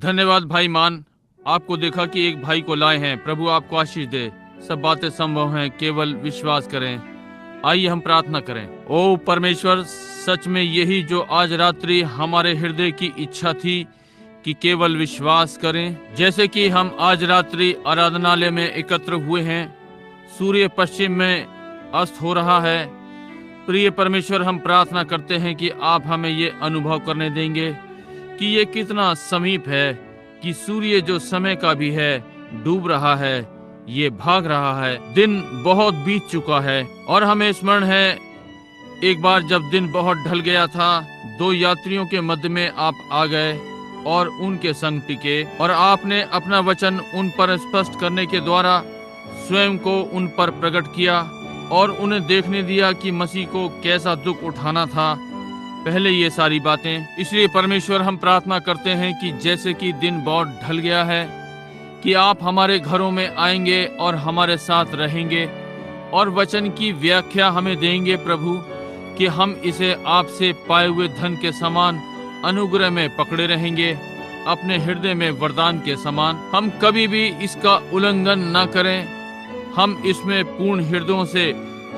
धन्यवाद भाई मान, आपको देखा कि एक भाई को लाए हैं। प्रभु आपको आशीष दे। सब बातें संभव हैं, केवल विश्वास करें। आइए हम प्रार्थना करें। ओ परमेश्वर, सच में यही जो आज रात्रि हमारे हृदय की इच्छा थी कि केवल विश्वास करें। जैसे कि हम आज रात्रि आराधनालय में एकत्र हुए हैं, सूर्य पश्चिम में अस्त हो रहा है। प्रिय परमेश्वर, हम प्रार्थना करते हैं कि आप हमें ये अनुभव करने देंगे कि ये कितना समीप है कि सूर्य जो समय का भी है डूब रहा है, ये भाग रहा है। दिन बहुत बीत चुका है और हमें स्मरण है एक बार जब दिन बहुत ढल गया था, 2 यात्रियों के मध्य में आप आ गए और उनके संग टिके और आपने अपना वचन उन पर स्पष्ट करने के द्वारा स्वयं को उन पर प्रकट किया और उन्हें देखने दिया कि मसीह को कैसा दुख उठाना था पहले ये सारी बातें। इसलिए परमेश्वर, हम प्रार्थना करते हैं कि जैसे कि दिन बहुत ढल गया है, कि आप हमारे घरों में आएंगे और हमारे साथ रहेंगे और वचन की व्याख्या हमें देंगे प्रभु, कि हम इसे आपसे पाए हुए धन के समान अनुग्रह में पकड़े रहेंगे, अपने हृदय में वरदान के समान। हम कभी भी इसका उल्लंघन न करें, हम इसमें पूर्ण हृदयों से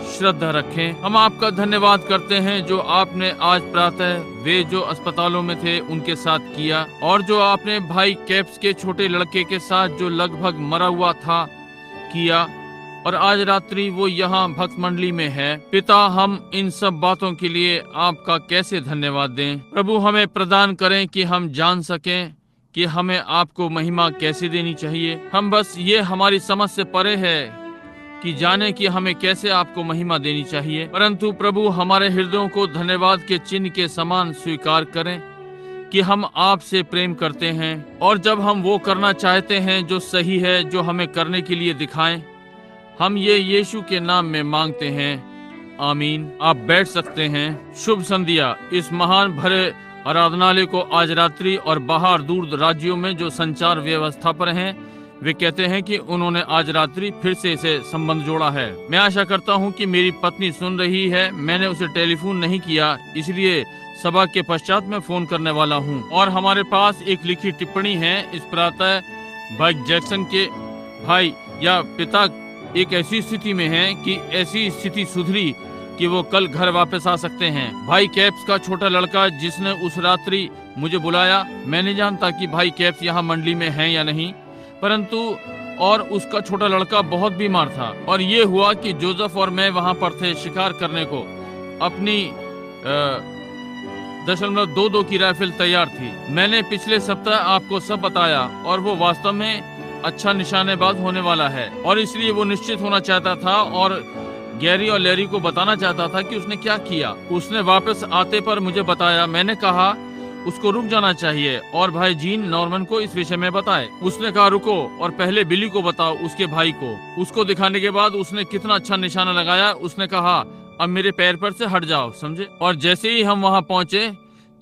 श्रद्धा रखें। हम आपका धन्यवाद करते हैं जो आपने आज प्रातः वे जो अस्पतालों में थे उनके साथ किया, और जो आपने भाई कैप्स के छोटे लड़के के साथ जो लगभग मरा हुआ था किया, और आज रात्रि वो यहाँ भक्त मंडली में है। पिता, हम इन सब बातों के लिए आपका कैसे धन्यवाद दें। प्रभु, हमें प्रदान करें कि हम जान सकें कि हमें आपको महिमा कैसे देनी चाहिए। हम बस ये हमारी समझ से परे है कि जाने कि हमें कैसे आपको महिमा देनी चाहिए, परंतु प्रभु हमारे हृदयों को धन्यवाद के चिन्ह के समान स्वीकार करें कि हम आपसे प्रेम करते हैं, और जब हम वो करना चाहते हैं जो सही है, जो हमें करने के लिए दिखाएं, हम ये यीशु के नाम में मांगते हैं। आमीन। आप बैठ सकते हैं। शुभ संध्या। इस महान भरे आराधनालय को आज रात्रि और बाहर दूर राज्यों में जो संचार व्यवस्था पर हैं, वे कहते हैं कि उन्होंने आज रात्रि फिर से इसे संबंध जोड़ा है। मैं आशा करता हूं कि मेरी पत्नी सुन रही है। मैंने उसे टेलीफोन नहीं किया, इसलिए सभा के पश्चात मैं फोन करने वाला हूं। और हमारे पास एक लिखित टिप्पणी है। इस प्रातः भाई जैक्सन के भाई या पिता एक ऐसी स्थिति में हैं कि ऐसी स्थिति सुधरी कि वो कल घर वापस आ सकते हैं। भाई कैप्स का छोटा लड़का जिसने उस रात्रि मुझे बुलाया, मैं नहीं जानता कि भाई कैप्स यहाँ मंडली में हैं या नहीं, परंतु और उसका छोटा लड़का बहुत बीमार था, और ये हुआ कि जोसेफ और मैं वहां पर थे शिकार करने को। अपनी 0.22 की राइफल तैयार थी। मैंने पिछले सप्ताह आपको सब बताया, और वो वास्तव में अच्छा निशानेबाज होने वाला है, और इसलिए वो निश्चित होना चाहता था और गैरी और लैरी को बताना चाहता था कि उसने क्या किया। उसने वापस आते पर मुझे बताया। मैंने कहा उसको रुक जाना चाहिए और भाई जीन नॉर्मन को इस विषय में बताए। उसने कहा रुको और पहले बिली को बताओ, उसके भाई को। उसको दिखाने के बाद उसने कितना अच्छा निशाना लगाया। उसने कहा अब मेरे पैर पर से हट जाओ, समझे। और जैसे ही हम वहाँ पहुँचे,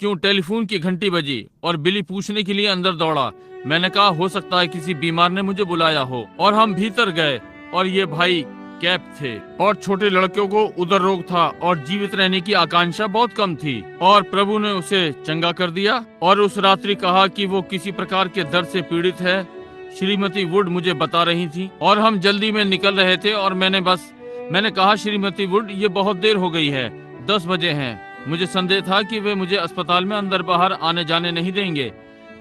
क्यों टेलीफोन की घंटी बजी और बिली पूछने के लिए अंदर दौड़ा। मैंने कहा हो सकता है किसी बीमार ने मुझे बुलाया हो, और हम भीतर गए और ये भाई कैप थे, और छोटे लड़कों को उधर रोग था और जीवित रहने की आकांक्षा बहुत कम थी, और प्रभु ने उसे चंगा कर दिया। और उस रात्रि कहा कि वो किसी प्रकार के दर्द से पीड़ित है। श्रीमती वुड मुझे बता रही थी, और हम जल्दी में निकल रहे थे, और मैंने कहा श्रीमती वुड ये बहुत देर हो गई है, 10 बजे हैं। मुझे संदेह था कि वे मुझे अस्पताल में अंदर बाहर आने जाने नहीं देंगे।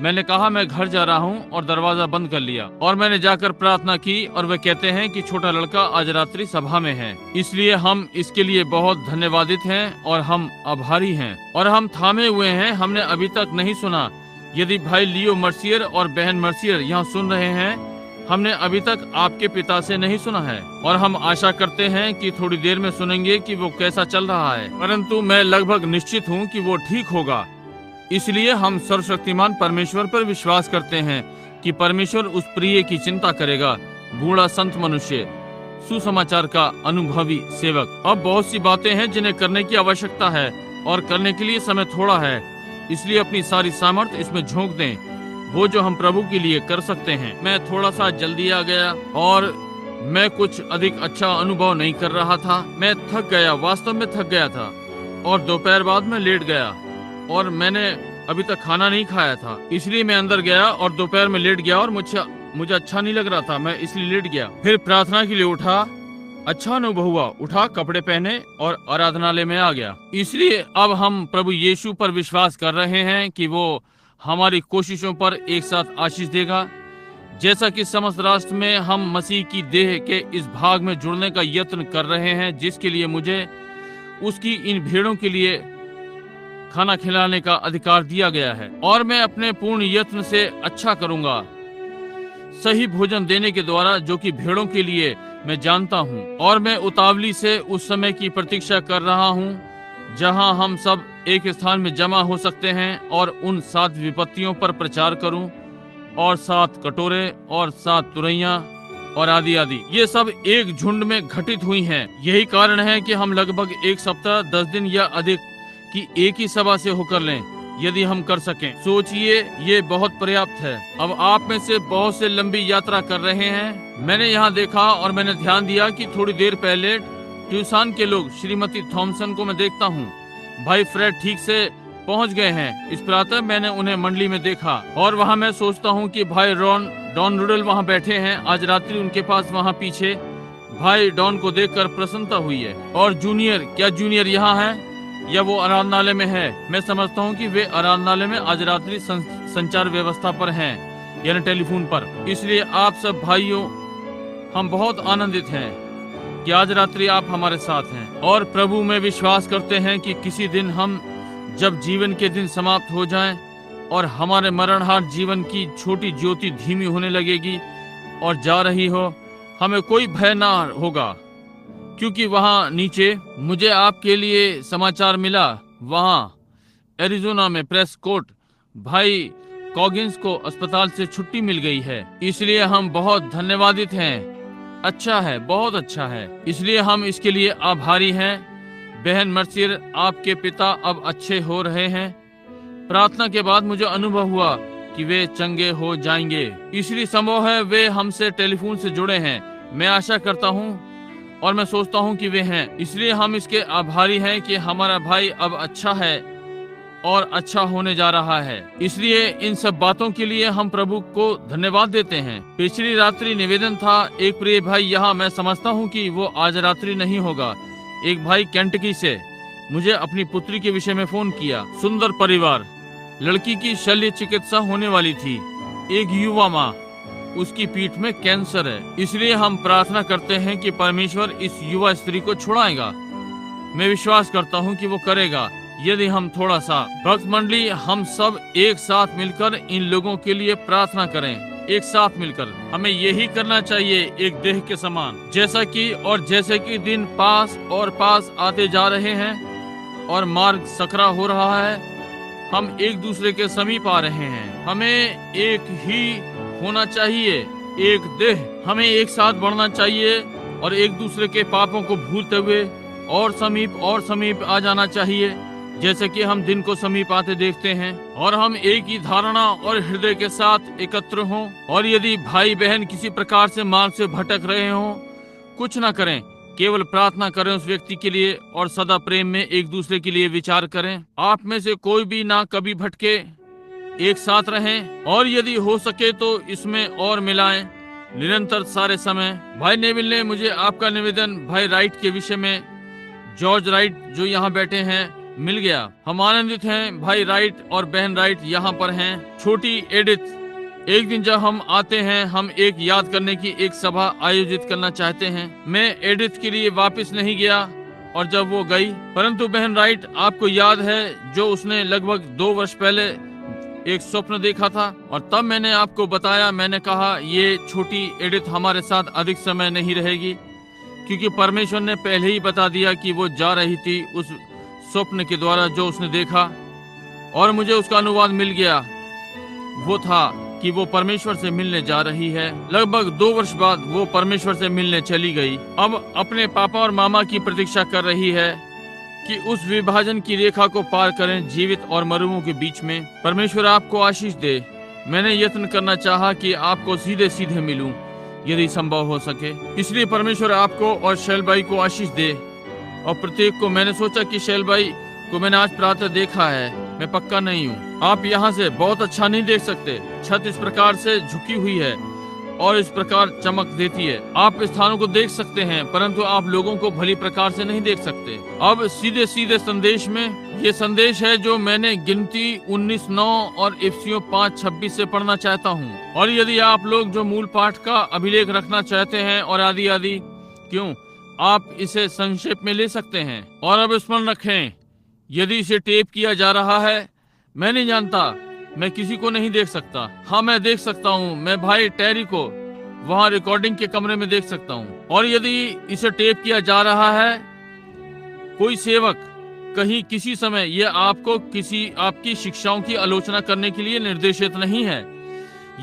मैंने कहा मैं घर जा रहा हूँ और दरवाजा बंद कर लिया, और मैंने जाकर प्रार्थना की, और वे कहते हैं कि छोटा लड़का आज रात्रि सभा में है। इसलिए हम इसके लिए बहुत धन्यवादित हैं और हम आभारी हैं, और हम थामे हुए हैं। हमने अभी तक नहीं सुना। यदि भाई लियो मर्सियर और बहन मर्सियर यहाँ सुन रहे हैं, हमने अभी तक आपके पिता से नहीं सुना है, और हम आशा करते हैं कि थोड़ी देर में सुनेंगे कि वो कैसा चल रहा है, परंतु मैं लगभग निश्चित हूँ कि वो ठीक होगा। इसलिए हम सर्वशक्तिमान परमेश्वर पर विश्वास करते हैं कि परमेश्वर उस प्रिय की चिंता करेगा। बूढ़ा संत मनुष्य, सुसमाचार का अनुभवी सेवक। अब बहुत सी बातें हैं जिन्हें करने की आवश्यकता है, और करने के लिए समय थोड़ा है, इसलिए अपनी सारी सामर्थ्य इसमें झोंक दें, वो जो हम प्रभु के लिए कर सकते हैं। मैं थोड़ा सा जल्दी आ गया, और मैं कुछ अधिक अच्छा अनुभव नहीं कर रहा था। मैं थक गया, वास्तव में थक गया था, और दोपहर बाद में लेट गया, और मैंने अभी तक खाना नहीं खाया था, इसलिए मैं अंदर गया और दोपहर में लेट गया और मुझे अच्छा नहीं लग रहा था, मैं इसलिए लेट गया। फिर प्रार्थना के लिए उठा, अच्छा अनुभव हुआ, उठा, कपड़े पहने और आराधनालय में आ गया। इसलिए अब हम प्रभु यीशु पर विश्वास कर रहे हैं कि वो हमारी कोशिशों पर एक साथ आशीष देगा। जैसा कि समस्त राष्ट्र में हम मसीह की देह के इस भाग में जुड़ने का यत्न कर रहे हैं, जिसके लिए मुझे उसकी इन भेड़ों के लिए खाना खिलाने का अधिकार दिया गया है, और मैं अपने पूर्ण यत्न से अच्छा करूंगा, सही भोजन देने के द्वारा, जो कि भेड़ों के लिए मैं जानता हूं। और मैं उतावली से उस समय की प्रतीक्षा कर रहा हूं जहां हम सब एक स्थान में जमा हो सकते हैं और उन 7 विपत्तियों पर प्रचार करूं, और 7 कटोरे और 7 तुरैया और आदि आदि, ये सब एक झुंड में घटित हुई हैं। यही कारण है कि हम लगभग 1 सप्ताह 10 दिन या अधिक की एक ही सभा से होकर लें, यदि हम कर सकें। सोचिए, ये बहुत पर्याप्त है। अब आप में से बहुत से लंबी यात्रा कर रहे हैं। मैंने यहाँ देखा और मैंने ध्यान दिया कि थोड़ी देर पहले ट्यूसान के लोग, श्रीमती थॉमसन को मैं देखता हूँ, भाई फ्रेड ठीक से पहुँच गए हैं। इस प्रातः मैंने उन्हें मंडली में देखा और वहाँ मैं सोचता हूँ कि भाई डॉन रुडल वहाँ बैठे हैं। आज रात्रि उनके पास वहाँ पीछे भाई डॉन को देखकर प्रसन्नता हुई है। और जूनियर, क्या जूनियर यहाँ है या वो आराधनालय में है? मैं समझता हूँ कि वे आराधनालय में आज रात्रि संचार व्यवस्था पर हैं, यानी टेलीफोन पर। इसलिए आप सब भाइयों, हम बहुत आनंदित हैं कि आज रात्रि आप हमारे साथ हैं, और प्रभु में विश्वास करते हैं कि किसी दिन हम, जब जीवन के दिन समाप्त हो जाएं और हमारे मरणहार जीवन की छोटी ज्योति धीमी होने लगेगी और जा रही हो, हमें कोई भय ना होगा, क्योंकि वहाँ नीचे मुझे आपके लिए समाचार मिला। वहाँ एरिज़ोना में प्रेस कोर्ट भाई कॉगिंस को अस्पताल से छुट्टी मिल गई है। इसलिए हम बहुत धन्यवादित हैं। अच्छा है, बहुत अच्छा है। इसलिए हम इसके लिए आभारी हैं। बहन मर्सियर, आपके पिता अब अच्छे हो रहे हैं। प्रार्थना के बाद मुझे अनुभव हुआ कि वे चंगे हो जाएंगे। इसलिए संभव है वे हमसे टेलीफोन से जुड़े हैं। मैं आशा करता हूँ और मैं सोचता हूँ कि वे हैं। इसलिए हम इसके आभारी हैं कि हमारा भाई अब अच्छा है और अच्छा होने जा रहा है। इसलिए इन सब बातों के लिए हम प्रभु को धन्यवाद देते हैं। पिछली रात्रि निवेदन था, एक प्रिय भाई यहाँ, मैं समझता हूँ कि वो आज रात्रि नहीं होगा। एक भाई केंटकी से मुझे अपनी पुत्री के विषय में फोन किया। सुंदर परिवार, लड़की की शल्य चिकित्सा होने वाली थी। एक युवा माँ, उसकी पीठ में कैंसर है। इसलिए हम प्रार्थना करते हैं कि परमेश्वर इस युवा स्त्री को छुड़ाएगा। मैं विश्वास करता हूँ कि वो करेगा, यदि हम थोड़ा सा, भक्त मंडली, हम सब एक साथ मिलकर इन लोगों के लिए प्रार्थना करें। एक साथ मिलकर हमें यही करना चाहिए, एक देह के समान। जैसे कि दिन पास और पास आते जा रहे हैं और मार्ग सकरा हो रहा है, हम एक दूसरे के समीप आ रहे हैं। हमें एक ही होना चाहिए, एक देह। हमें एक साथ बढ़ना चाहिए और एक दूसरे के पापों को भूलते हुए और समीप आ जाना चाहिए, जैसे कि हम दिन को समीप आते देखते हैं। और हम एक ही धारणा और हृदय के साथ एकत्र हों। और यदि भाई बहन किसी प्रकार से मार्ग से भटक रहे हों, कुछ न करें, केवल प्रार्थना करें उस व्यक्ति के लिए और सदा प्रेम में एक दूसरे के लिए विचार करें। आप में से कोई भी ना कभी भटके, एक साथ रहें और यदि हो सके तो इसमें और मिलाएं, निरंतर सारे समय। भाई नेविल ने मुझे आपका निवेदन भाई राइट के विषय में, जॉर्ज राइट जो यहाँ बैठे हैं, मिल गया। हम आनंदित हैं भाई राइट और बहन राइट यहाँ पर हैं। छोटी एडिथ, एक दिन जब हम आते हैं, हम एक याद करने की एक सभा आयोजित करना चाहते हैं। मैं एडिथ के लिए वापस नहीं गया और जब वो गई, परंतु बहन राइट, आपको याद है जो उसने लगभग 2 वर्ष पहले एक स्वप्न देखा था, और तब मैंने आपको बताया, मैंने कहा ये छोटी एडिथ हमारे साथ अधिक समय नहीं रहेगी, क्योंकि परमेश्वर ने पहले ही बता दिया कि वो जा रही थी उस स्वप्न के द्वारा जो उसने देखा, और मुझे उसका अनुवाद मिल गया। वो था कि वो परमेश्वर से मिलने जा रही है। लगभग 2 वर्ष बाद वो परमेश्वर से मिलने चली गई। अब अपने पापा और मामा की प्रतीक्षा कर रही है कि उस विभाजन की रेखा को पार करें, जीवित और मरुओं के बीच में। परमेश्वर आपको आशीष दे। मैंने यत्न करना चाहा कि आपको सीधे सीधे मिलूं, यदि संभव हो सके। इसलिए परमेश्वर आपको और शैलबाई को आशीष दे। और प्रत्येक को, मैंने सोचा कि शैलबाई को मैंने आज प्रातः देखा है, मैं पक्का नहीं हूँ। आप यहाँ से बहुत अच्छा नहीं देख सकते। छत इस प्रकार से झुकी हुई है और इस प्रकार चमक देती है। आप स्थानों को देख सकते हैं परंतु आप लोगों को भली प्रकार से नहीं देख सकते। अब सीधे सीधे संदेश में ये संदेश है जो मैंने गिनती 19:9 और इफिसियों 5:26 से पढ़ना चाहता हूँ। और यदि आप लोग जो मूल पाठ का अभिलेख रखना चाहते हैं और आदि आदि, क्यों, आप इसे संक्षेप में ले सकते हैं। और अब स्मरण रखें, यदि इसे टेप किया जा रहा है, मैं नहीं जानता, मैं किसी को नहीं देख सकता। हाँ, मैं देख सकता हूँ, मैं भाई टेरी को वहाँ रिकॉर्डिंग के कमरे में देख सकता हूँ। और यदि इसे टेप किया जा रहा है, कोई सेवक कहीं किसी समय यह आपको किसी आपकी शिक्षाओं की आलोचना करने के लिए निर्देशित नहीं है।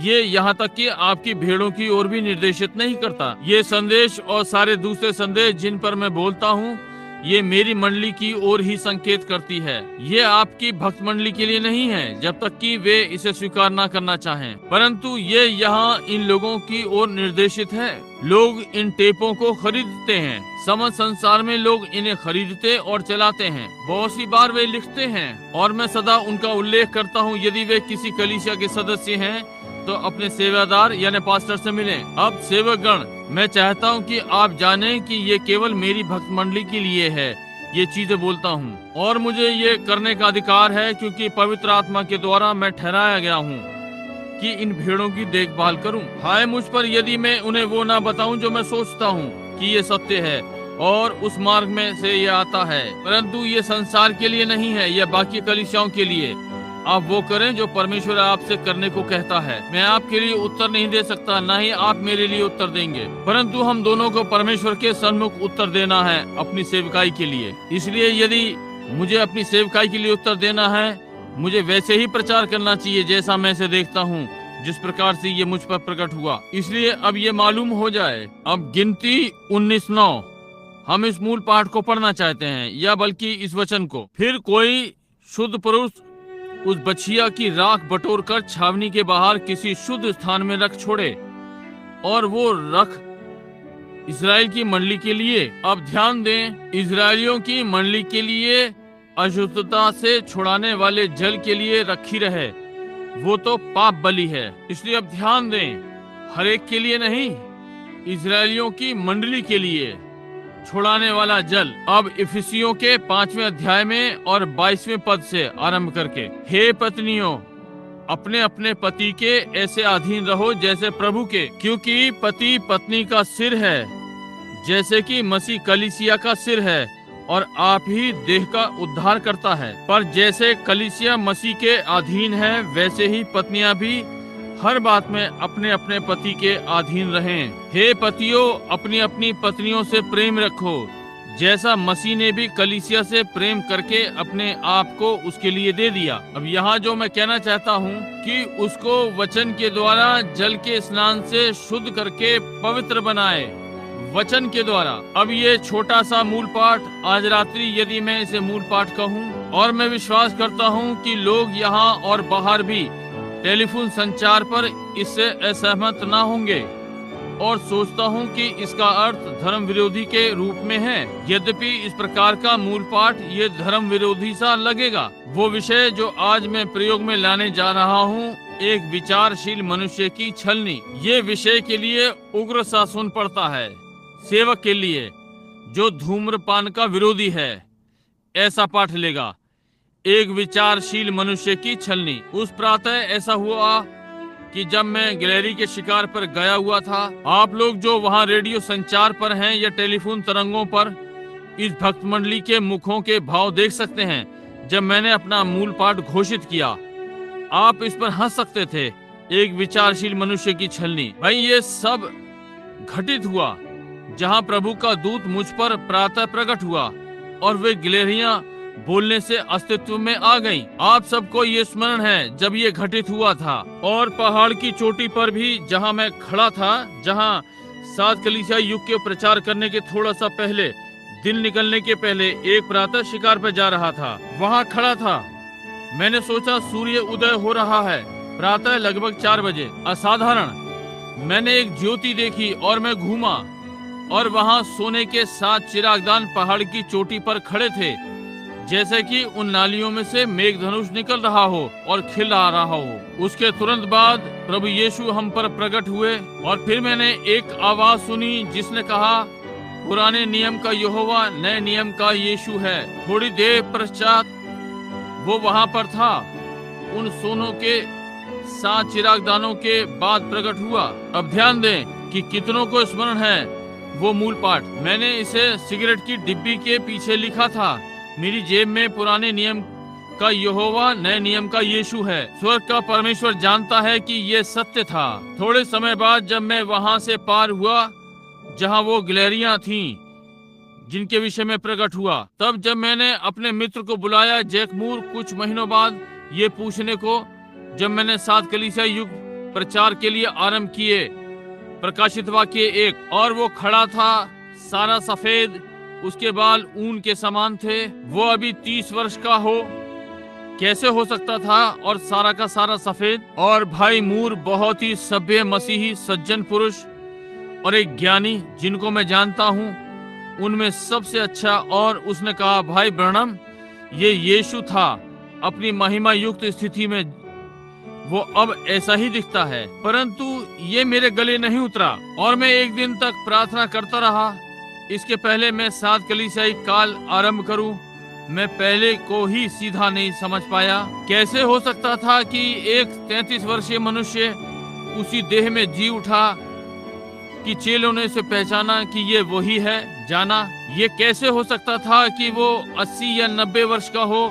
ये यहाँ तक कि आपकी भेड़ों की ओर भी निर्देशित नहीं करता। ये संदेश और सारे दूसरे संदेश जिन पर मैं बोलता हूँ, ये मेरी मंडली की ओर ही संकेत करती है। ये आपकी भक्त मंडली के लिए नहीं है, जब तक कि वे इसे स्वीकार ना करना चाहें, परंतु ये यहाँ इन लोगों की ओर निर्देशित है। लोग इन टेपों को खरीदते हैं, समस्त संसार में लोग इन्हें खरीदते और चलाते हैं। बहुत सी बार वे लिखते हैं और मैं सदा उनका उल्लेख करता हूँ। यदि वे किसी कलीसिया के सदस्य हैं तो अपने सेवादार यानी पास्टर से मिलें। अब सेवकगण, मैं चाहता हूं कि आप जानें कि ये केवल मेरी भक्त मंडली के लिए है। ये चीजें बोलता हूं और मुझे ये करने का अधिकार है क्योंकि पवित्र आत्मा के द्वारा मैं ठहराया गया हूं कि इन भेड़ों की देखभाल करूं। हाय मुझ पर यदि मैं उन्हें वो ना बताऊं जो मैं सोचता हूं कि ये सत्य है और उस मार्ग में से ये आता है, परंतु ये संसार के लिए नहीं है, यह बाकी कलीसियाओं के लिए। आप वो करें जो परमेश्वर आपसे करने को कहता है। मैं आपके लिए उत्तर नहीं दे सकता, ना ही आप मेरे लिए उत्तर देंगे, परंतु हम दोनों को परमेश्वर के सन्मुख उत्तर देना है अपनी सेवकाई के लिए। इसलिए यदि मुझे अपनी सेवकाई के लिए उत्तर देना है, मुझे वैसे ही प्रचार करना चाहिए जैसा मैं इसे देखता हूँ, जिस प्रकार से ये मुझ पर प्रकट हुआ। इसलिए अब ये मालूम हो जाए। अब गिनती 19:9 हम इस मूल पाठ को पढ़ना चाहते हैं, या बल्कि इस वचन को। फिर कोई शुद्ध पुरुष उस बछिया की राख बटोर कर छावनी के बाहर किसी शुद्ध स्थान में रख छोड़े, और वो रख इजराइल की मंडली के लिए, अब ध्यान दें, इजराइलियों की मंडली के लिए अशुद्धता से छुड़ाने वाले जल के लिए रखी रहे। वो तो पाप बलि है। इसलिए अब ध्यान दें, हर एक के लिए नहीं, इजराइलियों की मंडली के लिए छुड़ाने वाला जल। अब इफिसियों के 5वें अध्याय में और 22वें पद से आरंभ करके, हे पत्नियों, अपने अपने पति के ऐसे अधीन रहो जैसे प्रभु के, क्योंकि पति पत्नी का सिर है, जैसे कि मसीह कलीसिया का सिर है और आप ही देह का उद्धार करता है। पर जैसे कलीसिया मसीह के अधीन है, वैसे ही पत्नियां भी हर बात में अपने अपने पति के अधीन रहें। हे पतियों, अपनी अपनी पत्नियों से प्रेम रखो, जैसा मसीह ने भी कलीसिया से प्रेम करके अपने आप को उसके लिए दे दिया। अब यहाँ जो मैं कहना चाहता हूँ कि उसको वचन के द्वारा जल के स्नान से शुद्ध करके पवित्र बनाए, वचन के द्वारा। अब ये छोटा सा मूल पाठ आज रात्रि, यदि मैं इसे मूल पाठ कहूँ, और मैं विश्वास करता हूँ कि लोग यहाँ और बाहर भी टेलीफोन संचार पर इससे असहमत ना होंगे, और सोचता हूं कि इसका अर्थ धर्म विरोधी के रूप में है। यद्यपि इस प्रकार का मूल पाठ ये धर्म विरोधी सा लगेगा। वो विषय जो आज मैं प्रयोग में लाने जा रहा हूं, एक विचारशील मनुष्य की छलनी। ये विषय के लिए उग्र सा सुन पड़ता है सेवक के लिए जो धूम्रपान का विरोधी है। ऐसा पाठ लेगा, एक विचारशील मनुष्य की छलनी। उस प्रातः ऐसा हुआ कि जब मैं गैलरी के शिकार पर गया हुआ था, आप लोग जो वहां रेडियो संचार पर हैं या टेलीफोन तरंगों पर इस भक्त मंडली के मुखों के भाव देख सकते हैं। जब मैंने अपना मूल पाठ घोषित किया, आप इस पर हंस सकते थे, एक विचारशील मनुष्य की छलनी। भाई, ये सब घटित हुआ जहां प्रभु का दूत मुझ पर प्रातः प्रकट हुआ और वे गिलहरियां बोलने से अस्तित्व में आ गईं। आप सबको ये स्मरण है जब ये घटित हुआ था। और पहाड़ की चोटी पर भी जहां मैं खड़ा था, जहां 7 कलीसिया युग के प्रचार करने के थोड़ा सा पहले, दिन निकलने के पहले एक प्रातः शिकार पर जा रहा था, वहां खड़ा था। मैंने सोचा सूर्य उदय हो रहा है। प्रातः लगभग 4 बजे। असाधारण। मैंने एक ज्योति देखी और मैं घूमा, और वहां सोने के 7 चिरागदान पहाड़ की चोटी पर खड़े थे, जैसे कि उन नालियों में से मेघधनुष निकल रहा हो और खिल आ रहा हो। उसके तुरंत बाद प्रभु यीशु हम पर प्रकट हुए और फिर मैंने एक आवाज सुनी जिसने कहा, पुराने नियम का यहोवा नए नियम का यीशु है। थोड़ी देर पश्चात वो वहां पर था, उन सोनों के 7 चिरागदानों के बाद प्रकट हुआ। अब ध्यान दें कि कितनों को स्मरण है वो मूल पाठ। मैंने इसे सिगरेट की डिब्बी के पीछे लिखा था। मेरी जेब में पुराने नियम का यहोवा नए नियम का यीशु है। स्वर्ग का परमेश्वर जानता है कि ये सत्य था। थोड़े समय बाद जब मैं वहां से पार हुआ जहां वो गिलहरियां थीं जिनके विषय में प्रकट हुआ, तब जब मैंने अपने मित्र को बुलाया जैकमूर कुछ महीनों बाद ये पूछने को, जब मैंने 7 कलीसिया युग प्रचार के लिए आरंभ किए, प्रकाशित वाक्य 1, और वो खड़ा था सारा सफेद, उसके बाल ऊन के समान थे, वो अभी 30 वर्ष का हो कैसे हो सकता था और सारा का सारा सफेद। और भाई मूर बहुत ही सभ्य मसीही सज्जन पुरुष और एक ज्ञानी जिनको मैं जानता हूँ उनमें सबसे अच्छा, और उसने कहा, भाई ब्रनम ये यीशु था अपनी महिमा युक्त स्थिति में, वो अब ऐसा ही दिखता है, परंतु ये मेरे गले नहीं उतरा और मैं एक दिन तक प्रार्थना करता रहा इसके पहले मैं 7 कलीसियाई काल आरंभ करूं। मैं पहले को ही सीधा नहीं समझ पाया। कैसे हो सकता था कि एक 33 वर्षीय मनुष्य उसी देह में जी उठा कि चेलों ने इसे पहचाना कि ये वही है, जाना। ये कैसे हो सकता था कि वो 80 या 90 वर्ष का हो,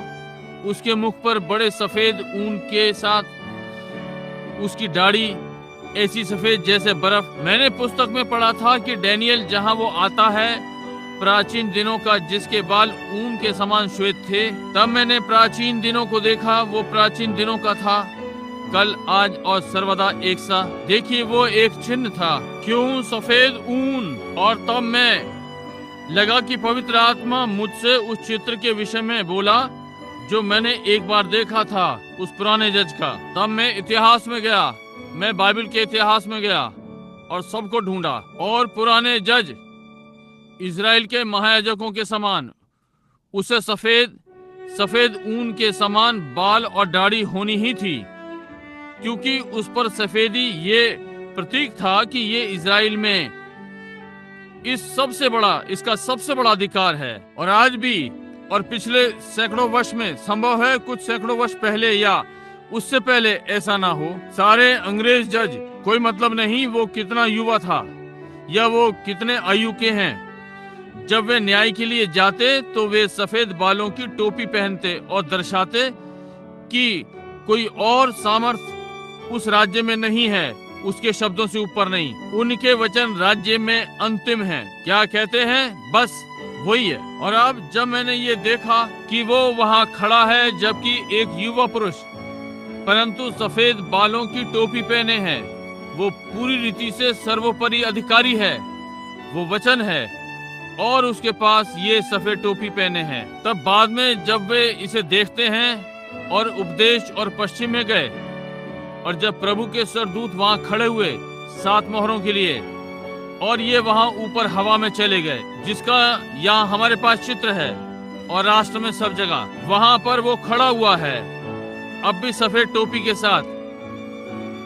उसके मुख पर बड़े सफेद ऊन के साथ उसकी दाढ़ी ऐसी सफेद जैसे बर्फ। मैंने पुस्तक में पढ़ा था कि डैनियल जहां वो आता है प्राचीन दिनों का, जिसके बाल ऊन के समान श्वेत थे। तब मैंने प्राचीन दिनों को देखा, वो प्राचीन दिनों का था, कल आज और सर्वदा एक सा। देखिए वो एक चिन्ह था, क्यों सफेद ऊन। और तब मैं लगा कि पवित्र आत्मा मुझसे उस चित्र के विषय में बोला जो मैंने एक बार देखा था, उस पुराने जज का। तब मैं इतिहास में गया, मैं बाइबल के इतिहास में गया और सबको ढूंढा, और पुराने जज इजराइल के महायाजकों के समान, उसे सफेद ऊन के समान बाल और दाढ़ी होनी ही थी, क्योंकि उस पर सफेदी ये प्रतीक था कि ये इजराइल में इसका सबसे बड़ा अधिकार है। और आज भी और पिछले सैकड़ों वर्ष में संभव है कुछ सैकड़ों वर्ष पहले या उससे पहले ऐसा ना हो। सारे अंग्रेज जज, कोई मतलब नहीं वो कितना युवा था या वो कितने आयु के हैं, जब वे न्याय के लिए जाते तो वे सफेद बालों की टोपी पहनते और दर्शाते कि कोई और सामर्थ उस राज्य में नहीं है, उसके शब्दों से ऊपर नहीं। उनके वचन राज्य में अंतिम हैं। क्या कहते हैं, बस वही है। और अब जब मैंने ये देखा कि वो वहाँ खड़ा है, जबकि एक युवा पुरुष परंतु सफेद बालों की टोपी पहने हैं, वो पूरी रीति से सर्वोपरि अधिकारी है, वो वचन है, और उसके पास ये सफेद टोपी पहने हैं। तब बाद में जब वे इसे देखते हैं और उपदेश और पश्चिम में गए, और जब प्रभु के सरदूत वहाँ खड़े हुए 7 मोहरों के लिए, और ये वहाँ ऊपर हवा में चले गए, जिसका यहाँ हमारे पास चित्र है और राष्ट्र में सब जगह, वहाँ पर वो खड़ा हुआ है अब भी सफेद टोपी के साथ,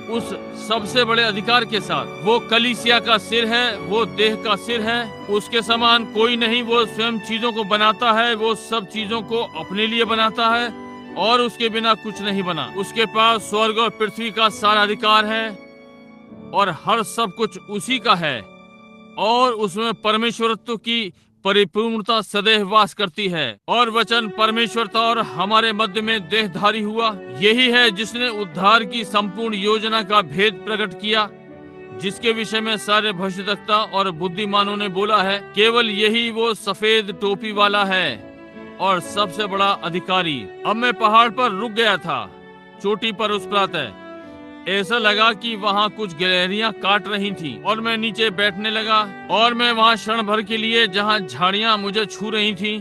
उस सबसे बड़े अधिकार के साथ। वो कलीसिया का सिर है, वो देह का सिर है, उसके समान कोई नहीं। वो स्वयं चीजों को बनाता है, वो सब चीजों को अपने लिए बनाता है और उसके बिना कुछ नहीं बना। उसके पास स्वर्ग और पृथ्वी का सारा अधिकार है और हर सब कुछ उसी का है, और उसमें परमेश्वरत्व की परिपूर्णता सदैव वास करती है। और वचन परमेश्वर था और हमारे मध्य में देहधारी हुआ। यही है जिसने उद्धार की संपूर्ण योजना का भेद प्रकट किया, जिसके विषय में सारे भविष्यद्वक्ता और बुद्धिमानों ने बोला है। केवल यही वो सफेद टोपी वाला है और सबसे बड़ा अधिकारी। अब मैं पहाड़ पर रुक गया था, चोटी पर उस प्रातः। ऐसा लगा कि वहाँ कुछ गिलहरियां काट रही थीं, और मैं नीचे बैठने लगा, और मैं वहाँ क्षण भर के लिए जहाँ झाड़ियां मुझे छू रही थीं,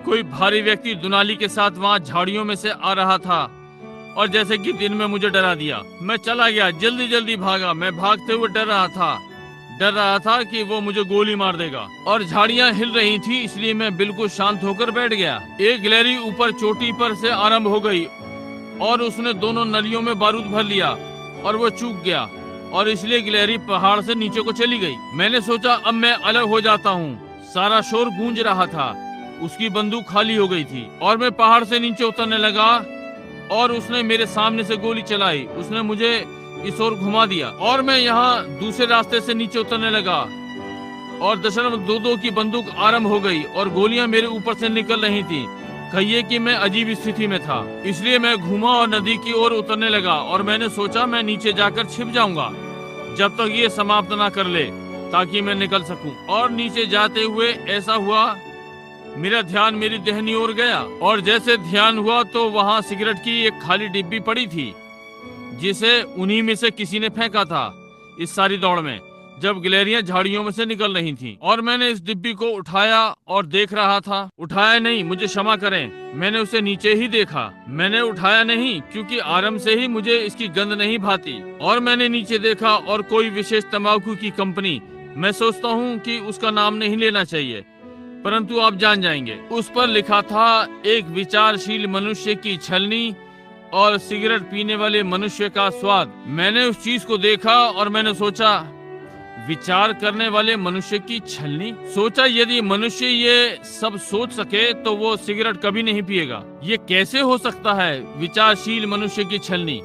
कोई भारी व्यक्ति दुनाली के साथ वहाँ झाड़ियों में से आ रहा था, और जैसे कि दिन में मुझे डरा दिया। मैं चला गया, जल्दी जल्दी भागा। मैं भागते हुए डर रहा था, डर रहा था कि वो मुझे गोली मार देगा। और झाड़ियां हिल रही थी, इसलिए मैं बिल्कुल शांत होकर बैठ गया। एक गिलहरी ऊपर चोटी पर से आरंभ हो गई और उसने दोनों नलियों में बारूद भर लिया और वो चूक गया और इसलिए गिलहरी पहाड़ से नीचे को चली गई। मैंने सोचा अब मैं अलग हो जाता हूँ। सारा शोर गूंज रहा था। उसकी बंदूक खाली हो गई थी और मैं पहाड़ से नीचे उतरने लगा और उसने मेरे सामने से गोली चलाई। उसने मुझे इस ओर घुमा दिया और मैं यहाँ दूसरे रास्ते से नीचे उतरने लगा और 0.22 की बंदूक आरंभ हो गई और गोलियां मेरे ऊपर से निकल रही थी। कहिए कि मैं अजीब स्थिति में था, इसलिए मैं घूमा और नदी की ओर उतरने लगा और मैंने सोचा मैं नीचे जाकर छिप जाऊंगा जब तक ये समाप्त ना कर ले, ताकि मैं निकल सकूं। और नीचे जाते हुए ऐसा हुआ, मेरा ध्यान मेरी देहनी ओर गया और जैसे ध्यान हुआ तो वहां सिगरेट की एक खाली डिब्बी पड़ी थी जिसे उन्हीं में से किसी ने फेंका था इस सारी दौड़ में, जब गिलहरियां झाड़ियों में से निकल रही थीं। और मैंने इस डिब्बी को उठाया और देख रहा था। उठाया नहीं, मुझे क्षमा करें, मैंने उसे नीचे ही देखा। मैंने उठाया नहीं क्योंकि आरंभ से ही मुझे इसकी गंध नहीं भाती। और मैंने नीचे देखा और कोई विशेष तंबाकू की कंपनी, मैं सोचता हूँ कि उसका नाम नहीं लेना चाहिए, परंतु आप जान जाएंगे, उस पर लिखा था एक विचारशील मनुष्य की छलनी और सिगरेट पीने वाले मनुष्य का स्वाद। मैंने उस चीज को देखा और मैंने सोचा, विचार करने वाले मनुष्य की छलनी। सोचा यदि मनुष्य ये सब सोच सके तो वो सिगरेट कभी नहीं पिएगा। ये कैसे हो सकता है? विचारशील मनुष्य की छलनी,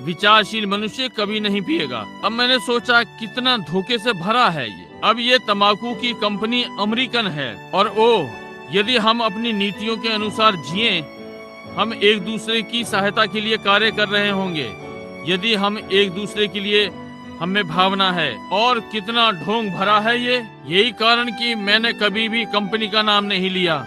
विचारशील मनुष्य कभी नहीं पिएगा। अब मैंने सोचा कितना धोखे से भरा है ये। अब ये तंबाकू की कंपनी अमेरिकन है और ओह, यदि हम अपनी नीतियों के अनुसार जिए, हम एक दूसरे की सहायता के लिए कार्य कर रहे होंगे। यदि हम एक दूसरे के लिए, हमें भावना है। और कितना ढोंग भरा है ये। यही कारण कि मैंने कभी भी कंपनी का नाम नहीं लिया।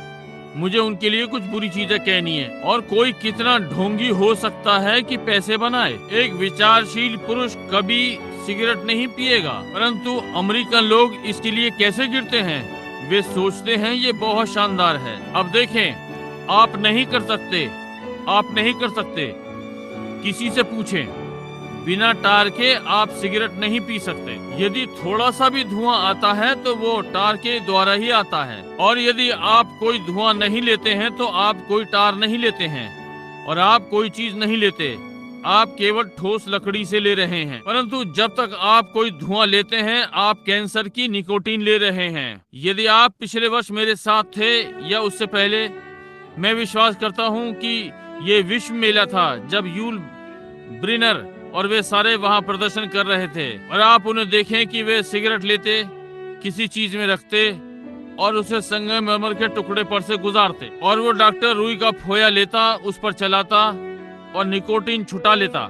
मुझे उनके लिए कुछ बुरी चीजें कहनी है। और कोई कितना ढोंगी हो सकता है कि पैसे बनाए। एक विचारशील पुरुष कभी सिगरेट नहीं पिएगा, परंतु अमेरिकन लोग इसके लिए कैसे गिरते हैं? वे सोचते हैं ये बहुत शानदार है। अब देखें, आप नहीं कर सकते, आप नहीं कर सकते। किसी से पूछें, बिना टार के आप सिगरेट नहीं पी सकते। यदि थोड़ा सा भी धुआं आता है तो वो टार के द्वारा ही आता है, और यदि आप कोई धुआं नहीं लेते हैं तो आप कोई टार नहीं लेते हैं, और आप कोई चीज नहीं लेते, आप केवल ठोस लकड़ी से ले रहे हैं। परंतु जब तक आप कोई धुआं लेते हैं, आप कैंसर की निकोटीन ले रहे हैं। यदि आप पिछले वर्ष मेरे साथ थे या उससे पहले, मैं विश्वास करता हूं कि ये विश्व मेला था जब यूल ब्रिनर और वे सारे वहां प्रदर्शन कर रहे थे, और आप उन्हें देखें कि वे सिगरेट लेते, किसी चीज में रखते और उसे संगमरमर के टुकड़े पर से गुजारते, और वो डॉक्टर रुई का फोया लेता, उस पर चलाता और निकोटीन छुटा लेता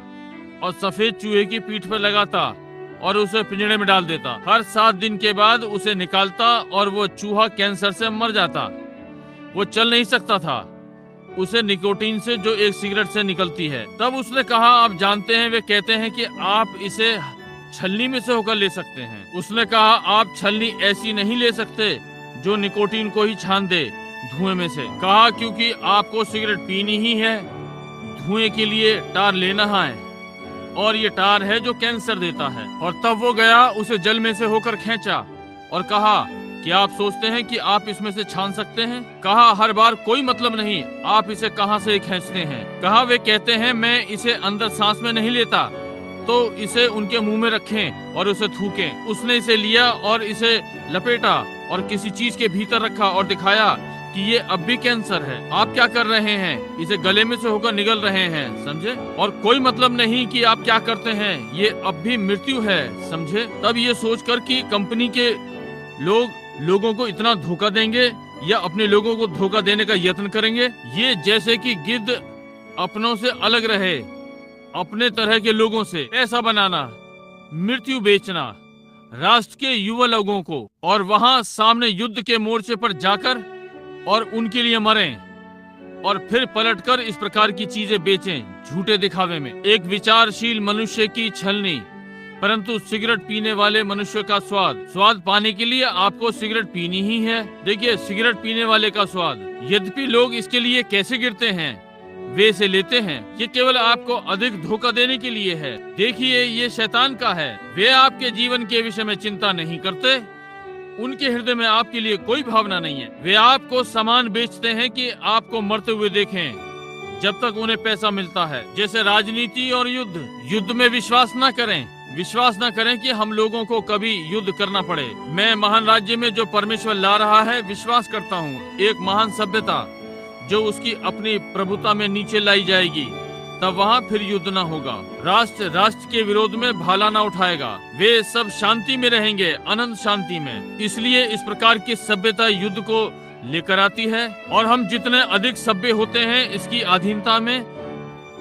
और सफेद चूहे की पीठ पर लगाता और उसे पिंजरे में डाल देता। हर 7 दिन के बाद उसे निकालता और वो चूहा कैंसर से मर जाता। वो चल नहीं सकता था, उसे निकोटीन से जो एक सिगरेट से निकलती है। तब उसने कहा, आप जानते हैं, वे कहते हैं कि आप इसे छलनी में से होकर ले सकते हैं। उसने कहा, आप छलनी ऐसी नहीं ले सकते जो निकोटीन को ही छान दे धुएं में से। कहा, क्योंकि आपको सिगरेट पीनी ही है, धुएं के लिए टार लेना है, और ये टार है जो कैंसर देता है। और तब वो गया, उसे जल में से होकर खींचा और कहा, क्या आप सोचते हैं कि आप इसमें से छान सकते हैं? कहा, हर बार कोई मतलब नहीं, आप इसे कहां से खींचते हैं? कहा, वे कहते हैं मैं इसे अंदर सांस में नहीं लेता, तो इसे उनके मुंह में रखें और उसे थूकें। उसने इसे लिया और इसे लपेटा और किसी चीज के भीतर रखा और दिखाया कि ये अब भी कैंसर है। आप क्या कर रहे हैं? इसे गले में से होकर निगल रहे हैं, समझे? और कोई मतलब नहीं कि आप क्या करते हैं, ये अब भी मृत्यु है, समझे? तब ये सोचकर कि कंपनी के लोग लोगों को इतना धोखा देंगे या अपने लोगों को धोखा देने का यत्न करेंगे, ये जैसे कि गिद्ध अपनों से अलग रहे, अपने तरह के लोगों से पैसा बनाना, मृत्यु बेचना राष्ट्र के युवा लोगों को, और वहां सामने युद्ध के मोर्चे पर जाकर और उनके लिए मरें, और फिर पलटकर इस प्रकार की चीजें बेचें झूठे दिखावे में। एक विचारशील मनुष्य की छलनी, परंतु सिगरेट पीने वाले मनुष्य का स्वाद पाने के लिए आपको सिगरेट पीनी ही है। देखिए, सिगरेट पीने वाले का स्वाद। यद्यपि लोग इसके लिए कैसे गिरते हैं, वे इसे लेते हैं। ये केवल आपको अधिक धोखा देने के लिए है। देखिए, ये शैतान का है। वे आपके जीवन के विषय में चिंता नहीं करते। उनके हृदय में आपके लिए कोई भावना नहीं है। वे आपको सामान बेचते हैं कि आपको मरते हुए देखें, जब तक उन्हें पैसा मिलता है। जैसे राजनीति और युद्ध में विश्वास न करें। विश्वास न करें कि हम लोगों को कभी युद्ध करना पड़े। मैं महान राज्य में जो परमेश्वर ला रहा है विश्वास करता हूँ। एक महान सभ्यता जो उसकी अपनी प्रभुता में नीचे लाई जाएगी, तब वहाँ फिर युद्ध न होगा। राष्ट्र राष्ट्र के विरोध में भाला न उठाएगा। वे सब शांति में रहेंगे, अनंत शांति में। इसलिए इस प्रकार की सभ्यता युद्ध को लेकर आती है, और हम जितने अधिक सभ्य होते हैं, इसकी अधीनता में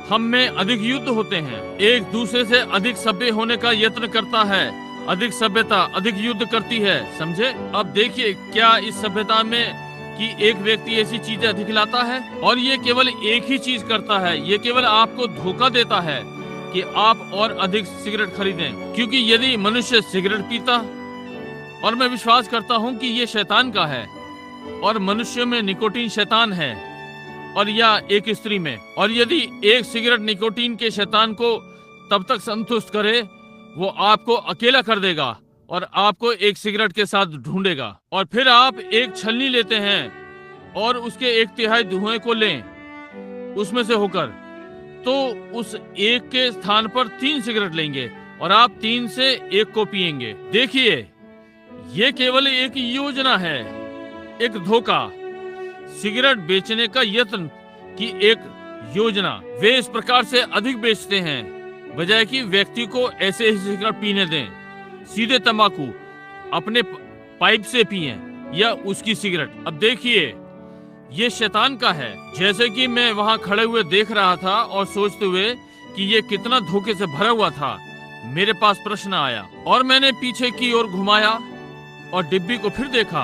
हम में अधिक युद्ध होते हैं। एक दूसरे से अधिक सभ्य होने का यत्न करता है। अधिक सभ्यता अधिक युद्ध करती है, समझे? अब देखिए, क्या इस सभ्यता में कि एक व्यक्ति ऐसी चीजें दिखलाता है, और ये केवल एक ही चीज करता है। ये केवल आपको धोखा देता है कि आप और अधिक सिगरेट खरीदें, क्योंकि यदि मनुष्य सिगरेट पीता, और मैं विश्वास करता हूँ कि ये शैतान का है, और मनुष्य में निकोटीन शैतान है, और या एक स्त्री में, और यदि एक सिगरेट निकोटीन के शैतान को तब तक संतुष्ट करे, वो आपको अकेला कर देगा और आपको एक सिगरेट के साथ ढूंढेगा। और फिर आप एक छलनी लेते हैं और उसके 1/3 धुएं को लें उसमें से होकर, तो उस एक के स्थान पर 3 सिगरेट लेंगे और आप 3 से 1 को पिएंगे। देखिए, ये केवल एक योजना है, एक धोखा, सिगरेट बेचने का यत्न की एक योजना। वे इस प्रकार से अधिक बेचते हैं, बजाय कि व्यक्ति को ऐसे ही सिगरेट पीने दें। सीधे तंबाकू अपने पाइप से पिए या उसकी सिगरेट। अब देखिए, ये शैतान का है। जैसे कि मैं वहां खड़े हुए देख रहा था और सोचते हुए कि ये कितना धोखे से भरा हुआ था, मेरे पास प्रश्न आया, और मैंने पीछे की ओर घुमाया और डिब्बी को फिर देखा,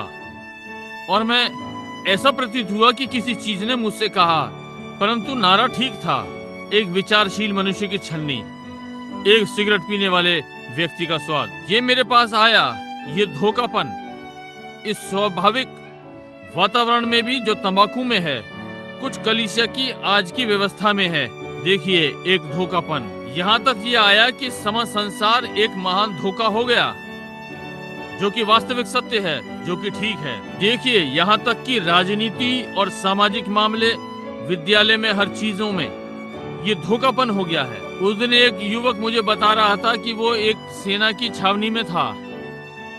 और मैं ऐसा प्रतीत हुआ कि किसी चीज ने मुझसे कहा, परंतु नारा ठीक था। एक विचारशील मनुष्य की छलनी, एक सिगरेट पीने वाले व्यक्ति का स्वाद। ये मेरे पास आया, ये धोखापन इस स्वाभाविक वातावरण में भी जो तंबाकू में है, कुछ कलीसिया की आज की व्यवस्था में है। देखिए, एक धोखापन। यहाँ तक ये आया कि समस्त संसार एक महान धोखा हो गया, जो कि वास्तविक सत्य है, जो कि ठीक है। देखिए, यहाँ तक कि राजनीति और सामाजिक मामले, विद्यालय में, हर चीजों में ये धोखापन हो गया है। उस दिन एक युवक मुझे बता रहा था कि वो एक सेना की छावनी में था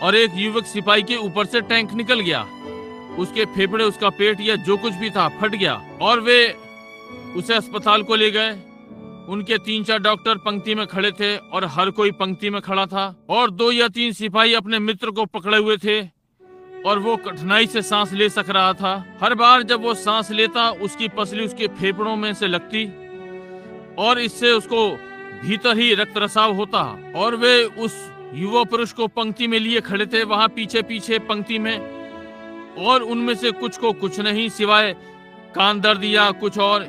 और एक युवक सिपाही के ऊपर से टैंक निकल गया। उसके फेफड़े, उसका पेट या जो कुछ भी था फट गया, और वे उसे अस्पताल को ले गए। उनके 3-4 डॉक्टर पंक्ति में खड़े थे और हर कोई पंक्ति में खड़ा था, और 2 या 3 सिपाही अपने मित्र को पकड़े हुए थे, और वो कठिनाई से सांस ले सक रहा था। हर बार जब वो सांस लेता, उसकी पसली उसके फेफड़ों में से लगती और इससे उसको भीतर ही रक्त रसाव होता। और वे उस युवा पुरुष को पंक्ति में लिए खड़े थे, वहां पीछे पीछे पंक्ति में, और उनमें से कुछ को कुछ नहीं सिवाय कान दर्द या कुछ और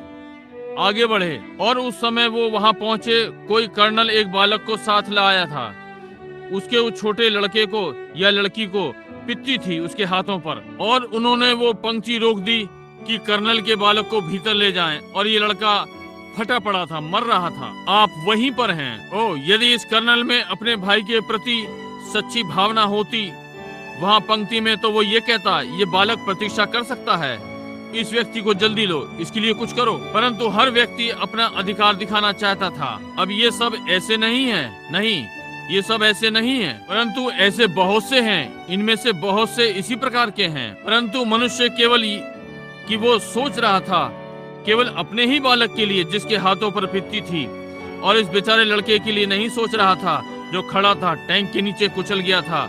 आगे बढ़े। और उस समय वो वहां पहुंचे, कोई कर्नल एक बालक को साथ लाया था। उसके उस छोटे लड़के को या लड़की को पित्ती थी उसके हाथों पर, और उन्होंने वो पंक्ति रोक दी कि कर्नल के बालक को भीतर ले जाएं, और ये लड़का फटा पड़ा था, मर रहा था। आप वहीं पर हैं। ओ, यदि इस कर्नल में अपने भाई के प्रति सच्ची भावना होती वहां पंक्ति में, तो वो ये कहता, ये बालक प्रतीक्षा कर सकता है, इस व्यक्ति को जल्दी लो, इसके लिए कुछ करो। परंतु हर व्यक्ति अपना अधिकार दिखाना चाहता था। अब ये सब ऐसे नहीं है, नहीं, ये सब ऐसे नहीं है, परंतु ऐसे बहुत से हैं। इनमें से बहुत से इसी प्रकार के हैं। परंतु मनुष्य केवल कि वो सोच रहा था केवल अपने ही बालक के लिए जिसके हाथों पर पित्ती थी, और इस बेचारे लड़के के लिए नहीं सोच रहा था जो खड़ा था, टैंक के नीचे कुचल गया था।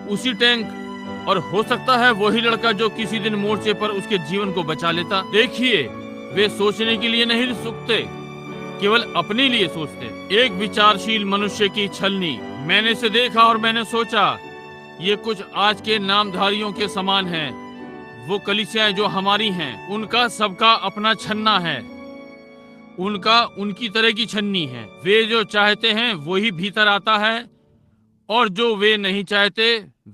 उसी टैंक, और हो सकता है वही लड़का जो किसी दिन मोर्चे पर उसके जीवन को बचा लेता। देखिए, वे सोचने के लिए नहीं सोचते, केवल अपने लिए सोचते। एक विचारशील मनुष्य की छलनी। मैंने इसे देखा और मैंने सोचा, ये कुछ आज के नामधारियों के समान हैं। वो कलीसियाएं जो हमारी हैं, उनका सबका अपना छन्ना है, उनका उनकी तरह की छन्नी है। वे जो चाहते हैं वही भीतर आता है, और जो वे नहीं चाहते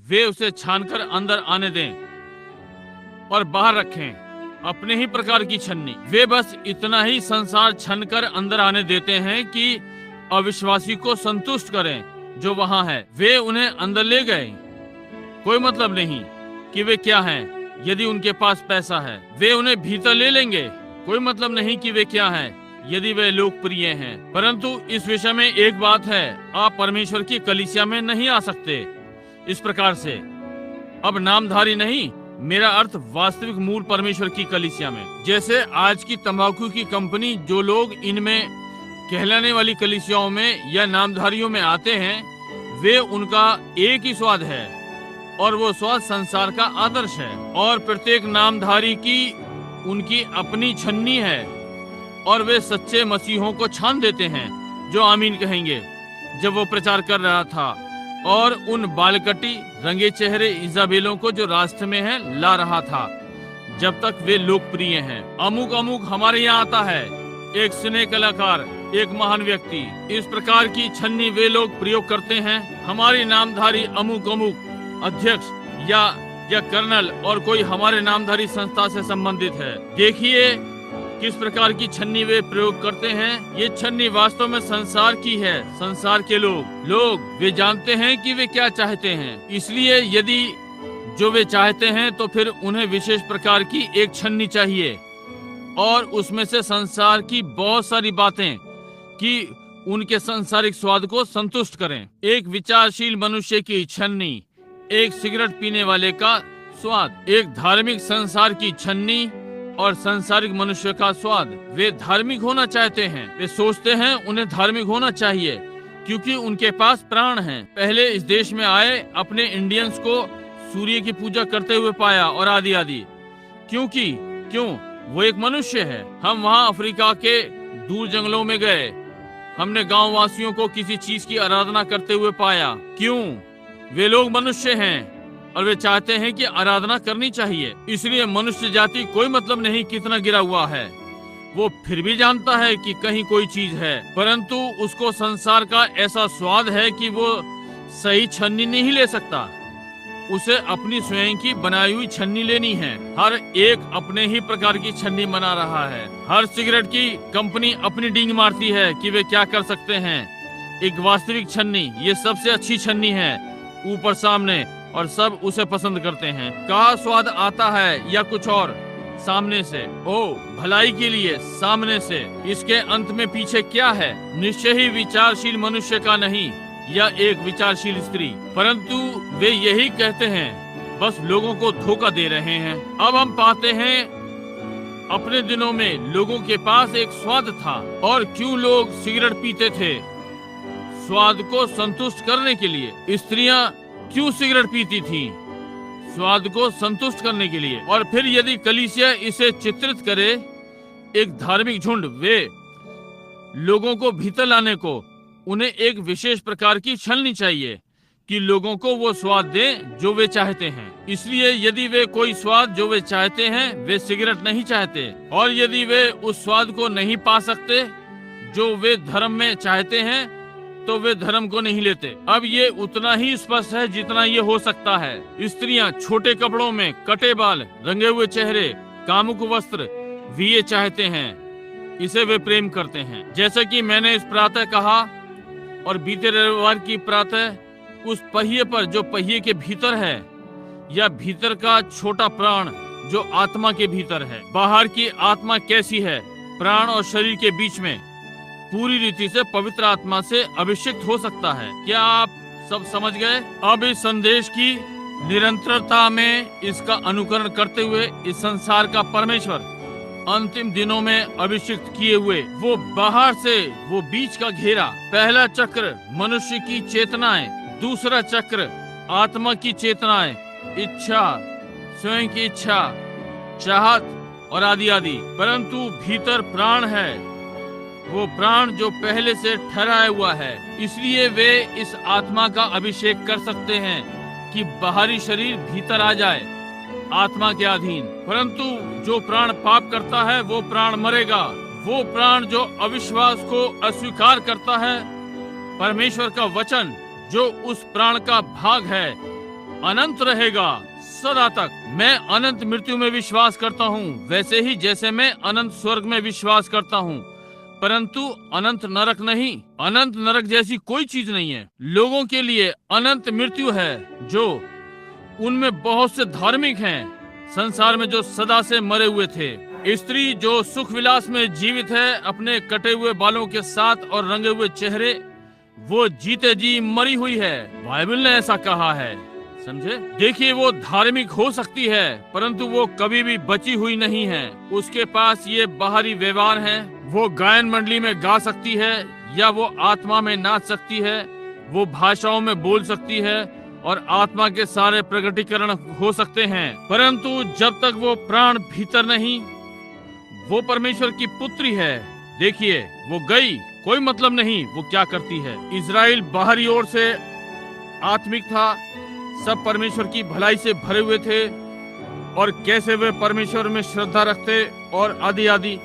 वे उसे छानकर अंदर आने दें और बाहर रखें। अपने ही प्रकार की छन्नी। वे बस इतना ही संसार छन कर अंदर आने देते हैं कि अविश्वासी को संतुष्ट करें जो वहां है। वे उन्हें अंदर ले गए, कोई मतलब नहीं कि वे क्या हैं। यदि उनके पास पैसा है, वे उन्हें भीतर ले लेंगे, कोई मतलब नहीं कि वे क्या हैं, यदि वे लोकप्रिय हैं। परंतु इस विषय में एक बात है, आप परमेश्वर की कलीसिया में नहीं आ सकते इस प्रकार से। अब नामधारी नहीं, मेरा अर्थ वास्तविक मूल परमेश्वर की कलीसिया में। जैसे आज की तंबाकू की कंपनी, जो लोग इनमें कहलाने वाली कलीसियाओं में या नामधारियों में आते हैं, वे उनका एक ही स्वाद है और वो स्वाद संसार का आदर्श है। और प्रत्येक नामधारी की उनकी अपनी छन्नी है और वे सच्चे मसीहों को छान देते हैं जो आमीन कहेंगे। जब वो प्रचार कर रहा था और उन बालकटी रंगे चेहरे इजाबेलों को जो रास्ते में है ला रहा था, जब तक वे लोकप्रिय हैं। अमुक अमुक हमारे यहाँ आता है, एक सिने कलाकार, एक महान व्यक्ति। इस प्रकार की छन्नी वे लोग प्रयोग करते हैं। हमारी नामधारी अमुक अमुक अध्यक्ष या कर्नल और कोई हमारे नामधारी संस्था से संबंधित है। देखिए किस प्रकार की छन्नी वे प्रयोग करते हैं। ये छन्नी वास्तव में संसार की है, संसार के लोग वे जानते हैं कि वे क्या चाहते हैं। इसलिए यदि जो वे चाहते हैं तो फिर उन्हें विशेष प्रकार की एक छन्नी चाहिए और उसमें से संसार की बहुत सारी बातें कि उनके सांसारिक स्वाद को संतुष्ट करें। एक विचारशील मनुष्य की छन्नी, एक सिगरेट पीने वाले का स्वाद, एक धार्मिक संसार की छन्नी और सांसारिक मनुष्य का स्वाद। वे धार्मिक होना चाहते हैं, वे सोचते हैं उन्हें धार्मिक होना चाहिए क्योंकि उनके पास प्राण है। पहले इस देश में आए, अपने इंडियंस को सूर्य की पूजा करते हुए पाया और आदि आदि। क्यों वो एक मनुष्य है। हम वहाँ अफ्रीका के दूर जंगलों में गए, हमने गांव वासियों को किसी चीज की आराधना करते हुए पाया। क्यों? वे लोग मनुष्य हैं और वे चाहते हैं कि आराधना करनी चाहिए। इसलिए मनुष्य जाति कोई मतलब नहीं कितना गिरा हुआ है, वो फिर भी जानता है कि कहीं कोई चीज है, परंतु उसको संसार का ऐसा स्वाद है कि वो सही छन्नी नहीं ले सकता। उसे अपनी स्वयं की बनाई हुई छन्नी लेनी है। हर एक अपने ही प्रकार की छन्नी बना रहा है। हर सिगरेट की कंपनी अपनी डींग मारती है कि वे क्या कर सकते हैं। एक वास्तविक छन्नी, ये सबसे अच्छी छन्नी है ऊपर सामने, और सब उसे पसंद करते हैं। कहाँ स्वाद आता है या कुछ और सामने से, ओ भलाई के लिए सामने से। इसके अंत में पीछे क्या है? निश्चय ही विचारशील मनुष्य का नहीं या एक विचारशील स्त्री, परंतु वे यही कहते हैं, बस लोगों को धोखा दे रहे हैं। अब हम पाते हैं अपने दिनों में लोगों के पास एक स्वाद था। और क्यों लोग सिगरेट पीते थे? स्वाद को संतुष्ट करने के लिए। स्त्रियां क्यों सिगरेट पीती थी? स्वाद को संतुष्ट करने के लिए। और फिर यदि कलीसिया इसे चित्रित करे, एक धार्मिक झुंड, वे लोगों को भीतर लाने को उन्हें एक विशेष प्रकार की छलनी चाहिए कि लोगों को वो स्वाद दें जो वे चाहते हैं। इसलिए यदि वे कोई स्वाद जो वे चाहते हैं, वे सिगरेट नहीं चाहते, और यदि वे उस स्वाद को नहीं पा सकते जो वे धर्म में चाहते हैं, तो वे धर्म को नहीं लेते। अब ये उतना ही स्पष्ट है जितना ये हो सकता है। स्त्रियां छोटे कपड़ों में, कटे बाल, रंगे हुए चेहरे, कामुक वस्त्र भी ये चाहते हैं, इसे वे प्रेम करते हैं। जैसा कि मैंने इस प्रातः कहा और बीते रविवार की प्रातः, उस पहिए पर जो पहिए के भीतर है, या भीतर का छोटा प्राण जो आत्मा के भीतर है। बाहर की आत्मा कैसी है? प्राण और शरीर के बीच में पूरी रीति से पवित्र आत्मा से अभिषेक हो सकता है। क्या आप सब समझ गए? अब इस संदेश की निरंतरता में इसका अनुकरण करते हुए इस संसार का परमेश्वर अंतिम दिनों में अभिषिक्त किए हुए, वो बाहर से वो बीच का घेरा, पहला चक्र मनुष्य की चेतनाएं, दूसरा चक्र आत्मा की चेतनाएं, इच्छा, स्वयं की इच्छा, चाहत और आदि आदि। परंतु भीतर प्राण है, वो प्राण जो पहले से ठहराया हुआ है। इसलिए वे इस आत्मा का अभिषेक कर सकते हैं कि बाहरी शरीर भीतर आ जाए आत्मा के अधीन। परंतु जो प्राण पाप करता है वो प्राण मरेगा। वो प्राण जो अविश्वास को अस्वीकार करता है, परमेश्वर का वचन जो उस प्राण का भाग है, अनंत रहेगा, सदा तक। मैं अनंत मृत्यु में विश्वास करता हूँ, वैसे ही जैसे मैं अनंत स्वर्ग में विश्वास करता हूँ, परंतु अनंत नरक नहीं। अनंत नरक जैसी कोई चीज नहीं है। लोगों के लिए अनंत मृत्यु है, जो उनमें बहुत से धार्मिक हैं, संसार में जो सदा से मरे हुए थे। स्त्री जो सुख विलास में जीवित है, अपने कटे हुए बालों के साथ और रंगे हुए चेहरे, वो जीते जी मरी हुई है। बाइबल ने ऐसा कहा है, समझे। देखिए, वो धार्मिक हो सकती है, परंतु वो कभी भी बची हुई नहीं है। उसके पास ये बाहरी व्यवहार है। वो गायन मंडली में गा सकती है, या वो आत्मा में नाच सकती है, वो भाषाओं में बोल सकती है, और आत्मा के सारे प्रकटीकरण हो सकते हैं, परंतु जब तक वो प्राण भीतर नहीं, वो परमेश्वर की पुत्री है। देखिए, वो गई, कोई मतलब नहीं वो क्या करती है। इजराइल बाहरी ओर से आत्मिक था, सब परमेश्वर की भलाई से भरे हुए थे, और कैसे वे परमेश्वर में श्रद्धा रखते और आदि आदि,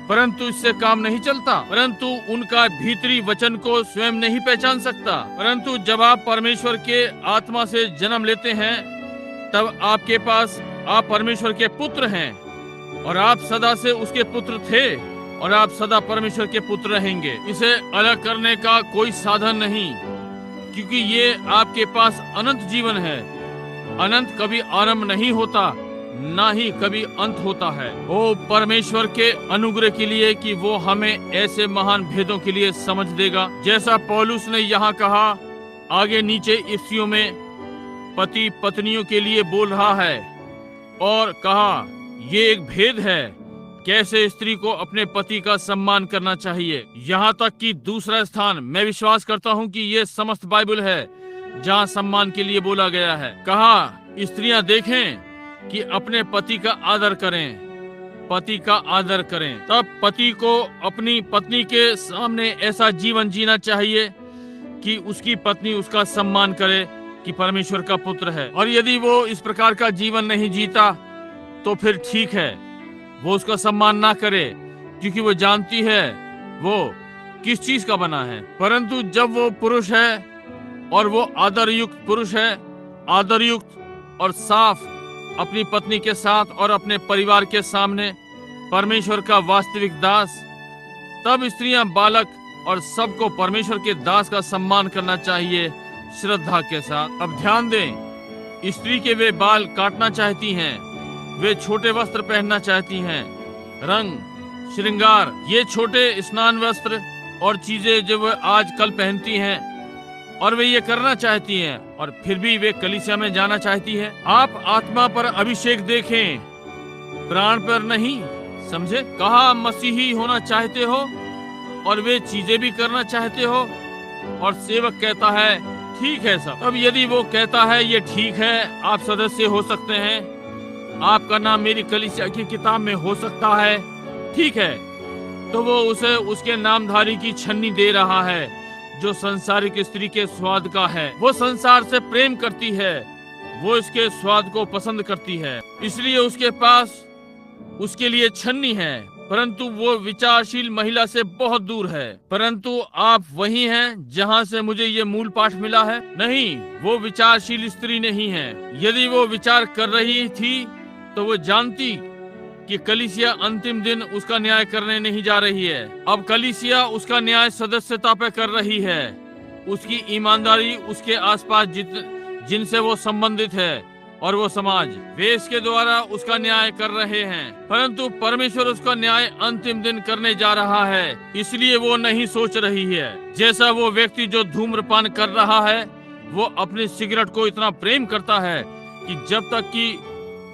परंतु इससे काम नहीं चलता। परंतु उनका भीतरी वचन को स्वयं नहीं पहचान सकता। परंतु जब आप परमेश्वर के आत्मा से जन्म लेते हैं, तब आपके पास आप परमेश्वर के पुत्र हैं, और आप सदा से उसके पुत्र थे, और आप सदा परमेश्वर के पुत्र रहेंगे। इसे अलग करने का कोई साधन नहीं, क्योंकि ये आपके पास अनंत जीवन है। अनंत कभी आरंभ नहीं होता, ना ही कभी अंत होता है। ओ परमेश्वर के अनुग्रह के लिए कि वो हमें ऐसे महान भेदों के लिए समझ देगा, जैसा पौलुस ने यहाँ कहा। आगे नीचे इफ्सियों में पति पत्नियों के लिए बोल रहा है, और कहा ये एक भेद है, कैसे स्त्री को अपने पति का सम्मान करना चाहिए। यहाँ तक कि दूसरा स्थान मैं विश्वास करता हूँ कि ये समस्त बाइबल है जहाँ सम्मान के लिए बोला गया है। कहा स्त्रियां देखें कि अपने पति का आदर करें, पति का आदर करें। तब पति को अपनी पत्नी के सामने ऐसा जीवन जीना चाहिए कि उसकी पत्नी उसका सम्मान करे कि परमेश्वर का पुत्र है। और यदि वो इस प्रकार का जीवन नहीं जीता तो फिर ठीक है, वो उसका सम्मान ना करे, क्योंकि वो जानती है वो किस चीज का बना है। परंतु जब वो पुरुष है और वो आदर युक्त पुरुष है, आदर युक्त और साफ अपनी पत्नी के साथ और अपने परिवार के सामने परमेश्वर का वास्तविक दास, तब स्त्रियां बालक और सबको परमेश्वर के दास का सम्मान करना चाहिए श्रद्धा के साथ। अब ध्यान दें, स्त्री के वे बाल काटना चाहती हैं, वे छोटे वस्त्र पहनना चाहती हैं, रंग श्रृंगार, ये छोटे स्नान वस्त्र और चीजें जो वे आजकल पहनती हैं, और वे ये करना चाहती हैं, और फिर भी वे कलीसिया में जाना चाहती है। आप आत्मा पर अभिषेक देखें, प्राण पर नहीं, समझे। कहा मसीही होना चाहते हो और वे चीजें भी करना चाहते हो, और सेवक कहता है ठीक है सब। अब यदि वो कहता है ये ठीक है, आप सदस्य हो सकते हैं, आपका नाम मेरी कलीसिया की किताब में हो सकता है, ठीक है, तो वो उसे उसके नामधारी की छन्नी दे रहा है जो संसारिक स्त्री के स्वाद का है। वो संसार से प्रेम करती है, वो इसके स्वाद को पसंद करती है, इसलिए उसके पास उसके लिए छन्नी है, परंतु वो विचारशील महिला से बहुत दूर है। परंतु आप वही हैं जहां से मुझे ये मूल पाठ मिला है। नहीं, वो विचारशील स्त्री नहीं है। यदि वो विचार कर रही थी तो वो जानती कि कलीसिया अंतिम दिन उसका न्याय करने नहीं जा रही है। अब कलीसिया उसका न्याय सदस्यता पे कर रही है। उसकी ईमानदारी, उसके आसपास जिनसे वो संबंधित है और वो समाज, वे इसके द्वारा उसका न्याय कर रहे हैं। परंतु परमेश्वर उसका न्याय अंतिम दिन करने जा रहा है, इसलिए वो नहीं सोच रही है। जैसा वो व्यक्ति जो धूम्रपान कर रहा है, वो अपनी सिगरेट को इतना प्रेम करता है कि जब तक कि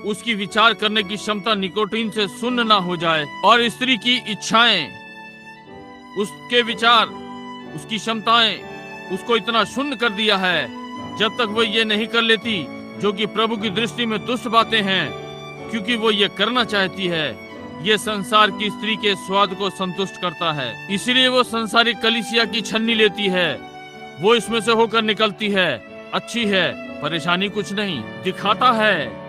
उसकी विचार करने की क्षमता निकोटीन से शून्य ना हो जाए, और स्त्री की इच्छाएं, उसके विचार, उसकी क्षमताएं उसको इतना शून्य कर दिया है, जब तक वो ये नहीं कर लेती जो कि प्रभु की दृष्टि में दुष्ट बातें हैं, क्योंकि वो ये करना चाहती है। ये संसार की स्त्री के स्वाद को संतुष्ट करता है, इसलिए वो संसारिक कलीसिया की छन्नी लेती है, वो इसमें से होकर निकलती है। अच्छी है, परेशानी कुछ नहीं, दिखाता है।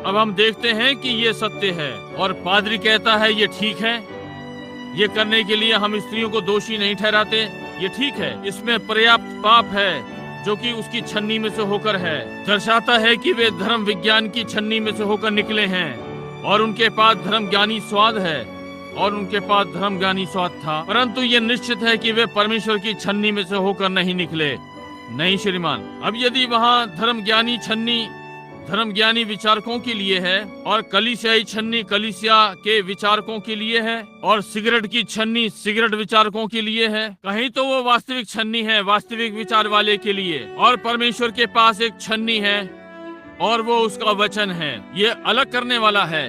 अब हम देखते हैं कि ये सत्य है, और पादरी कहता है ये ठीक है। ये करने के लिए हम स्त्रियों को दोषी नहीं ठहराते, ये ठीक है, इसमें पर्याप्त पाप है जो कि उसकी छन्नी में से होकर है, दर्शाता है कि वे धर्म विज्ञान की छन्नी में से होकर निकले हैं और उनके पास धर्म ज्ञानी स्वाद है और उनके पास धर्म ज्ञानी स्वाद था। परंतु ये निश्चित है कि वे परमेश्वर की छन्नी में से होकर नहीं निकले। नहीं श्रीमान, अब यदि वहाँ धर्म ज्ञानी छन्नी धर्म ज्ञानी विचारकों के लिए है और कलीसियाई छन्नी कलीसिया के विचारकों के लिए है और सिगरेट की छन्नी सिगरेट विचारकों के लिए है, कहीं तो वो वास्तविक छन्नी है वास्तविक विचार वाले के लिए, और परमेश्वर के पास एक छन्नी है और वो उसका वचन है। ये अलग करने वाला है,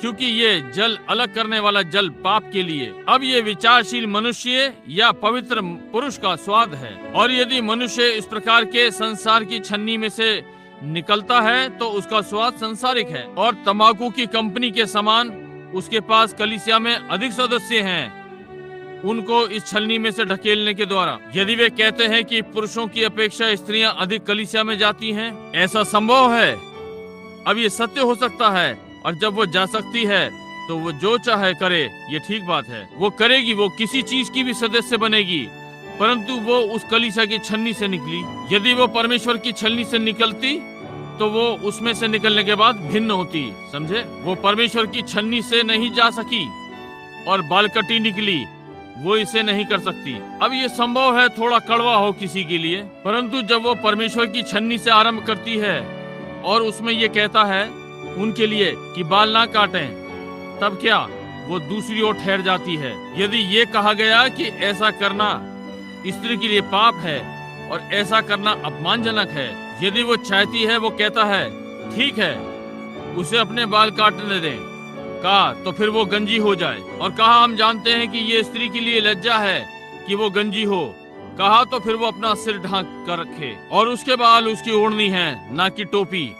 क्योंकि ये जल अलग करने वाला जल पाप के लिए। अब ये विचारशील मनुष्य या पवित्र पुरुष का स्वाद है, और यदि मनुष्य इस प्रकार के संसार की छन्नी में से निकलता है तो उसका स्वाद संसारिक है और तंबाकू की कंपनी के समान उसके पास कलीसिया में अधिक सदस्य हैं, उनको इस छलनी में से ढकेलने के द्वारा। यदि वे कहते हैं कि पुरुषों की अपेक्षा स्त्रियां अधिक कलीसिया में जाती हैं, ऐसा संभव है। अब ये सत्य हो सकता है, और जब वो जा सकती है तो वो जो चाहे करे, ये ठीक बात है, वो करेगी, वो किसी चीज की भी सदस्य बनेगी, परंतु वो उस कलीसिया की छन्नी से निकली। यदि वो परमेश्वर की छलनी से निकलती तो वो उसमें से निकलने के बाद भिन्न होती। समझे? वो परमेश्वर की छन्नी से नहीं जा सकी और बालकटी निकली, वो इसे नहीं कर सकती। अब ये संभव है थोड़ा कड़वा हो किसी के लिए, परंतु जब वो परमेश्वर की छन्नी से आरंभ करती है और उसमें ये कहता है उनके लिए कि बाल ना काटें, तब क्या वो दूसरी ओर ठहर जाती है। यदि ये कहा गया कि ऐसा करना स्त्री के लिए पाप है और ऐसा करना अपमानजनक है, यदि वो चाहती है, वो कहता है ठीक है उसे अपने बाल काटने दें, कहा तो फिर वो गंजी हो जाए, और कहा हम जानते हैं कि ये स्त्री के लिए लज्जा है कि वो गंजी हो, कहा तो फिर वो अपना सिर ढांक कर रखे, और उसके बाल उसकी ओढ़नी है, ना कि टोपी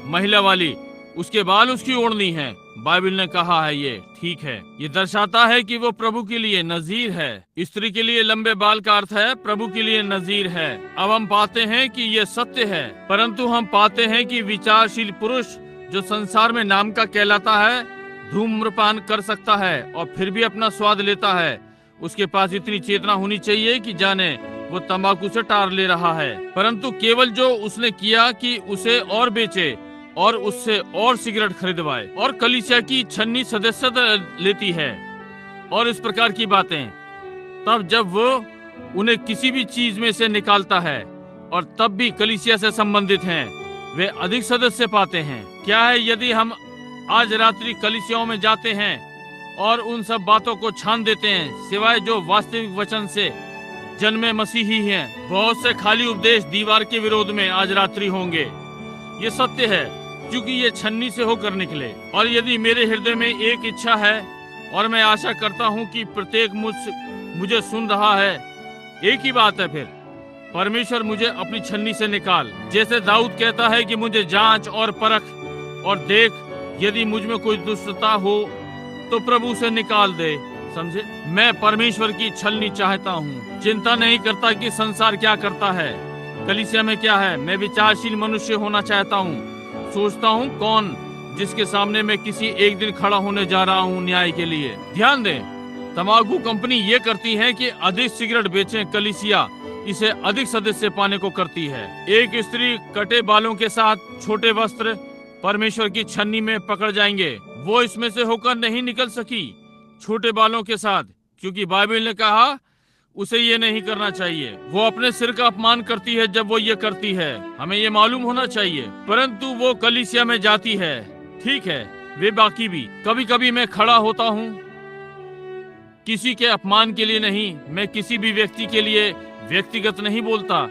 महिला वाली, उसके बाल उसकी ओढ़नी है। बाइबल ने कहा है ये ठीक है। ये दर्शाता है कि वो प्रभु के लिए नजीर है। स्त्री के लिए लंबे बाल का अर्थ है प्रभु के लिए नजीर है। अब हम पाते हैं कि ये सत्य है, परंतु हम पाते हैं कि विचारशील पुरुष जो संसार में नाम का कहलाता है धूम्रपान कर सकता है और फिर भी अपना स्वाद लेता है। उसके पास इतनी चेतना होनी चाहिए कि जाने वो तंबाकू से टार ले रहा है, परंतु केवल जो उसने किया कि उसे और बेचे और उससे और सिगरेट खरीदवाए और कलीसिया की छन्नी सदस्यता लेती है और इस प्रकार की बातें। तब जब वो उन्हें किसी भी चीज में से निकालता है और तब भी कलीसिया से संबंधित हैं, वे अधिक सदस्य पाते हैं। क्या है यदि हम आज रात्रि कलीसियाओं में जाते हैं और उन सब बातों को छान देते हैं सिवाय जो वास्तविक वचन से जन्मे मसीही हैं। बहुत से खाली उपदेश दीवार के विरोध में आज रात्रि होंगे। ये सत्य है क्योंकि ये छन्नी से होकर निकले। और यदि मेरे हृदय में एक इच्छा है और मैं आशा करता हूँ कि प्रत्येक मुझे सुन रहा है, एक ही बात है, फिर परमेश्वर मुझे अपनी छन्नी से निकाल। जैसे दाऊद कहता है कि मुझे जांच और परख और देख, यदि मुझ में कोई दुष्टता हो तो प्रभु से निकाल दे। समझे? मैं परमेश्वर की छलनी चाहता हूँ। चिंता नहीं करता कि संसार क्या करता है, कलीसिया में क्या है। मैं विचारशील मनुष्य होना चाहता हूँ। सोचता हूँ कौन जिसके सामने मैं किसी एक दिन खड़ा होने जा रहा हूँ न्याय के लिए। ध्यान दें, तंबाकू कंपनी ये करती है कि अधिक सिगरेट बेचें, कलीसिया इसे अधिक सदस्य पाने को करती है। एक स्त्री कटे बालों के साथ छोटे वस्त्र परमेश्वर की छन्नी में पकड़ जाएंगे। वो इसमें से होकर नहीं निकल सकी छोटे बालों के साथ, क्योंकि बाइबल ने कहा उसे ये नहीं करना चाहिए। वो अपने सिर का अपमान करती है जब वो ये करती है, हमें ये मालूम होना चाहिए, परंतु वो कलीसिया में जाती है। ठीक है, वे बाकी भी। कभी कभी मैं खड़ा होता हूँ, किसी के अपमान के लिए नहीं, मैं किसी भी व्यक्ति के लिए व्यक्तिगत नहीं बोलता,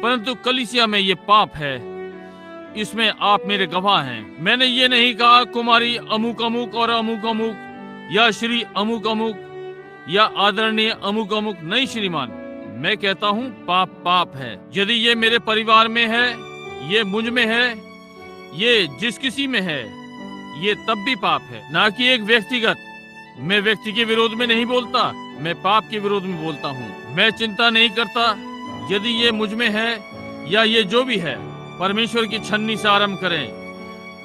परंतु कलीसिया में ये पाप है, इसमें आप मेरे गवाह हैं। मैंने ये नहीं कहा कुमारी अमुक अमुक और अमुक अमुक या श्री अमुक अमुक या आदरणीय अमुक अमुक, नहीं श्रीमान, मैं कहता हूँ पाप पाप है। यदि ये मेरे परिवार में है, ये मुझ में है, ये जिस किसी में है, ये तब भी पाप है, ना कि एक व्यक्तिगत। मैं व्यक्ति के विरोध में नहीं बोलता, मैं पाप के विरोध में बोलता हूँ। मैं चिंता नहीं करता यदि ये मुझ में है या ये जो भी है, परमेश्वर की छन्नी से आरंभ करें,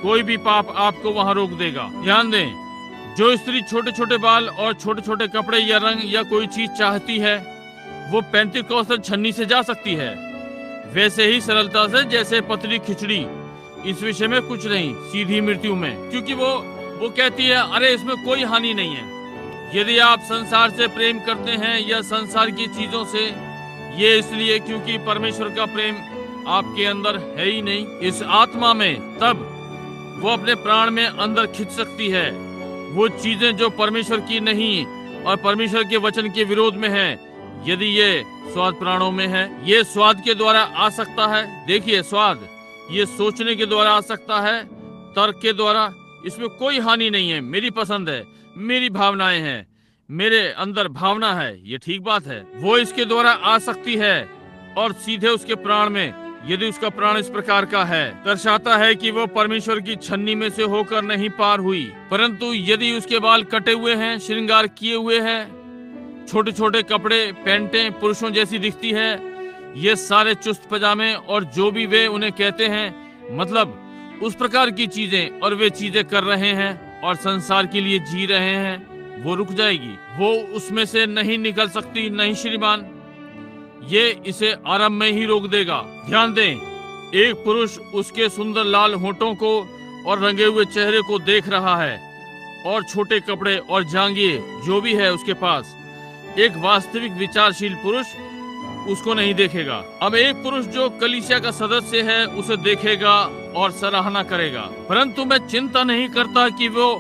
कोई भी पाप आपको वहाँ रोक देगा। ध्यान दें, जो स्त्री छोटे छोटे बाल और छोटे छोटे कपड़े या रंग या कोई चीज चाहती है, वो पेंटिकॉस्टल छन्नी से जा सकती है। वैसे ही सरलता से जैसे पतली खिचड़ी। इस विषय में कुछ नहीं, सीधी मृत्यु में। क्योंकि वो कहती है अरे इसमें कोई हानि नहीं है। यदि आप संसार से प्रेम करते हैं या संसार की चीजों से, ये इसलिए क्योंकि परमेश्वर का प्रेम आपके अंदर है ही नहीं इस आत्मा में, तब वो अपने प्राण में अंदर खिंच सकती है वो चीजें जो परमेश्वर की नहीं और परमेश्वर के वचन के विरोध में है। यदि ये स्वाद प्राणों में है, ये स्वाद के द्वारा आ सकता है। देखिए, स्वाद ये सोचने के द्वारा आ सकता है, तर्क के द्वारा। इसमें कोई हानि नहीं है। मेरी पसंद है, मेरी भावनाएं हैं, मेरे अंदर भावना है, ये ठीक बात है। वो इसके द्वारा आ सकती है और सीधे उसके प्राण में, यदि उसका प्राण इस प्रकार का है, दर्शाता है कि वो परमेश्वर की छन्नी में से होकर नहीं पार हुई। परंतु यदि उसके बाल कटे हुए हैं, श्रृंगार किए हुए हैं, छोटे छोटे कपड़े पैंटें पुरुषों जैसी दिखती है, ये सारे चुस्त पजामे और जो भी वे उन्हें कहते हैं, मतलब उस प्रकार की चीजें, और वे चीजें कर रहे हैं और संसार के लिए जी रहे हैं, वो रुक जाएगी। वो उसमें से नहीं निकल सकती। नहीं श्रीमान, ये इसे आरंभ में ही रोक देगा। ध्यान दें, एक पुरुष उसके सुंदर लाल होठों को और रंगे हुए चेहरे को देख रहा है और छोटे कपड़े और जांघें जो भी है उसके पास। एक वास्तविक विचारशील पुरुष उसको नहीं देखेगा। अब एक पुरुष जो कलीसिया का सदस्य है उसे देखेगा और सराहना करेगा। परंतु मैं चिंता नहीं करता कि वो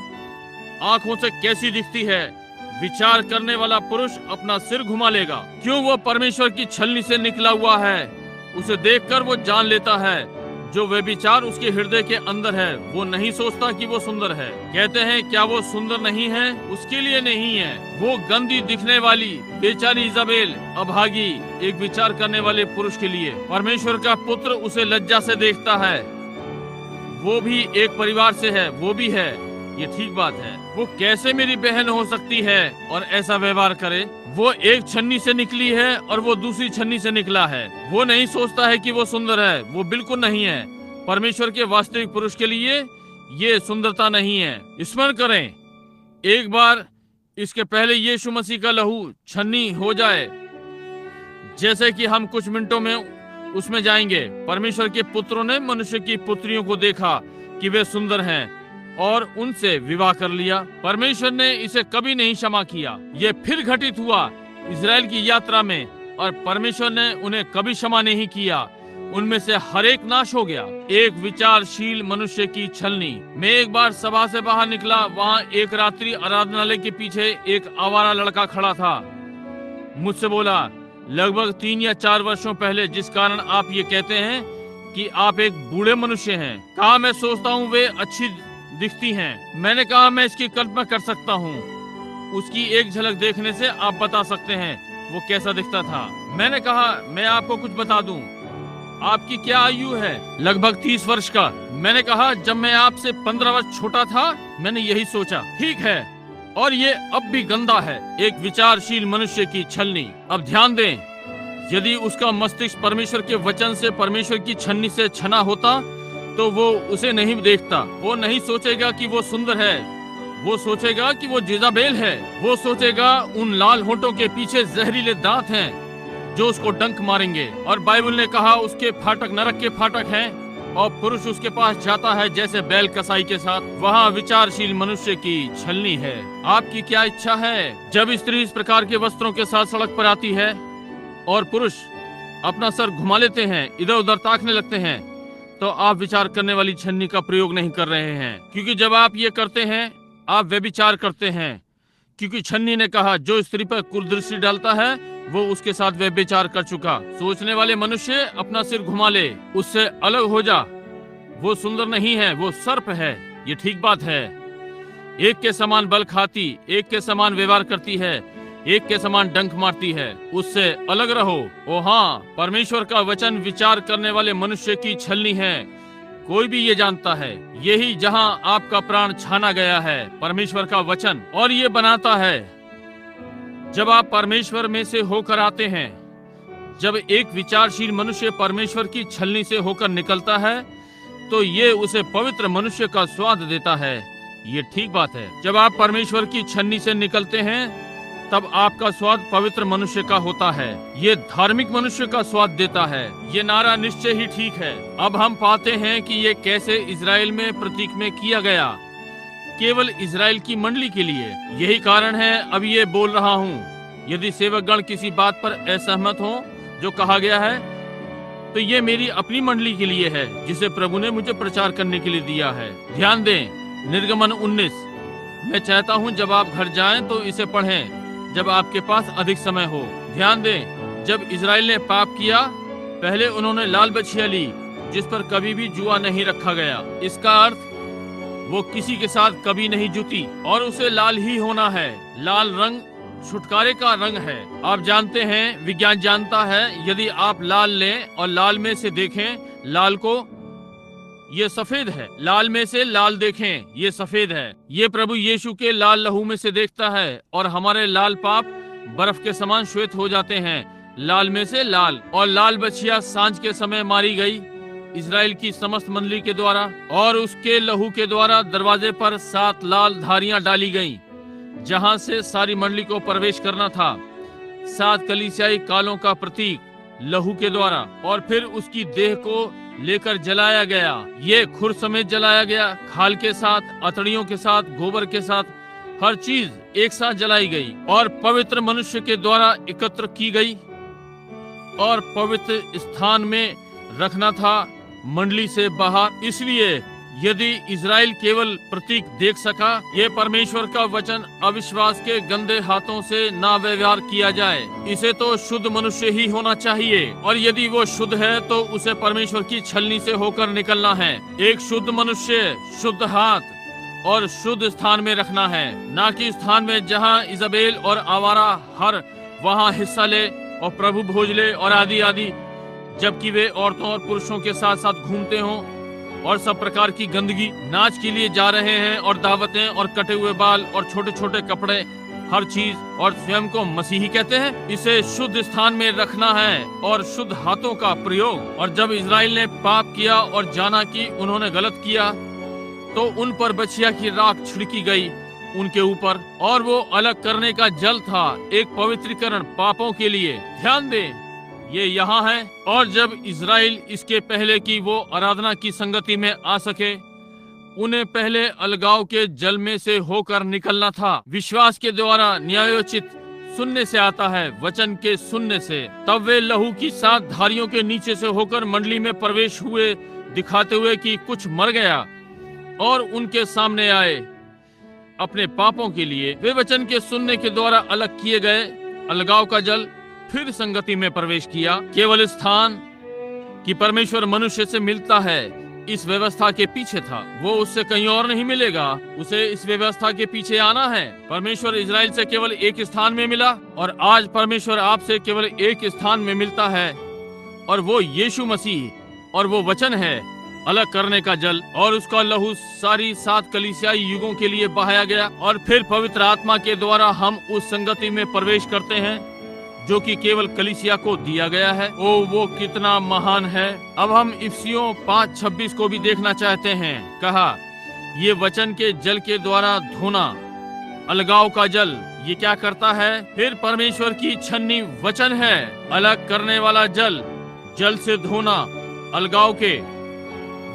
आंखों से कैसी दिखती है। विचार करने वाला पुरुष अपना सिर घुमा लेगा। क्यों? वो परमेश्वर की छलनी से निकला हुआ है। उसे देखकर वो जान लेता है जो वे विचार उसके हृदय के अंदर है। वो नहीं सोचता कि वो सुंदर है। कहते हैं क्या वो सुंदर नहीं है? उसके लिए नहीं है। वो गंदी दिखने वाली बेचारी इजाबेल, अभागी, एक विचार करने वाले पुरुष के लिए। परमेश्वर का पुत्र उसे लज्जा से देखता है। वो भी एक परिवार से है, वो भी है, ये ठीक बात है। वो कैसे मेरी बहन हो सकती है और ऐसा व्यवहार करे? वो एक छन्नी से निकली है और वो दूसरी छन्नी से निकला है। वो नहीं सोचता है कि वो सुंदर है। वो बिल्कुल नहीं है। परमेश्वर के वास्तविक पुरुष के लिए ये सुंदरता नहीं है। स्मरण करें, एक बार इसके पहले यीशु मसीह का लहू छन्नी हो जाए, जैसे कि हम कुछ मिनटों में उसमें जाएंगे। परमेश्वर के पुत्रों ने मनुष्य की पुत्रियों को देखा कि वे सुंदर हैं और उनसे विवाह कर लिया। परमेश्वर ने इसे कभी नहीं क्षमा किया। ये फिर घटित हुआ इजराइल की यात्रा में, और परमेश्वर ने उन्हें कभी क्षमा नहीं किया। उनमें से हर एक नाश हो गया। एक विचारशील मनुष्य की छलनी। मैं एक बार सभा से बाहर निकला। वहाँ एक रात्रि आराधनालय के पीछे एक आवारा लड़का खड़ा था। मुझसे बोला, लगभग 3 या 4 वर्षों पहले, जिस कारण आप ये कहते हैं कि आप एक बूढ़े मनुष्य हैं। कहा, मैं सोचता हूँ वे अच्छी दिखती हैं। मैंने कहा, मैं इसकी कल्पना कर सकता हूँ। उसकी एक झलक देखने से आप बता सकते हैं वो कैसा दिखता था। मैंने कहा, मैं आपको कुछ बता दूं, आपकी क्या आयु है? लगभग 30 वर्ष का। मैंने कहा, जब मैं आपसे 15 वर्ष छोटा था मैंने यही सोचा। ठीक है, और ये अब भी गंदा है। एक विचारशील मनुष्य की छलनी। अब ध्यान दें, यदि उसका मस्तिष्क परमेश्वर के वचन से, परमेश्वर की छन्नी से छना होता तो वो उसे नहीं देखता। वो नहीं सोचेगा कि वो सुंदर है। वो सोचेगा कि वो जेजाबेल है। वो सोचेगा उन लाल होठों के पीछे जहरीले दांत हैं जो उसको डंक मारेंगे। और बाइबल ने कहा उसके फाटक नरक के फाटक हैं और पुरुष उसके पास जाता है जैसे बैल कसाई के साथ। वहाँ विचारशील मनुष्य की छलनी है। आपकी क्या इच्छा है? जब स्त्री इस प्रकार के वस्त्रों के साथ सड़क पर आती है और पुरुष अपना सर घुमा लेते हैं, इधर उधर ताकने लगते हैं, तो आप विचार करने वाली छन्नी का प्रयोग नहीं कर रहे हैं। क्योंकि जब आप ये करते हैं आप व्यभिचार करते हैं। क्योंकि छन्नी ने कहा, जो स्त्री पर कुदृष्टि डालता है वो उसके साथ व्यभिचार कर चुका। सोचने वाले मनुष्य अपना सिर घुमा ले, उससे अलग हो जा। वो सुंदर नहीं है, वो सर्प है। ये ठीक बात है। एक के समान बल खाती, एक के समान व्यवहार करती है, एक के समान डंक मारती है। उससे अलग रहो। ओ हाँ, परमेश्वर का वचन विचार करने वाले मनुष्य की छलनी है। कोई भी ये जानता है, यही जहाँ आपका प्राण छाना गया है, परमेश्वर का वचन। और ये बनाता है, जब आप परमेश्वर में से होकर आते हैं, जब एक विचारशील मनुष्य परमेश्वर की छलनी से होकर निकलता है, तो ये उसे पवित्र मनुष्य का स्वाद देता है। ये ठीक बात है। जब आप परमेश्वर की छलनी से निकलते हैं तब आपका स्वाद पवित्र मनुष्य का होता है, ये धार्मिक मनुष्य का स्वाद देता है। ये नारा निश्चय ही ठीक है। अब हम पाते हैं कि ये कैसे इजराइल में प्रतीक में किया गया, केवल इजराइल की मंडली के लिए। यही कारण है अब ये बोल रहा हूँ। यदि सेवकगण किसी बात पर असहमत हो जो कहा गया है, तो ये मेरी अपनी मंडली के लिए है, जिसे प्रभु ने मुझे प्रचार करने के लिए दिया है। ध्यान दें, निर्गमन 19। मैं चाहता हूँ जब आप घर जाएं तो इसे पढ़ें जब आपके पास अधिक समय हो। ध्यान दें, जब इजराइल ने पाप किया, पहले उन्होंने लाल बछिया ली जिस पर कभी भी जुआ नहीं रखा गया। इसका अर्थ वो किसी के साथ कभी नहीं जुटी, और उसे लाल ही होना है। लाल रंग छुटकारे का रंग है। आप जानते हैं, विज्ञान जानता है, यदि आप लाल लें और लाल में से देखें लाल को, ये सफेद है। लाल में से लाल देखें, ये सफेद है। ये प्रभु यीशु के लाल लहू में से देखता है, और हमारे लाल पाप बर्फ के समान श्वेत हो जाते हैं। लाल में से लाल। और लाल बछिया सांझ के समय मारी गई इजराइल की समस्त मंडली के द्वारा, और उसके लहू के द्वारा दरवाजे पर 7 लाल धारियां डाली गईं, जहां से सारी मंडली को प्रवेश करना था। 7 कलीसियाई कालों का प्रतीक लहू के द्वारा। और फिर उसकी देह को लेकर जलाया गया। ये खुर समेत जलाया गया, खाल के साथ, अतड़ियों के साथ, गोबर के साथ, हर चीज एक साथ जलाई गई और पवित्र मनुष्य के द्वारा एकत्र की गई और पवित्र स्थान में रखना था, मंडली से बाहर। इसलिए यदि इजराइल केवल प्रतीक देख सका, ये परमेश्वर का वचन अविश्वास के गंदे हाथों से ना व्यवहार किया जाए। इसे तो शुद्ध मनुष्य ही होना चाहिए, और यदि वो शुद्ध है तो उसे परमेश्वर की छलनी से होकर निकलना है। एक शुद्ध मनुष्य शुद्ध हाथ और शुद्ध स्थान में रखना है, ना कि स्थान में जहाँ इजबेल और आवारा हर वहाँ हिस्सा ले और प्रभु भोज ले और आदि आदि, जबकि वे औरतों और पुरुषों के साथ साथ घूमते हों और सब प्रकार की गंदगी, नाच के लिए जा रहे हैं और दावतें और कटे हुए बाल और छोटे छोटे कपड़े, हर चीज, और स्वयं को मसीही कहते हैं। इसे शुद्ध स्थान में रखना है और शुद्ध हाथों का प्रयोग। और जब इजराइल ने पाप किया और जाना कि उन्होंने गलत किया, तो उन पर बछिया की राख छिड़की गई उनके ऊपर, और वो अलग करने का जल था, एक पवित्रीकरण पापों के लिए। ध्यान दें, ये यहाँ है। और जब इजराइल इसके पहले कि वो आराधना की संगति में आ सके, उन्हें पहले अलगाव के जल में से होकर निकलना था। विश्वास के द्वारा न्यायोचित सुनने से आता है, वचन के सुनने से। तब वे लहू की 7 धारियों के नीचे से होकर मंडली में प्रवेश हुए, दिखाते हुए कि कुछ मर गया, और उनके सामने आए अपने पापों के लिए। वे वचन के सुनने के द्वारा अलग किए गए। अलगाव का जल फिर संगति में प्रवेश किया। केवल स्थान कि परमेश्वर मनुष्य से मिलता है, इस व्यवस्था के पीछे था। वो उससे कहीं और नहीं मिलेगा, उसे इस व्यवस्था के पीछे आना है। परमेश्वर इजराइल से केवल एक स्थान में मिला, और आज परमेश्वर आपसे केवल एक स्थान में मिलता है, और वो यीशु मसीह, और वो वचन है, अलग करने का जल, और उसका लहू सारी 7 कलीसियाई युगों के लिए बहाया गया। और फिर पवित्र आत्मा के द्वारा हम उस संगति में प्रवेश करते हैं जो कि केवल कलीसिया को दिया गया है। ओ वो कितना महान है। अब हम इफिसियों 5:26 को भी देखना चाहते हैं। कहा, ये वचन के जल के द्वारा धोना, अलगाव का जल, ये क्या करता है? फिर परमेश्वर की छन्नी वचन है, अलग करने वाला जल, जल से धोना, अलगाव के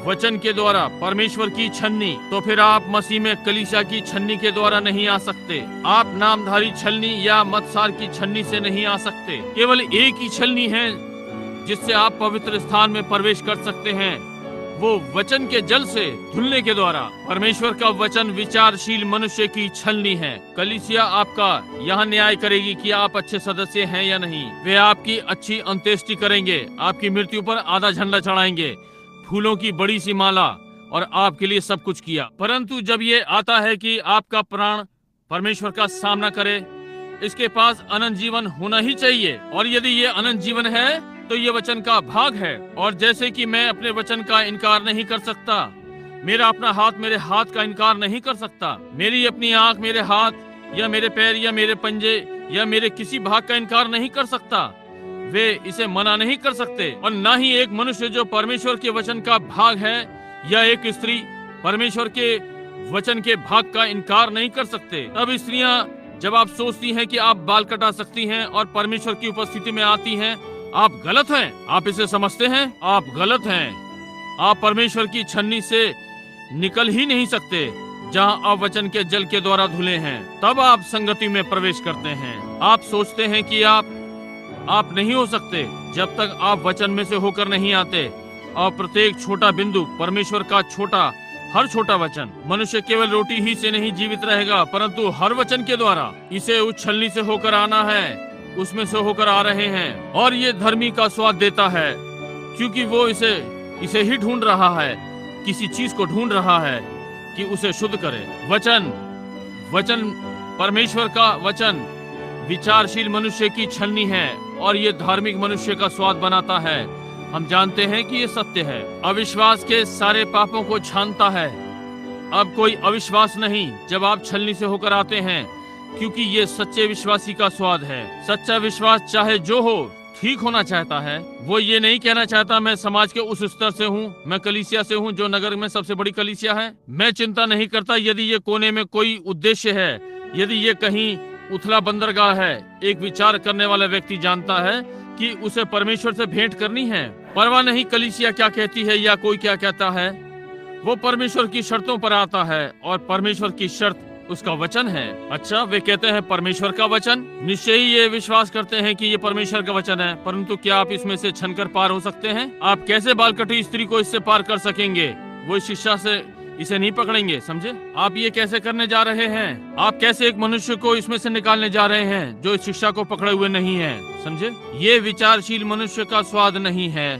वचन के द्वारा परमेश्वर की छन्नी। तो फिर आप मसीह में कलीसिया की छन्नी के द्वारा नहीं आ सकते। आप नामधारी छलनी या मतसार की छन्नी से नहीं आ सकते। केवल एक ही छलनी है जिससे आप पवित्र स्थान में प्रवेश कर सकते हैं, वो वचन के जल से धुलने के द्वारा। परमेश्वर का वचन विचारशील मनुष्य की छलनी है। कलीसिया आपका यहाँ न्याय करेगी कि आप अच्छे सदस्य हैं या नहीं। वे आपकी अच्छी अंत्येष्टि करेंगे, आपकी मृत्यु पर आधा झंडा चढ़ाएंगे, फूलों की बड़ी सी माला, और आपके लिए सब कुछ किया। परंतु जब ये आता है कि आपका प्राण परमेश्वर का सामना करे, इसके पास अनंत जीवन होना ही चाहिए। और यदि ये अनंत जीवन है तो ये वचन का भाग है। और जैसे कि मैं अपने वचन का इनकार नहीं कर सकता, मेरा अपना हाथ मेरे हाथ का इनकार नहीं कर सकता, मेरी अपनी आंख मेरे हाथ या मेरे पैर या मेरे पंजे या मेरे किसी भाग का इनकार नहीं कर सकता, वे इसे मना नहीं कर सकते। और ना ही एक मनुष्य जो परमेश्वर के वचन का भाग है या एक स्त्री परमेश्वर के वचन के भाग का इनकार नहीं कर सकते। तब स्त्रियां जब आप सोचती हैं कि आप बाल कटा सकती हैं और परमेश्वर की उपस्थिति में आती हैं, आप गलत हैं। आप इसे समझते हैं? आप गलत हैं। आप परमेश्वर की छन्नी से निकल ही नहीं सकते। जहां आप वचन के जल के द्वारा धुले हैं, तब आप संगति में प्रवेश करते हैं। आप सोचते हैं कि आप नहीं हो सकते जब तक आप वचन में से होकर नहीं आते। और प्रत्येक छोटा बिंदु परमेश्वर का हर छोटा वचन। मनुष्य केवल रोटी ही से नहीं जीवित रहेगा, परंतु हर वचन के द्वारा। इसे उस छलनी से होकर आना है, उसमें से होकर आ रहे हैं। और ये धर्मी का स्वाद देता है, क्योंकि वो इसे ही ढूंढ रहा है, किसी चीज को ढूंढ रहा है कि उसे शुद्ध करे। वचन परमेश्वर का वचन विचारशील मनुष्य की छलनी है, और ये धार्मिक मनुष्य का स्वाद बनाता है। हम जानते हैं कि ये सत्य है। अविश्वास के सारे पापों को छानता है। अब कोई अविश्वास नहीं जब आप छलनी से होकर आते हैं, क्योंकि ये सच्चे विश्वासी का स्वाद है। सच्चा विश्वास चाहे जो हो ठीक होना चाहता है। वो ये नहीं कहना चाहता मैं समाज के उस स्तर से हूँ, मैं कलीसिया से हूँ जो नगर में सबसे बड़ी कलीसिया है। मैं चिंता नहीं करता यदि ये कोने में कोई उद्देश्य है, यदि ये कहीं उथला बंदरगाह है। एक विचार करने वाला व्यक्ति जानता है कि उसे परमेश्वर से भेंट करनी है। परवाह नहीं कलीसिया क्या कहती है या कोई क्या कहता है। वो परमेश्वर की शर्तों पर आता है, और परमेश्वर की शर्त उसका वचन है। अच्छा, वे कहते हैं परमेश्वर का वचन। निश्चय ही ये विश्वास करते हैं कि ये परमेश्वर का वचन है, परंतु क्या आप इसमें से छनकर पार हो सकते हैं? आप कैसे बालकटी स्त्री को इससे पार कर सकेंगे? वो इस शिक्षा से इसे नहीं पकड़ेंगे, समझे? आप ये कैसे करने जा रहे हैं? आप कैसे एक मनुष्य को इसमें से निकालने जा रहे हैं जो इस शिक्षा को पकड़े हुए नहीं है, समझे? ये विचारशील मनुष्य का स्वाद नहीं है।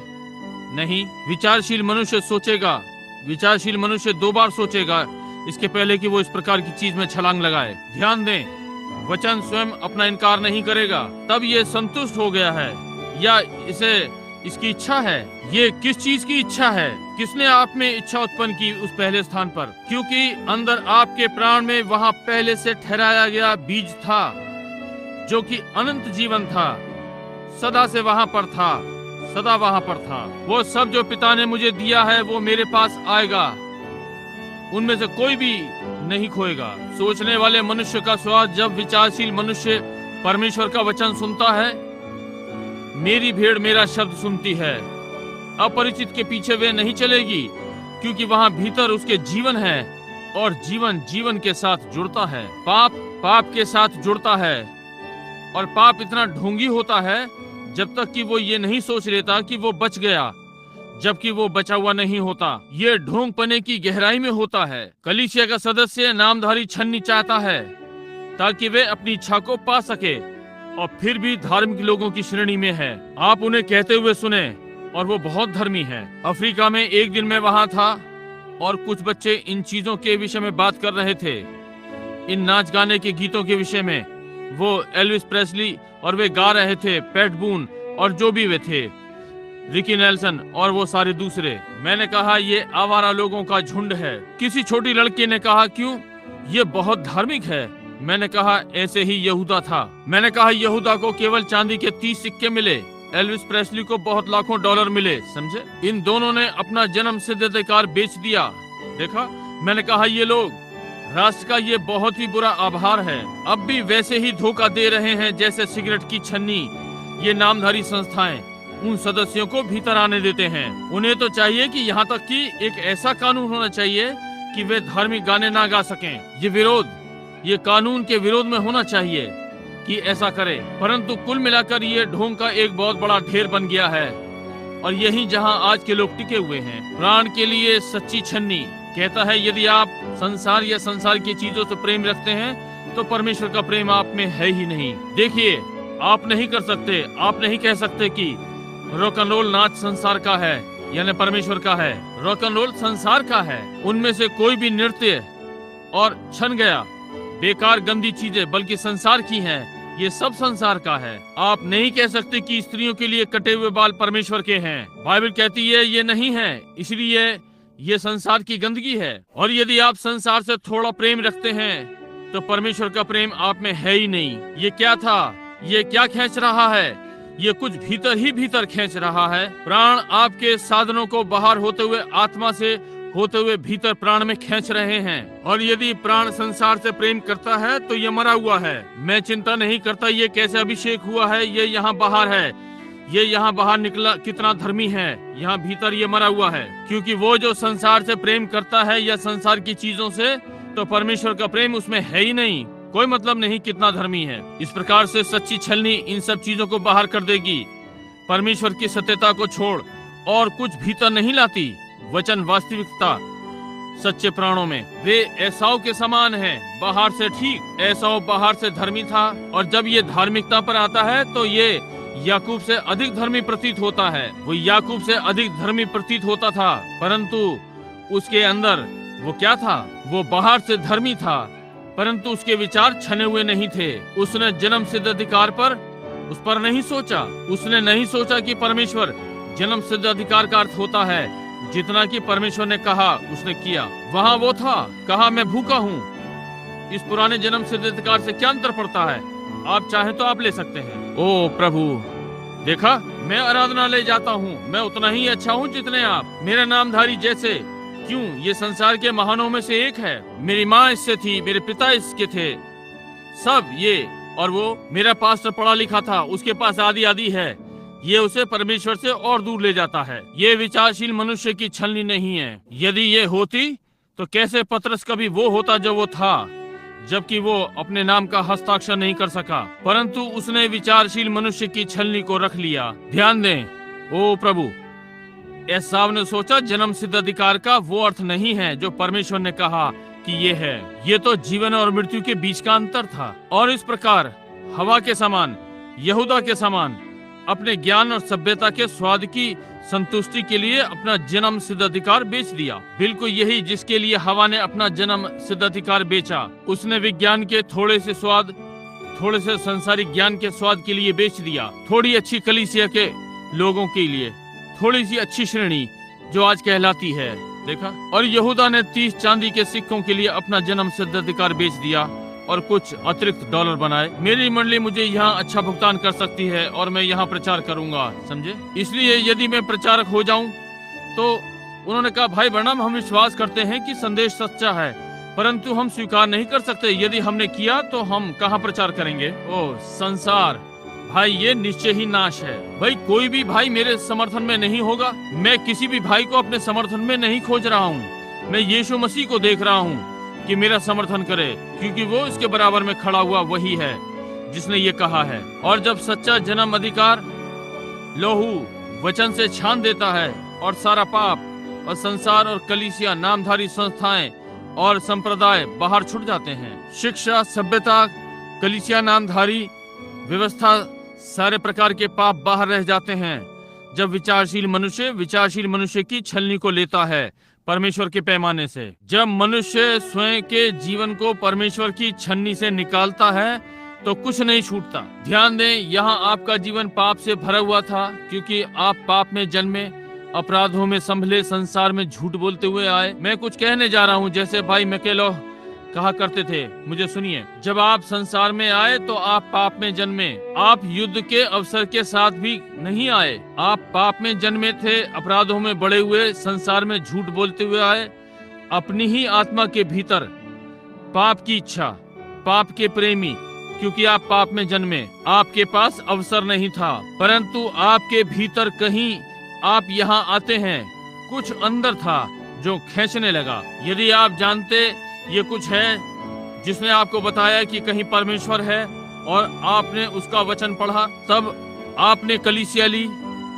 नहीं, विचारशील मनुष्य सोचेगा, विचारशील मनुष्य 2 बार सोचेगा इसके पहले कि वो इस प्रकार की चीज में छलांग लगाए। ध्यान दें, वचन स्वयं अपना इनकार नहीं करेगा। तब ये संतुष्ट हो गया है, या इसकी इच्छा है। ये किस चीज की इच्छा है? किसने आप में इच्छा उत्पन्न की उस पहले स्थान पर? क्योंकि अंदर आपके प्राण में वहां पहले से ठहराया गया बीज था, जो कि अनंत जीवन था, सदा से वहां पर था, सदा वहां पर था। वो सब जो पिता ने मुझे दिया है वो मेरे पास आएगा, उनमें से कोई भी नहीं खोएगा। सोचने वाले मनुष्य का स्वाद जब विचारशील मनुष्य परमेश्वर का वचन सुनता है। मेरी भेड़ मेरा शब्द सुनती है। अपरिचित के पीछे वे नहीं चलेगी, क्योंकि वहां भीतर उसके जीवन है, और जीवन जीवन के साथ जुड़ता है। पाप के साथ जुड़ता है, और पाप इतना ढोंगी होता है जब तक कि वो ये नहीं सोच लेता कि वो बच गया, जबकि वो बचा हुआ नहीं होता। ये ढोंगपने की गहराई में होता है। कलीसिया का सदस्य नामधारी छन्नी चाहता है ताकि वे अपनी इच्छा को पा सके, और फिर भी धार्मिक लोगों की श्रेणी में है। आप उन्हें कहते हुए सुने, और वो बहुत धर्मी है। अफ्रीका में एक दिन मैं वहां था, और कुछ बच्चे इन चीजों के विषय में बात कर रहे थे, इन नाच गाने के गीतों के विषय में। वो एल्विस प्रेस्ली, और वे गा रहे थे पैट बून, और जो भी वे थे, रिकी नेल्सन और वो सारे दूसरे। मैंने कहा ये आवारा लोगों का झुंड है। किसी छोटी लड़की ने कहा क्यों, ये बहुत धार्मिक है। मैंने कहा ऐसे ही यहूदा था। मैंने कहा यहूदा को केवल चांदी के 30 सिक्के मिले, एल्विस प्रेस्ली को बहुत लाखों डॉलर मिले, समझे? इन दोनों ने अपना जन्म सिद्ध अधिकार बेच दिया। देखा, मैंने कहा ये लोग, राष्ट्र का ये बहुत ही बुरा आभार है। अब भी वैसे ही धोखा दे रहे हैं जैसे सिगरेट की छन्नी। ये नामधारी संस्थाएं उन सदस्यों को भीतर आने देते हैं। उन्हें तो चाहिए कि यहाँ तक कि एक ऐसा कानून होना चाहिए कि वे धार्मिक गाने ना गा सकें। ये कानून के विरोध में होना चाहिए कि ऐसा करे। परंतु कुल मिलाकर ये ढोंग का एक बहुत बड़ा ढेर बन गया है, और यही जहाँ आज के लोग टिके हुए हैं। प्राण के लिए सच्ची छन्नी कहता है यदि आप संसार या संसार की चीजों से प्रेम रखते हैं तो परमेश्वर का प्रेम आप में है ही नहीं। देखिए, आप नहीं कर सकते, आप नहीं कह सकते कि रॉक एंड रोल नाच संसार का है यानी परमेश्वर का है। रॉक एंड रोल संसार का है। उनमें से कोई भी नृत्य और छन गया बेकार गंदी चीजें बल्कि संसार की हैं। ये सब संसार का है। आप नहीं कह सकते कि स्त्रियों के लिए कटे हुए बाल परमेश्वर के हैं। बाइबल कहती है ये नहीं है, इसलिए ये संसार की गंदगी है। और यदि आप संसार से थोड़ा प्रेम रखते हैं तो परमेश्वर का प्रेम आप में है ही नहीं। ये क्या था? ये क्या खींच रहा है? ये कुछ भीतर ही भीतर खींच रहा है। प्राण आपके साधनों को बाहर होते हुए आत्मा से होते हुए भीतर प्राण में खींच रहे हैं। और यदि प्राण संसार से प्रेम करता है तो ये मरा हुआ है। मैं चिंता नहीं करता ये कैसे अभिषेक हुआ है, ये यहाँ बाहर है, ये यहाँ बाहर निकला कितना धर्मी है, यहाँ भीतर ये मरा हुआ है। क्योंकि वो जो संसार से प्रेम करता है या संसार की चीजों से, तो परमेश्वर का प्रेम उसमें है ही नहीं। कोई मतलब नहीं कितना धर्मी है। इस प्रकार से सच्ची छलनी इन सब चीजों को बाहर कर देगी। परमेश्वर की सत्यता को छोड़ और कुछ भीतर नहीं लाती। वचन वास्तविकता सच्चे प्राणों में वे एसाव के समान है, बाहर से ठीक। एसाव बाहर से धर्मी था, और जब ये धार्मिकता पर आता है तो ये याकूब से अधिक धर्मी प्रतीत होता है। वो याकूब से अधिक धर्मी प्रतीत होता था, परंतु उसके अंदर वो क्या था? वो बाहर से धर्मी था, परंतु उसके विचार छने हुए नहीं थे। उसने जन्म सिद्ध अधिकार पर उस पर नहीं सोचा। उसने नहीं सोचा कि परमेश्वर जन्म सिद्ध अधिकार का अर्थ होता है। जितना कि परमेश्वर ने कहा उसने किया। वहाँ वो था, कहा मैं भूखा हूँ। इस पुराने जन्म सिद्ध अधिकार से क्या अंतर पड़ता है? आप चाहे तो आप ले सकते हैं। ओ प्रभु, देखा मैं आराधनालय जाता हूँ, मैं उतना ही अच्छा हूँ जितने आप। मेरा नामधारी जैसे क्यों, ये संसार के महानों में से एक है। मेरी माँ इससे थी, मेरे पिता इसके थे, सब ये। और वो मेरा पास्टर पढ़ा लिखा था, उसके पास आदि आदि है। ये उसे परमेश्वर से और दूर ले जाता है। ये विचारशील मनुष्य की छलनी नहीं है। यदि ये होती तो कैसे पतरस कभी वो होता जो वो था, जबकि वो अपने नाम का हस्ताक्षर नहीं कर सका, परंतु उसने विचारशील मनुष्य की छलनी को रख लिया। ध्यान दें, ओ प्रभु, एसाव ने सोचा जन्म सिद्ध अधिकार का वो अर्थ नहीं है जो परमेश्वर ने कहा कि ये है। ये तो जीवन और मृत्यु के बीच का अंतर था। और इस प्रकार हवा के समान, यहूदा के समान अपने ज्ञान और सभ्यता के स्वाद की संतुष्टि के लिए अपना जन्म सिद्ध अधिकार बेच दिया। बिल्कुल यही जिसके लिए हवा ने अपना जन्म सिद्ध अधिकार बेचा। उसने विज्ञान के थोड़े से स्वाद, थोड़े से संसारिक ज्ञान के स्वाद के लिए बेच दिया। थोड़ी अच्छी कलीसिया के लोगों के लिए, थोड़ी सी अच्छी श्रेणी जो आज कहलाती है, देखा। और यहूदा ने 30 चांदी के सिक्कों के लिए अपना जन्म सिद्ध अधिकार बेच दिया और कुछ अतिरिक्त डॉलर बनाए। मेरी मंडली मुझे यहाँ अच्छा भुगतान कर सकती है और मैं यहाँ प्रचार करूंगा, समझे। इसलिए यदि मैं प्रचारक हो जाऊं तो उन्होंने कहा, भाई ब्रैनम, हम विश्वास करते हैं कि संदेश सच्चा है, परंतु हम स्वीकार नहीं कर सकते। यदि हमने किया तो हम कहाँ प्रचार करेंगे? ओह संसार, भाई ये निश्चय ही नाश है। भाई कोई भी भाई मेरे समर्थन में नहीं होगा। मैं किसी भी भाई को अपने समर्थन में नहीं खोज रहा हूँ। मैं यीशु मसीह को देख रहा हूँ कि मेरा समर्थन करे, क्योंकि वो इसके बराबर में खड़ा हुआ वही है जिसने ये कहा है। और जब सच्चा जन्म अधिकार लोहू वचन से छान देता है और सारा पाप और संसार और कलीसिया, नामधारी संस्थाएं और संप्रदाय बाहर छूट जाते हैं। शिक्षा, सभ्यता, कलीसिया, नामधारी व्यवस्था, सारे प्रकार के पाप बाहर रह जाते हैं जब विचारशील मनुष्य की छलनी को लेता है परमेश्वर के पैमाने से। जब मनुष्य स्वयं के जीवन को परमेश्वर की छलनी से निकालता है तो कुछ नहीं छूटता। ध्यान दें, यहाँ आपका जीवन पाप से भरा हुआ था, क्योंकि आप पाप में जन्मे, अपराधों में संभले, संसार में झूठ बोलते हुए आए। मैं कुछ कहने जा रहा हूँ जैसे भाई मैकेलो कहा करते थे, मुझे सुनिए। जब आप संसार में आए तो आप पाप में जन्मे। आप युद्ध के अवसर के साथ भी नहीं आए। आप पाप में जन्मे थे, अपराधों में बड़े हुए, संसार में झूठ बोलते हुए आए। अपनी ही आत्मा के भीतर पाप की इच्छा, पाप के प्रेमी, क्योंकि आप पाप में जन्मे। आपके पास अवसर नहीं था, परंतु आपके भीतर कहीं आप यहाँ आते हैं, कुछ अंदर था जो खींचने लगा। यदि आप जानते ये कुछ है जिसने आपको बताया कि कहीं परमेश्वर है और आपने उसका वचन पढ़ा, तब आपने कलीसिया ली,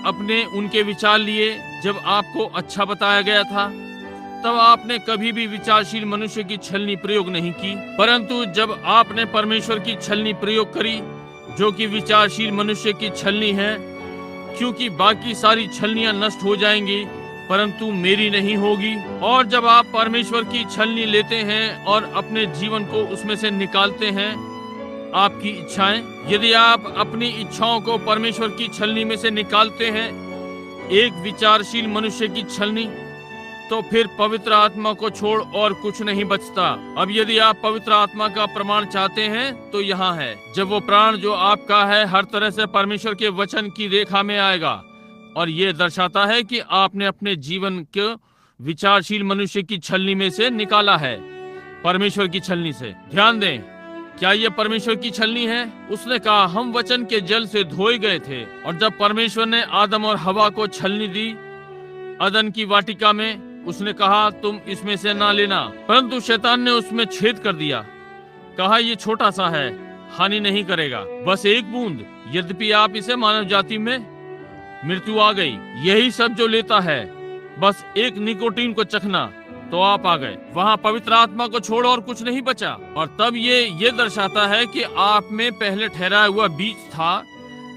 अपने उनके विचार लिए। जब आपको अच्छा बताया गया था तब आपने कभी भी विचारशील मनुष्य की छलनी प्रयोग नहीं की। परंतु जब आपने परमेश्वर की छलनी प्रयोग करी, जो कि विचारशील मनुष्य की छलनी है, क्योंकि बाकी सारी छलनियां नष्ट हो जाएंगी परंतु मेरी नहीं होगी। और जब आप परमेश्वर की छलनी लेते हैं और अपने जीवन को उसमें से निकालते हैं, आपकी इच्छाएं, यदि आप अपनी इच्छाओं को परमेश्वर की छलनी में से निकालते हैं, एक विचारशील मनुष्य की छलनी, तो फिर पवित्र आत्मा को छोड़ और कुछ नहीं बचता। अब यदि आप पवित्र आत्मा का प्रमाण चाहते हैं तो यहाँ है। जब वो प्राण जो आपका है हर तरह से परमेश्वर के वचन की रेखा में आएगा, और ये दर्शाता है कि आपने अपने जीवन को विचारशील मनुष्य की छलनी में से निकाला है, परमेश्वर की छलनी से। ध्यान दें, क्या ये परमेश्वर की छलनी है? उसने कहा, हम वचन के जल से धोए गए थे। और जब परमेश्वर ने आदम और हवा को छलनी दी अदन की वाटिका में, उसने कहा, तुम इसमें से ना लेना, परंतु शैतान ने उसमें छेद कर दिया। कहा, ये छोटा सा है, हानि नहीं करेगा, बस एक बूंद। यद्यपि आप इसे मानव जाति में मृत्यु आ गई। यही सब जो लेता है, बस एक निकोटीन को चखना तो आप आ गए। वहाँ पवित्र आत्मा को छोड़ और कुछ नहीं बचा। और तब ये दर्शाता है कि आप में पहले ठहराया हुआ बीज था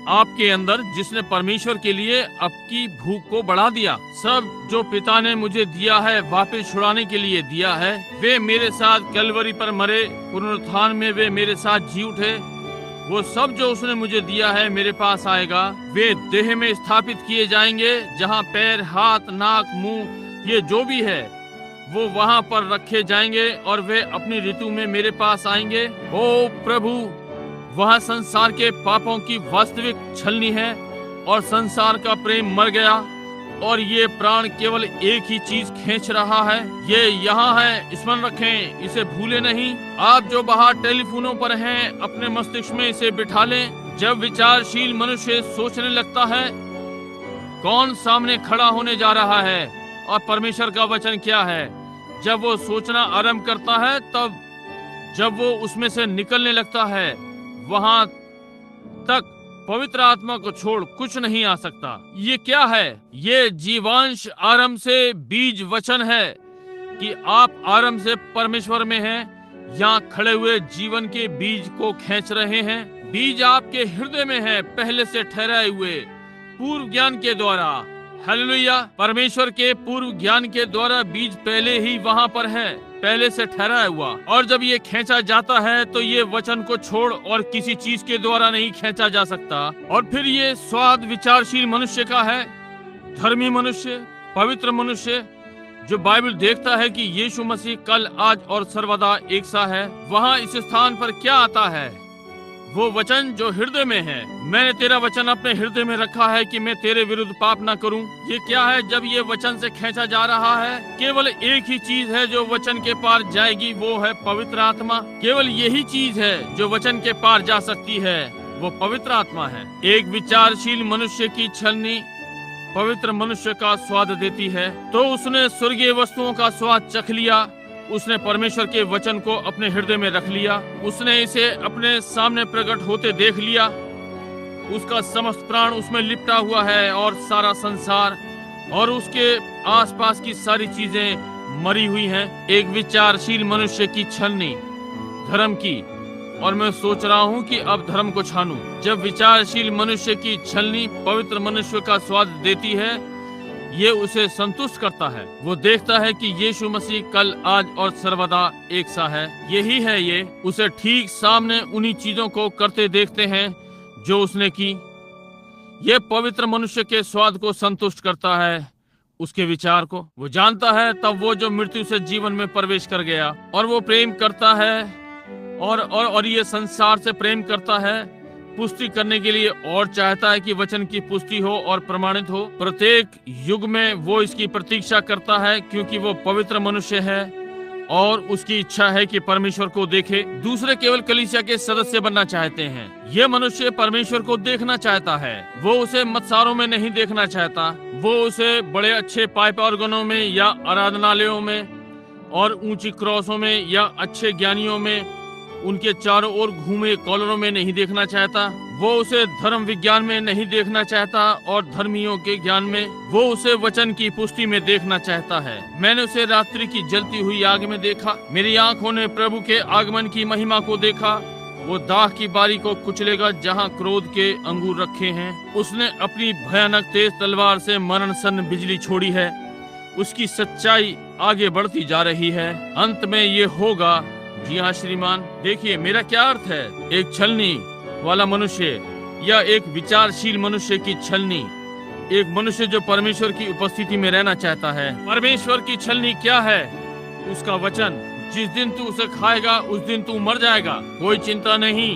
आपके अंदर, जिसने परमेश्वर के लिए आपकी भूख को बढ़ा दिया। सब जो पिता ने मुझे दिया है वापस छुड़ाने के लिए दिया है। वे मेरे साथ कलवरी पर मरे, पुनरुत्थान में वे मेरे साथ जी उठे। वो सब जो उसने मुझे दिया है मेरे पास आएगा। वे देह में स्थापित किए जाएंगे, जहाँ पैर, हाथ, नाक, मुंह, ये जो भी है वो वहाँ पर रखे जाएंगे, और वे अपनी ऋतु में मेरे पास आएंगे। ओ प्रभु, वह संसार के पापों की वास्तविक छलनी है, और संसार का प्रेम मर गया, और ये प्राण केवल एक ही चीज खींच रहा है। ये यहाँ है, स्मरण रखें, इसे भूले नहीं। आप जो बाहर टेलीफोनों पर हैं, अपने मस्तिष्क में इसे बिठा लें। जब विचारशील मनुष्य सोचने लगता है कौन सामने खड़ा होने जा रहा है और परमेश्वर का वचन क्या है, जब वो सोचना आरंभ करता है, तब जब वो उसमें से निकलने लगता है, वहां तक पवित्र आत्मा को छोड़ कुछ नहीं आ सकता। ये क्या है? ये जीवांश आरंभ से बीज वचन है कि आप आरंभ से परमेश्वर में हैं। यहाँ खड़े हुए जीवन के बीज को खींच रहे हैं। बीज आपके हृदय में है, पहले से ठहराए हुए पूर्व ज्ञान के द्वारा। हालेलुया! परमेश्वर के पूर्व ज्ञान के द्वारा बीज पहले ही वहाँ पर है, पहले से ठहराया हुआ। और जब ये खींचा जाता है तो ये वचन को छोड़ और किसी चीज के द्वारा नहीं खींचा जा सकता। और फिर ये स्वाद विचारशील मनुष्य का है, धर्मी मनुष्य, पवित्र मनुष्य, जो बाइबल देखता है कि यीशु मसीह कल, आज और सर्वदा एक सा है। वहाँ इस स्थान पर क्या आता है? वो वचन जो हृदय में है। मैंने तेरा वचन अपने हृदय में रखा है कि मैं तेरे विरुद्ध पाप ना करूं। ये क्या है? जब ये वचन से खींचा जा रहा है, केवल एक ही चीज है जो वचन के पार जाएगी, वो है पवित्र आत्मा। केवल यही चीज है जो वचन के पार जा सकती है, वो पवित्र आत्मा है। एक विचारशील मनुष्य की छलनी पवित्र मनुष्य का स्वाद देती है। तो उसने स्वर्गीय वस्तुओं का स्वाद चख लिया, उसने परमेश्वर के वचन को अपने हृदय में रख लिया, उसने इसे अपने सामने प्रकट होते देख लिया। उसका समस्त प्राण उसमें लिपटा हुआ है, और सारा संसार और उसके आसपास की सारी चीजें मरी हुई हैं। एक विचारशील मनुष्य की छलनी धर्म की, और मैं सोच रहा हूँ कि अब धर्म को छानूं। जब विचारशील मनुष्य की छलनी पवित्र मनुष्य का स्वाद देती है, ये उसे संतुष्ट करता है। वो देखता है कि यीशु मसीह कल, आज और सर्वदा एक सा है। यही है, ये उसे ठीक सामने उन्हीं चीजों को करते देखते हैं जो उसने की। ये पवित्र मनुष्य के स्वाद को संतुष्ट करता है, उसके विचार को। वो जानता है तब वो जो मृत्यु से जीवन में प्रवेश कर गया, और वो प्रेम करता है और ये संसार से प्रेम करता है, पुष्टि करने के लिए, और चाहता है कि वचन की पुष्टि हो और प्रमाणित हो। प्रत्येक युग में वो इसकी प्रतीक्षा करता है, क्योंकि वो पवित्र मनुष्य है और उसकी इच्छा है कि परमेश्वर को देखे। दूसरे केवल कलीसिया के सदस्य बनना चाहते हैं। ये मनुष्य परमेश्वर को देखना चाहता है। वो उसे मत्सारों में नहीं देखना चाहता। वो उसे बड़े अच्छे पाइप ऑर्गनों में या आराधनालयों में और ऊंची क्रॉसों में या अच्छे ज्ञानियों में, उनके चारों ओर घूमे कॉलरों में नहीं देखना चाहता। वो उसे धर्म विज्ञान में नहीं देखना चाहता और धर्मियों के ज्ञान में। वो उसे वचन की पुष्टि में देखना चाहता है। मैंने उसे रात्रि की जलती हुई आग में देखा। मेरी आंखों ने प्रभु के आगमन की महिमा को देखा। वो दाख की बारी को कुचलेगा जहाँ क्रोध के अंगूर रखे हैं। उसने अपनी भयानक तेज तलवार से मरण सन बिजली छोड़ी है। उसकी सच्चाई आगे बढ़ती जा रही है। अंत में ये होगा। जी हाँ श्रीमान, देखिए मेरा क्या अर्थ है। एक छलनी वाला मनुष्य या एक विचारशील मनुष्य की छलनी, एक मनुष्य जो परमेश्वर की उपस्थिति में रहना चाहता है। परमेश्वर की छलनी क्या है? उसका वचन। जिस दिन तू उसे खाएगा उस दिन तू मर जाएगा, कोई चिंता नहीं।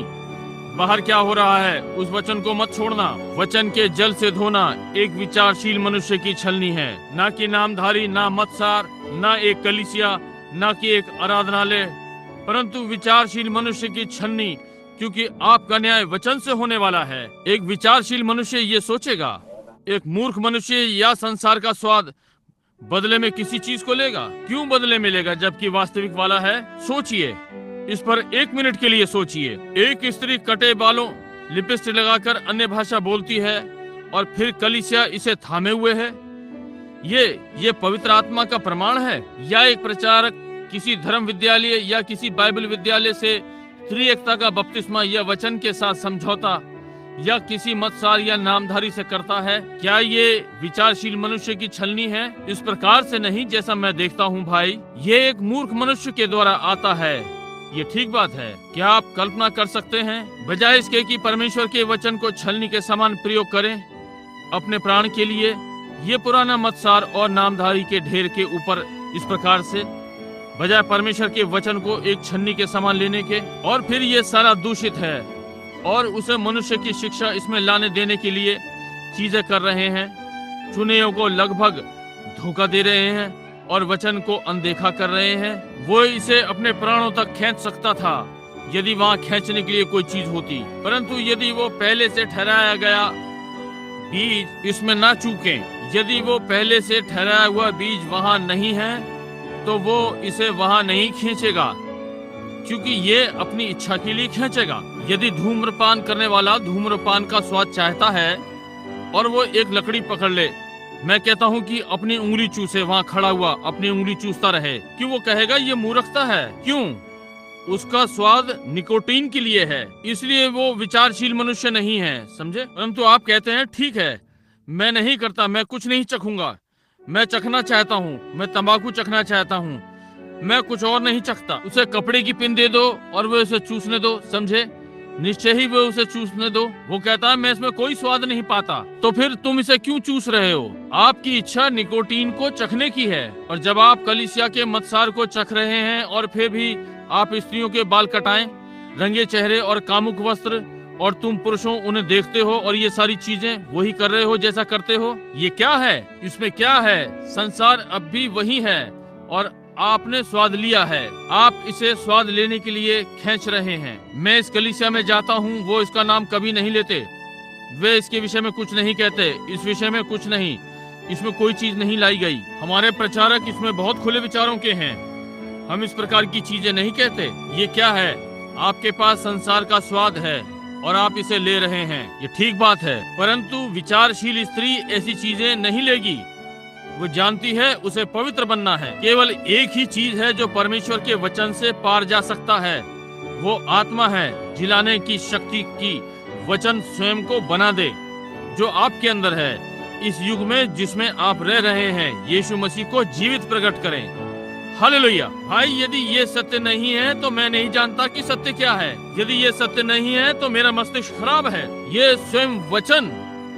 बाहर क्या हो रहा है उस वचन को मत छोड़ना। वचन के जल से धोना एक विचारशील मनुष्य की छलनी है, ना कि नामधारी, ना मतसार, ना एक कलीसिया, ना कि एक आराधनालय, परंतु विचारशील मनुष्य की छलनी, क्योंकि आपका न्याय वचन से होने वाला है। एक विचारशील मनुष्य ये सोचेगा। एक मूर्ख मनुष्य या संसार का स्वाद बदले में किसी चीज को लेगा। क्यों बदले में लेगा जबकि वास्तविक वाला है? सोचिए, इस पर 1 मिनट के लिए सोचिए। एक स्त्री कटे बालों, लिपस्टिक लगाकर अन्य भाषा बोलती है और फिर कलीसिया इसे थामे हुए है। ये पवित्र आत्मा का प्रमाण है, या एक प्रचारक किसी धर्म विद्यालय या किसी बाइबल विद्यालय से त्रिएकता का बपतिस्मा या वचन के साथ समझौता या किसी मतसार या नामधारी से करता है? क्या ये विचारशील मनुष्य की छलनी है? इस प्रकार से नहीं जैसा मैं देखता हूँ भाई, ये एक मूर्ख मनुष्य के द्वारा आता है। ये ठीक बात है। क्या आप कल्पना कर सकते हैं, बजाय इसके कि परमेश्वर के वचन को छलनी के समान प्रयोग करें अपने प्राण के लिए, ये पुराना मतसार और नामधारी के ढेर के ऊपर इस प्रकार से, बजाय परमेश्वर के वचन को एक छन्नी के समान लेने के, और फिर ये सारा दूषित है और उसे मनुष्य की शिक्षा इसमें लाने देने के लिए चीजें कर रहे हैं। चुनियों को लगभग धोखा दे रहे हैं और वचन को अनदेखा कर रहे हैं। वो इसे अपने प्राणों तक खींच सकता था यदि वहाँ खींचने के लिए कोई चीज होती, परंतु यदि वो पहले से ठहराया गया बीज इसमें ना चूके, यदि वो पहले से ठहराया हुआ बीज वहाँ नहीं है तो वो इसे वहाँ नहीं खींचेगा, क्योंकि ये अपनी इच्छा के लिए खींचेगा। यदि धूम्रपान करने वाला धूम्रपान का स्वाद चाहता है और वो एक लकड़ी पकड़ ले, मैं कहता हूँ कि अपनी उंगली चूसे, वहाँ खड़ा हुआ अपनी उंगली चूसता रहे, कि वो कहेगा ये मूर्खता है। क्यों? उसका स्वाद निकोटीन के लिए है, इसलिए वो विचारशील मनुष्य नहीं है, समझे? परंतु आप कहते हैं ठीक है, मैं नहीं करता, मैं कुछ नहीं चखूंगा, मैं चखना चाहता हूँ, मैं तंबाकू चखना चाहता हूँ, मैं कुछ और नहीं चखता। उसे कपड़े की पिन दे दो और वो उसे चूसने दो, समझे? निश्चय ही वो उसे चूसने दो। वो कहता है मैं इसमें कोई स्वाद नहीं पाता, तो फिर तुम इसे क्यों चूस रहे हो? आपकी इच्छा निकोटीन को चखने की है। और जब आप कलीसिया के मतसार को चख रहे हैं और फिर भी आप स्त्रियों के बाल कटाएं, रंगे चेहरे और कामुक वस्त्र, और तुम पुरुषों उन्हें देखते हो और ये सारी चीजें वही कर रहे हो जैसा करते हो, ये क्या है? इसमें क्या है? संसार अब भी वही है और आपने स्वाद लिया है। आप इसे स्वाद लेने के लिए खींच रहे हैं। मैं इस कलीसिया में जाता हूँ, वो इसका नाम कभी नहीं लेते, वे इसके विषय में कुछ नहीं कहते, इस विषय में कुछ नहीं, इसमें कोई चीज नहीं लाई गई। हमारे प्रचारक इसमें बहुत खुले विचारों के हैं, हम इस प्रकार की चीजें नहीं कहते। ये क्या है? आपके पास संसार का स्वाद है और आप इसे ले रहे हैं, ये ठीक बात है, परंतु विचारशील स्त्री ऐसी चीजें नहीं लेगी। वो जानती है उसे पवित्र बनना है। केवल एक ही चीज है जो परमेश्वर के वचन से पार जा सकता है, वो आत्मा है, जिलाने की शक्ति की। वचन स्वयं को बना दे जो आपके अंदर है। इस युग में जिसमें आप रह रहे हैं, यीशु मसीह को जीवित प्रकट करें। हालेलुया। भाई, यदि ये सत्य नहीं है तो मैं नहीं जानता कि सत्य क्या है। यदि ये सत्य नहीं है तो मेरा मस्तिष्क खराब है। ये स्वयं वचन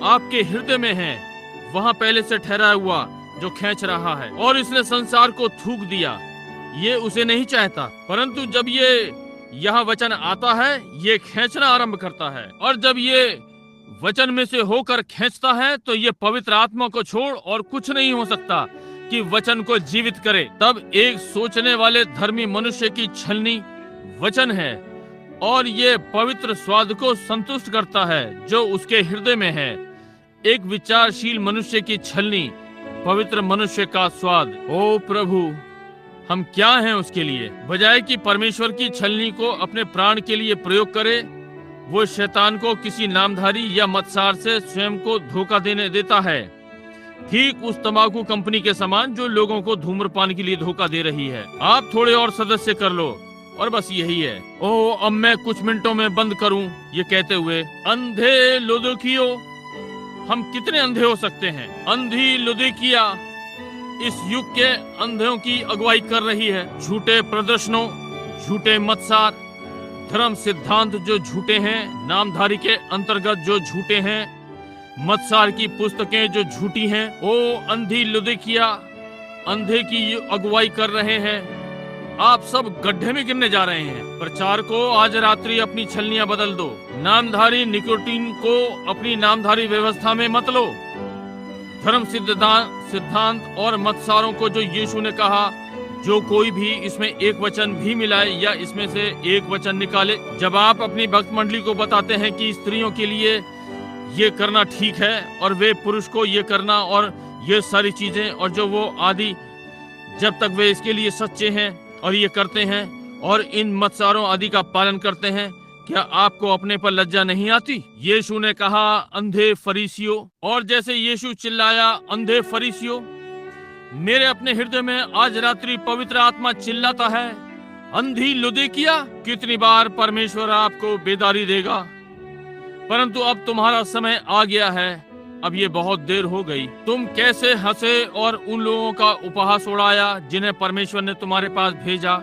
आपके हृदय में है, वहाँ पहले से ठहरा हुआ जो खींच रहा है, और इसने संसार को थूक दिया। ये उसे नहीं चाहता, परंतु जब ये यहाँ वचन आता है, ये खींचना आरंभ करता है, और जब ये वचन में से होकर खींचता है तो ये पवित्र आत्मा को छोड़ और कुछ नहीं हो सकता कि वचन को जीवित करे। तब एक सोचने वाले धर्मी मनुष्य की छलनी वचन है, और ये पवित्र स्वाद को संतुष्ट करता है जो उसके हृदय में है। एक विचारशील मनुष्य की छलनी पवित्र मनुष्य का स्वाद। ओ प्रभु, हम क्या हैं उसके लिए? बजाय कि परमेश्वर की छलनी को अपने प्राण के लिए प्रयोग करे, वो शैतान को किसी नामधारी या मतसार से स्वयं को धोखा देने देता है, ठीक उस तंबाकू कंपनी के समान जो लोगों को धूम्रपान के लिए धोखा दे रही है। आप थोड़े और सदस्य कर लो और बस यही है। ओह, अब मैं कुछ मिनटों में बंद करूं ये कहते हुए, अंधे लुदोकियो, हम कितने अंधे हो सकते हैं? अंधी लुदोकिया इस युग के अंधों की अगुवाई कर रही है। झूठे प्रदर्शनों, झूठे मतसार, धर्म सिद्धांत जो झूठे हैं, नामधारी के अंतर्गत जो झूठे हैं, मतसार की पुस्तकें जो झूठी हैं। ओ अंधी लुदोकिया, अंधे की अगुवाई कर रहे हैं। आप सब गड्ढे में गिरने जा रहे हैं। प्रचार को आज रात्रि अपनी छलनियां बदल दो। नामधारी निकोटीन को अपनी नामधारी व्यवस्था में मत लो। धर्म सिद्धांत और मतसारों को जो यीशु ने कहा, जो कोई भी इसमें एक वचन भी मिलाए या इसमें से एक वचन निकाले। जब आप अपनी भक्त मंडली को बताते हैं कि स्त्रियों के लिए ये करना ठीक है और वे पुरुष को ये करना और ये सारी चीजें, और जो वो आदि जब तक वे इसके लिए सच्चे हैं और ये करते हैं और इन मतसारों आदि का पालन करते हैं, क्या आपको अपने पर लज्जा नहीं आती? यीशु ने कहा, अंधे फरीसियों। और जैसे यीशु चिल्लाया, अंधे फरीसियों, मेरे अपने हृदय में आज रात्रि पवित्र आत्मा चिल्लाता है, अंधी लुदिकिया। कितनी बार परमेश्वर आपको बेदारी देगा, परंतु अब तुम्हारा समय आ गया है, अब ये बहुत देर हो गई। तुम कैसे हंसे और उन लोगों का उपहास उड़ाया जिन्हें परमेश्वर ने तुम्हारे पास भेजा,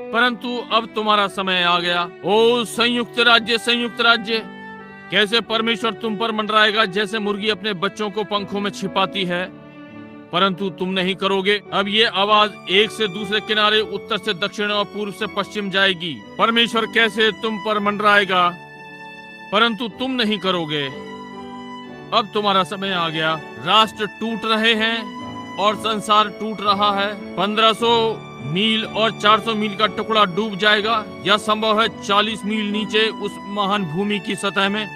परंतु अब तुम्हारा समय आ गया। ओ संयुक्त राज्य, कैसे परमेश्वर तुम पर मंडराएगा जैसे मुर्गी अपने बच्चों को पंखों में छिपाती है, परंतु तुम नहीं करोगे। अब ये आवाज एक से दूसरे किनारे, उत्तर से दक्षिण और पूर्व से पश्चिम जाएगी। परमेश्वर कैसे तुम पर मंडराएगा, परंतु तुम नहीं करोगे। अब तुम्हारा समय आ गया। राष्ट्र टूट रहे हैं और संसार टूट रहा है। 1500 मील और 400 मील का टुकड़ा डूब जाएगा, यह संभव है 40 मील नीचे उस महान भूमि की सतह में।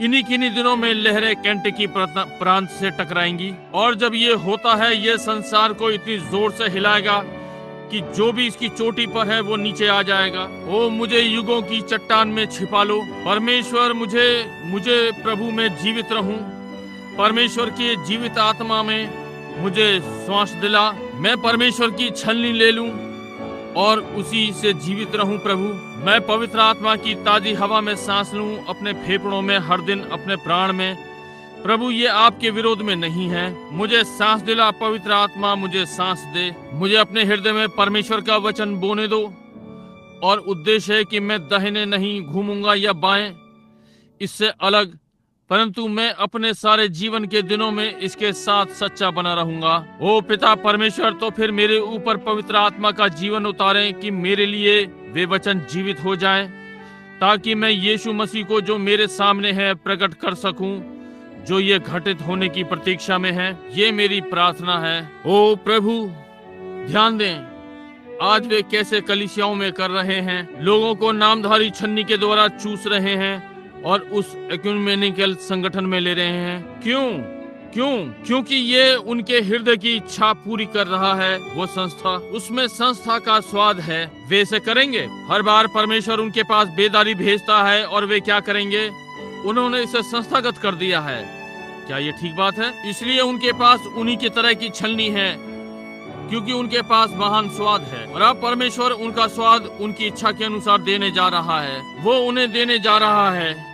इन्हीं दिनों में लहरें केंटकी प्रांत से टकराएंगी, और जब ये होता है, ये संसार को इतनी जोर से हिलाएगा कि जो भी इसकी चोटी पर है वो नीचे आ जाएगा। ओ मुझे युगों की चट्टान में छिपा लो। परमेश्वर, मुझे प्रभु में जीवित रहूं। परमेश्वर की जीवित आत्मा में मुझे श्वास दिला। मैं परमेश्वर की छलनी ले लूं और उसी से जीवित रहूं। प्रभु, मैं पवित्र आत्मा की ताजी हवा में सांस लूं, अपने फेफड़ों में हर दिन, अपने प्राण में। प्रभु, ये आपके विरोध में नहीं है। मुझे सांस दिला पवित्र आत्मा, मुझे सांस दे। मुझे अपने हृदय में परमेश्वर का वचन बोने दो, और उद्देश्य है कि मैं दाहिने नहीं घूमूंगा या बाएं, इससे अलग, परंतु मैं अपने सारे जीवन के दिनों में इसके साथ सच्चा बना रहूंगा। ओ पिता परमेश्वर, तो फिर मेरे ऊपर पवित्र आत्मा का जीवन उतारें कि मेरे लिए वे वचन जीवित हो जाएं, ताकि मैं यीशु मसीह को जो मेरे सामने है प्रकट कर सकूं, जो ये घटित होने की प्रतीक्षा में है। ये मेरी प्रार्थना है। ओ प्रभु, ध्यान दें, आज वे कैसे कलीसियाओं में कर रहे हैं, लोगों को नामधारी छन्नी के द्वारा चूस रहे हैं और उस एक्यूमेनिकल संगठन में ले रहे हैं। क्योंकि ये उनके हृदय की इच्छा पूरी कर रहा है। वो संस्था, उसमें संस्था का स्वाद है, वे इसे करेंगे। हर बार परमेश्वर उनके पास बेदारी भेजता है और वे क्या करेंगे? उन्होंने इसे संस्थागत कर दिया है। क्या ये ठीक बात है? इसलिए उनके पास उन्हीं की तरह की छलनी है, क्योंकि उनके पास महान स्वाद है, और अब परमेश्वर उनका स्वाद उनकी इच्छा के अनुसार देने जा रहा है। वो उन्हें देने जा रहा है।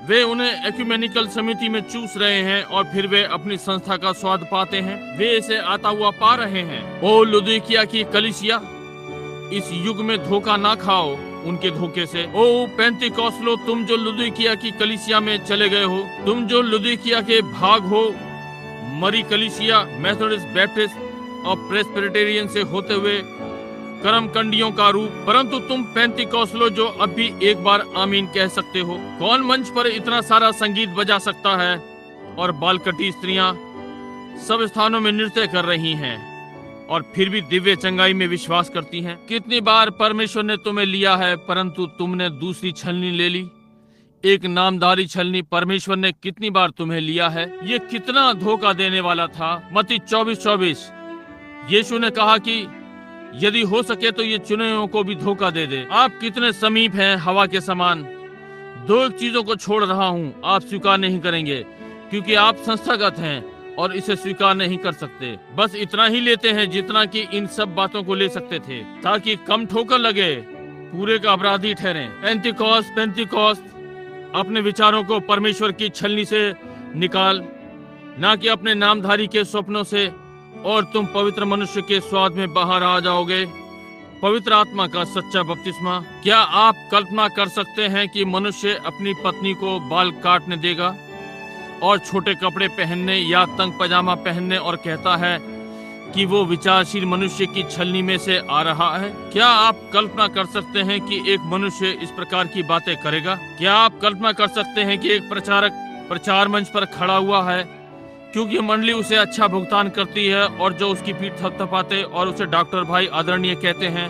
वे उन्हें एक्यूमेनिकल समिति में चूस रहे हैं और फिर वे अपनी संस्था का स्वाद पाते हैं। वे इसे आता हुआ पा रहे हैं। ओ लुदिकिया की कलीसिया, इस युग में धोखा ना खाओ उनके धोखे से। ओ पेंतिकोस्लो, तुम जो लुदिकिया की कलीसिया में चले गए हो, तुम जो लुदिकिया के भाग हो, मरी कलीसिया, मेथोडिस्ट, बैप्टिस्ट और प्रेस्बिटेरियन से होते हुए कर्मकांडियों का रूप, परंतु तुम पेंतिकोस्लो जो अब भी एक बार आमीन कह सकते हो। कौन मंच पर इतना सारा संगीत बजा सकता है और बालकटी स्त्रियां सब स्थानों में नृत्य कर रही हैं और फिर भी दिव्य चंगाई में विश्वास करती हैं? कितनी बार परमेश्वर ने तुम्हें लिया है, परंतु तुमने दूसरी छलनी ले ली, एक नामधारी छलनी। परमेश्वर ने कितनी बार तुम्हें लिया है? ये कितना धोखा देने वाला था। मत्ती 24:24, यीशु ने कहा कि यदि हो सके तो ये चुने हुओं को भी धोखा दे दे। आप कितने समीप हैं हवा के समान। दो चीजों को छोड़ रहा हूँ, आप स्वीकार नहीं करेंगे, क्योंकि आप संस्थागत हैं और इसे स्वीकार नहीं कर सकते। बस इतना ही लेते हैं जितना कि इन सब बातों को ले सकते थे, ताकि कम ठोकर लगे, पूरे का अपराधी ठहरें। पेंतिकोस्त, अपने विचारों को परमेश्वर की छलनी से निकाल, ना कि अपने नामधारी के स्वप्नों से, और तुम पवित्र मनुष्य के स्वाद में बाहर आ जाओगे। पवित्र आत्मा का सच्चा बपतिस्मा। क्या आप कल्पना कर सकते हैं कि मनुष्य अपनी पत्नी को बाल काटने देगा और छोटे कपड़े पहनने या तंग पजामा पहनने और कहता है कि वो विचारशील मनुष्य की छलनी में से आ रहा है? क्या आप कल्पना कर सकते हैं कि एक मनुष्य इस प्रकार की बातें करेगा? क्या आप कल्पना कर सकते हैं कि एक प्रचारक प्रचार मंच पर खड़ा हुआ है क्योंकि मंडली उसे अच्छा भुगतान करती है और जो उसकी पीठ थपथपाते और उसे डॉक्टर भाई आदरणीय कहते हैं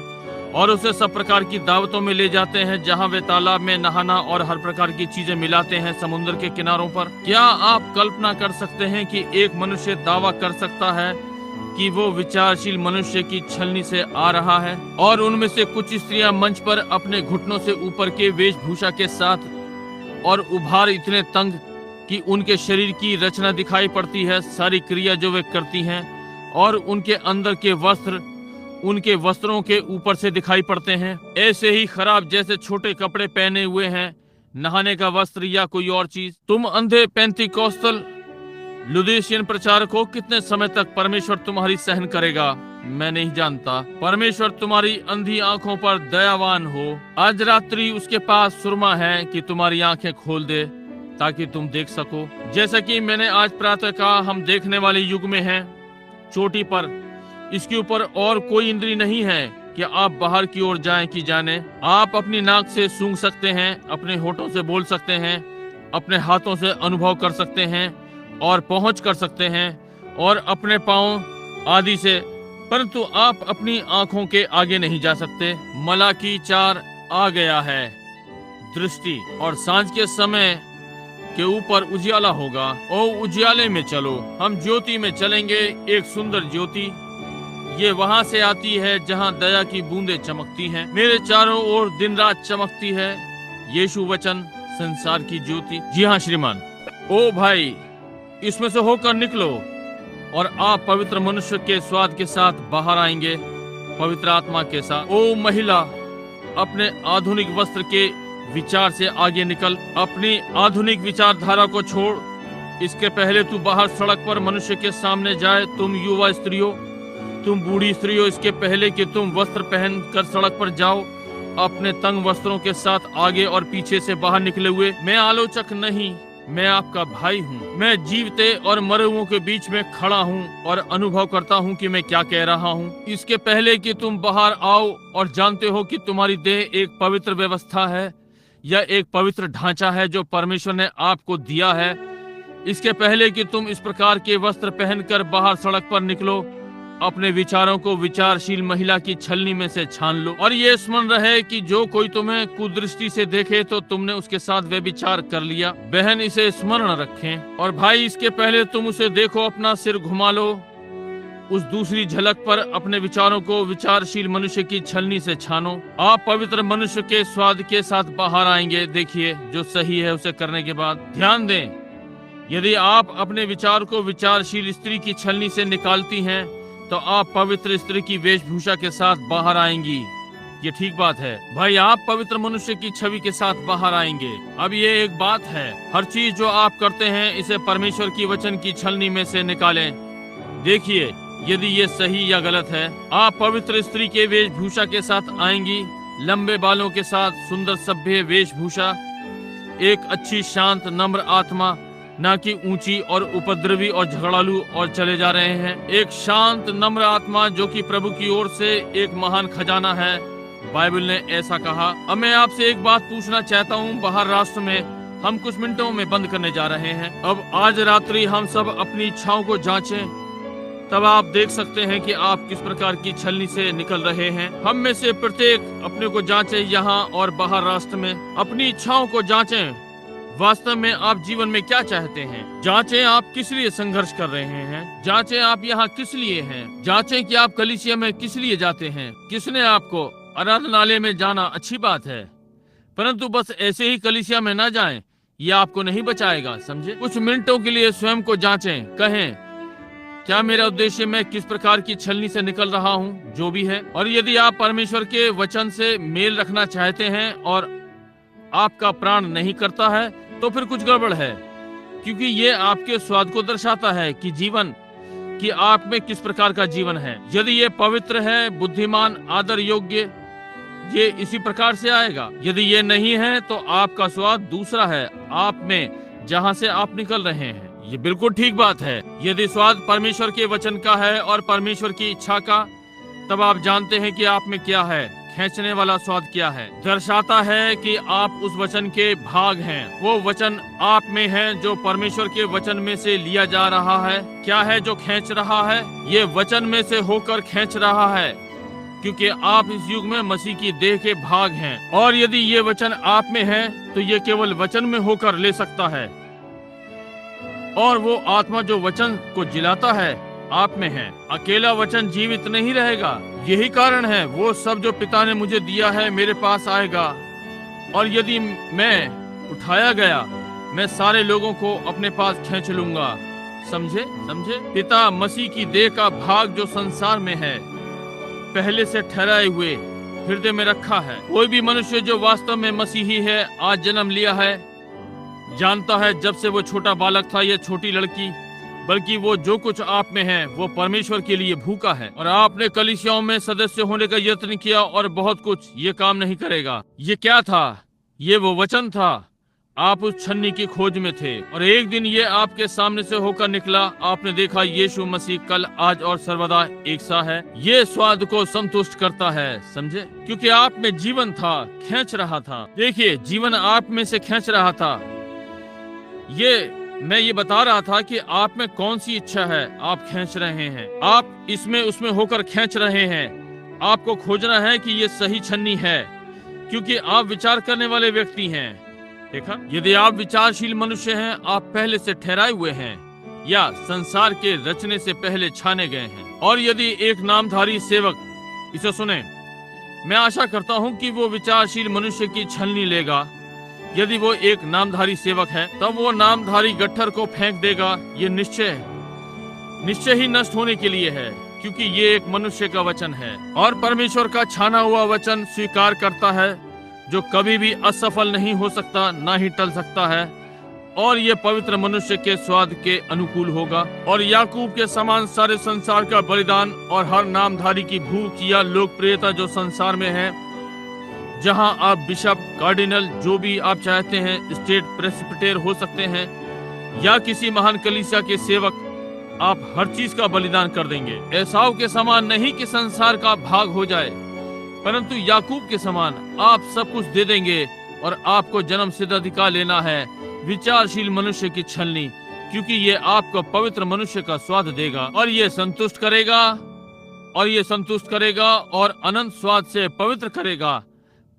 और उसे सब प्रकार की दावतों में ले जाते हैं जहां वे तालाब में नहाना और हर प्रकार की चीजें मिलाते हैं समुद्र के किनारों पर? क्या आप कल्पना कर सकते हैं कि एक मनुष्य दावा कर सकता है कि वो विचारशील मनुष्य की छलनी से आ रहा है? और उनमें से कुछ स्त्रियां मंच पर अपने घुटनों से ऊपर के वेशभूषा के साथ और उभार इतने तंग कि उनके शरीर की रचना दिखाई पड़ती है, सारी क्रिया जो वे करती हैं, और उनके अंदर के वस्त्र उनके वस्त्रों के ऊपर से दिखाई पड़ते हैं, ऐसे ही खराब जैसे छोटे कपड़े पहने हुए हैं, नहाने का वस्त्र या कोई और चीज। तुम अंधे पेंतीकोस्तल लुदीशियन प्रचारक हो, कितने समय तक परमेश्वर तुम्हारी सहन करेगा? मैं नहीं जानता। परमेश्वर तुम्हारी अंधी आंखों पर दयावान हो। आज रात्रि उसके पास सुरमा है कि तुम्हारी आंखें खोल दे ताकि तुम देख सको। जैसा कि मैंने आज प्रातः कहा, हम देखने वाले युग में हैं। चोटी पर इसके ऊपर और कोई इंद्री नहीं है कि आप बाहर की ओर जाएं कि जाने। आप अपनी नाक से सूंघ सकते हैं, अपने होठों से बोल सकते हैं, अपने हाथों से अनुभव कर सकते हैं और पहुंच कर सकते हैं और अपने पांव आदि से, परंतु आप अपनी आंखों के आगे नहीं जा सकते। मलाकी 4 आ गया है दृष्टि, और सांझ के समय के ऊपर उजियाला होगा। ओ उजियाले में चलो, हम ज्योति में चलेंगे, एक सुंदर ज्योति। ये वहां से आती है जहां दया की बूंदें चमकती हैं। मेरे चारों ओर दिन रात चमकती है यीशु वचन, संसार की ज्योति। जी हाँ श्रीमान। ओ भाई, इसमें से होकर निकलो और आप पवित्र मनुष्य के स्वाद के साथ बाहर आएंगे, पवित्र आत्मा के साथ। ओ महिला, अपने आधुनिक वस्त्र के विचार से आगे निकल, अपनी आधुनिक विचारधारा को छोड़। इसके पहले तू बाहर सड़क पर मनुष्य के सामने जाए, तुम युवा स्त्री हो, तुम बूढ़ी स्त्री हो, इसके पहले कि तुम वस्त्र पहन कर सड़क पर जाओ अपने तंग वस्त्रों के साथ आगे और पीछे से बाहर निकले हुए। मैं आलोचक नहीं, मैं आपका भाई हूँ। मैं जीवते और मरे हुओं के बीच में खड़ा हूँ और अनुभव करता हूँ कि मैं क्या कह रहा हूँ। इसके पहले कि तुम बाहर आओ और जानते हो कि तुम्हारी देह एक पवित्र व्यवस्था है या एक पवित्र ढांचा है जो परमेश्वर ने आपको दिया है, इसके पहले कि तुम इस प्रकार के वस्त्र पहनकर बाहर सड़क पर निकलो, अपने विचारों को विचारशील महिला की छलनी में से छान लो। और ये स्मरण रहे कि जो कोई तुम्हें कुदृष्टि से देखे तो तुमने उसके साथ व्यभिचार कर लिया। बहन, इसे स्मरण रखें। और भाई, इसके पहले तुम उसे देखो, अपना सिर घुमा लो। उस दूसरी झलक पर अपने विचारों को विचारशील मनुष्य की छलनी से छानो। आप पवित्र मनुष्य के स्वाद के साथ बाहर आएंगे। देखिए, जो सही है उसे करने के बाद ध्यान दें। यदि आप अपने विचार को विचारशील स्त्री की छलनी से निकालती हैं तो आप पवित्र स्त्री की वेशभूषा के साथ बाहर आएंगी। ये ठीक बात है भाई, आप पवित्र मनुष्य की छवि के साथ बाहर आएंगे। अब ये एक बात है, हर चीज जो आप करते हैं इसे परमेश्वर की वचन की छलनी में से निकालें। देखिए यदि ये सही या गलत है। आप पवित्र स्त्री के वेशभूषा के साथ आएंगी, लंबे बालों के साथ, सुंदर सभ्य वेशभूषा, एक अच्छी शांत नम्र आत्मा, ना कि ऊंची और उपद्रवी और झगड़ालू और चले जा रहे हैं। एक शांत नम्र आत्मा जो कि प्रभु की ओर से एक महान खजाना है, बाइबल ने ऐसा कहा। अब मैं आपसे एक बात पूछना चाहता हूँ। बाहर राष्ट्र में हम कुछ मिनटों में बंद करने जा रहे हैं। अब आज रात्रि हम सब अपनी इच्छाओं को जांचें, तब आप देख सकते हैं कि आप किस प्रकार की छलनी से निकल रहे हैं। हम में से प्रत्येक अपने को जांचें, यहाँ और बाहर राष्ट्र में अपनी इच्छाओं को जांचें। वास्तव में आप जीवन में क्या चाहते हैं? जांचें आप किस लिए संघर्ष कर रहे हैं। जांचें आप यहाँ किस लिए हैं। जांचें कि आप कलीसिया में किस लिए जाते हैं। किसने आपको आराधनालय में जाना अच्छी बात है, परंतु बस ऐसे ही कलीसिया में ना जाएं, यह आपको नहीं बचाएगा। समझे? कुछ मिनटों के लिए स्वयं को जांचें, कहें क्या मेरा उद्देश्य, मैं किस प्रकार की छलनी से निकल रहा हूँ, जो भी है। और यदि आप परमेश्वर के वचन से मेल रखना चाहते हैं और आपका प्राण नहीं करता है तो फिर कुछ गड़बड़ है, क्योंकि ये आपके स्वाद को दर्शाता है कि जीवन कि आप में किस प्रकार का जीवन है। यदि ये पवित्र है, बुद्धिमान, आदर योग्य, ये इसी प्रकार से आएगा। यदि ये नहीं है तो आपका स्वाद दूसरा है, आप में जहां से आप निकल रहे हैं। ये बिल्कुल ठीक बात है। यदि स्वाद परमेश्वर के वचन का है और परमेश्वर की इच्छा का, तब आप जानते हैं कि आप में क्या है। खींचने वाला स्वाद क्या है? दर्शाता है कि आप उस वचन के भाग हैं। वो वचन आप में है जो परमेश्वर के वचन में से लिया जा रहा है। क्या है जो खींच रहा है? ये वचन में से होकर खींच रहा है, क्योंकि आप इस युग में मसीह की देह के भाग हैं। और यदि ये वचन आप में है तो ये केवल वचन में होकर ले सकता है। और वो आत्मा जो वचन को जिलाता है आप में है। अकेला वचन जीवित नहीं रहेगा। यही कारण है वो सब जो पिता ने मुझे दिया है मेरे पास आएगा, और यदि मैं उठाया गया मैं सारे लोगों को अपने पास खींच लूंगा। समझे? पिता मसीह की देह का भाग जो संसार में है पहले से ठहराए हुए हृदय में रखा है। कोई भी मनुष्य जो वास्तव में मसीही है, आज जन्म लिया है, जानता है जब से वो छोटा बालक था या छोटी लड़की, बल्कि वो जो कुछ आप में है वो परमेश्वर के लिए भूखा है। और आपने कलीसियाओं में सदस्य होने का यत्न किया और बहुत कुछ, ये काम नहीं करेगा। ये क्या था? ये वो वचन था। आप उस छन्नी की खोज में थे और एक दिन ये आपके सामने से होकर निकला। आपने देखा यीशु मसीह कल, आज और सर्वदा एक सा है। ये स्वाद को संतुष्ट करता है। समझे? क्योंकि आप में जीवन था, खींच रहा था। देखिए, जीवन आप में से खींच रहा था। मैं ये बता रहा था कि आप में कौन सी इच्छा है आप खींच रहे हैं। आप इसमें उसमें होकर खींच रहे हैं। आपको खोजना है कि ये सही छन्नी है, क्योंकि आप विचार करने वाले व्यक्ति हैं। देखा? यदि आप विचारशील मनुष्य हैं, आप पहले से ठहराए हुए हैं या संसार के रचने से पहले छाने गए हैं। और यदि एक नामधारी सेवक, इसे सुने, मैं आशा करता हूं कि वो विचारशील मनुष्य की छलनी लेगा। यदि वो एक नामधारी सेवक है, तब वो नामधारी गट्ठर को फेंक देगा। ये निश्चय ही नष्ट होने के लिए है, क्योंकि ये एक मनुष्य का वचन है और परमेश्वर का छाना हुआ वचन स्वीकार करता है, जो कभी भी असफल नहीं हो सकता, ना ही टल सकता है। और ये पवित्र मनुष्य के स्वाद के अनुकूल होगा। और याकूब के समान सारे संसार का बलिदान और हर नामधारी की भूख या लोकप्रियता जो संसार में है, जहां आप बिशप, कार्डिनल, जो भी आप चाहते हैं, स्टेट प्रेसिपिटेर हो सकते हैं, या किसी महान कलीसिया के सेवक, आप हर चीज का बलिदान कर देंगे। एसाव के समान नहीं कि संसार का भाग हो जाए, परंतु याकूब के समान आप सब कुछ दे देंगे। और आपको जन्म सिद्ध अधिकार लेना है, विचारशील मनुष्य की छलनी, क्योंकि ये आपको पवित्र मनुष्य का स्वाद देगा और ये संतुष्ट करेगा और अनंत स्वाद से पवित्र करेगा,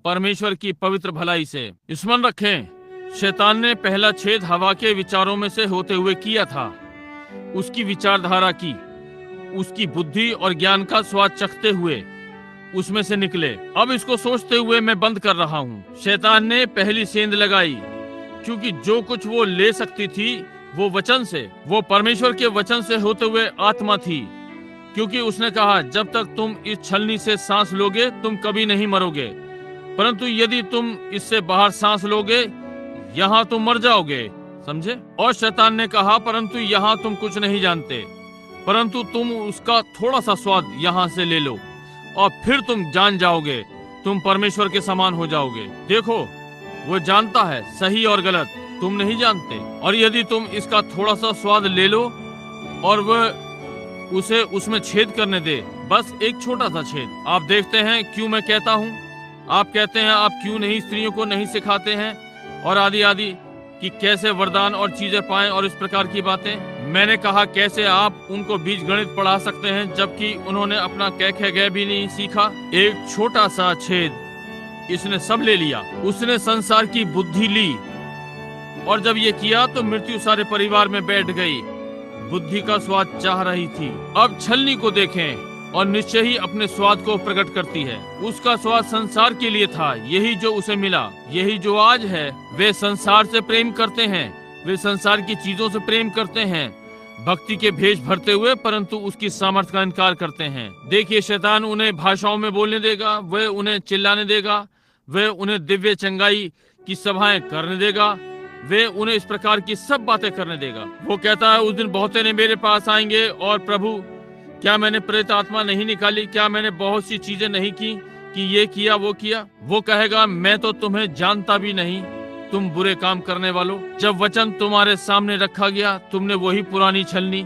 परमेश्वर की पवित्र भलाई से। स्मरण रखें, शैतान ने पहला छेद हवा के विचारों में से होते हुए किया था। उसकी विचारधारा की, उसकी बुद्धि और ज्ञान का स्वाद चखते हुए उसमें से निकले। अब इसको सोचते हुए मैं बंद कर रहा हूँ। शैतान ने पहली सेंध लगाई, क्योंकि जो कुछ वो ले सकती थी वो वचन से, वो परमेश्वर के वचन से होते हुए आत्मा थी। क्योंकि उसने कहा, जब तक तुम इस छलनी से सांस लोगे तुम कभी नहीं मरोगे, परंतु यदि तुम इससे बाहर सांस लोगे यहाँ तुम मर जाओगे। समझे? और शैतान ने कहा, परंतु यहाँ तुम कुछ नहीं जानते, परंतु तुम उसका थोड़ा सा स्वाद यहाँ से ले लो और फिर तुम जान जाओगे, तुम परमेश्वर के समान हो जाओगे। देखो, वो जानता है सही और गलत, तुम नहीं जानते। और यदि तुम इसका थोड़ा सा स्वाद ले लो और वह उसे उसमें छेद करने दे, बस एक छोटा सा छेद। आप देखते हैं क्यों मैं कहता हूँ, आप कहते हैं आप क्यों नहीं स्त्रियों को नहीं सिखाते हैं और आदि आदि कि कैसे वरदान और चीजें पाएं और इस प्रकार की बातें। मैंने कहा कैसे आप उनको बीज गणित पढ़ा सकते हैं जबकि उन्होंने अपना कै खे गै भी नहीं सीखा। एक छोटा सा छेद इसने सब ले लिया। उसने संसार की बुद्धि ली और जब ये किया तो मृत्यु सारे परिवार में बैठ गई। बुद्धि का स्वाद चाह रही थी। अब छलनी को देखें और निश्चय ही अपने स्वाद को प्रकट करती है। उसका स्वाद संसार के लिए था, यही जो उसे मिला। यही जो आज है, वे संसार से प्रेम करते हैं, वे संसार की चीजों से प्रेम करते हैं, भक्ति के भेष भरते हुए, परंतु उसकी सामर्थ्य का इनकार करते हैं। देखिए, शैतान उन्हें भाषाओं में बोलने देगा, वह उन्हें चिल्लाने देगा, वह उन्हें दिव्य चंगाई की सभाएं करने देगा, वे उन्हें इस प्रकार की सब बातें करने देगा। वो कहता है, उस दिन बहुते ने मेरे पास आएंगे और प्रभु, क्या मैंने प्रेत आत्मा नहीं निकाली? क्या मैंने बहुत सी चीजें नहीं की कि ये किया वो किया? वो कहेगा, मैं तो तुम्हें जानता भी नहीं, तुम बुरे काम करने वालों, जब वचन तुम्हारे सामने रखा गया तुमने वही पुरानी छलनी,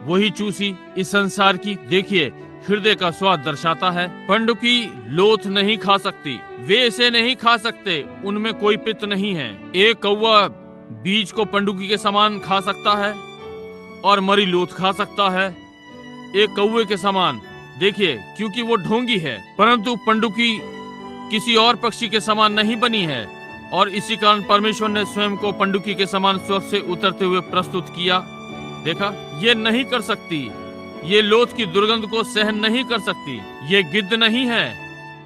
वही चूसी इस संसार की। देखिए, हृदय का स्वाद दर्शाता है। पंडुकी लोथ नहीं खा सकती, वे इसे नहीं खा सकते, उनमें कोई पित्त नहीं है। एक कौवा बीज को पंडुकी के समान खा सकता है और मरी लोथ खा सकता है, एक कौवे के समान। देखिए, क्योंकि वो ढोंगी है, परंतु पंडुकी किसी और पक्षी के समान नहीं बनी है, और इसी कारण परमेश्वर ने स्वयं को पंडुकी के समान स्वर्ग से उतरते हुए प्रस्तुत किया। देखा, ये नहीं कर सकती, ये लोथ की दुर्गंध को सहन नहीं कर सकती। ये गिद्ध नहीं है,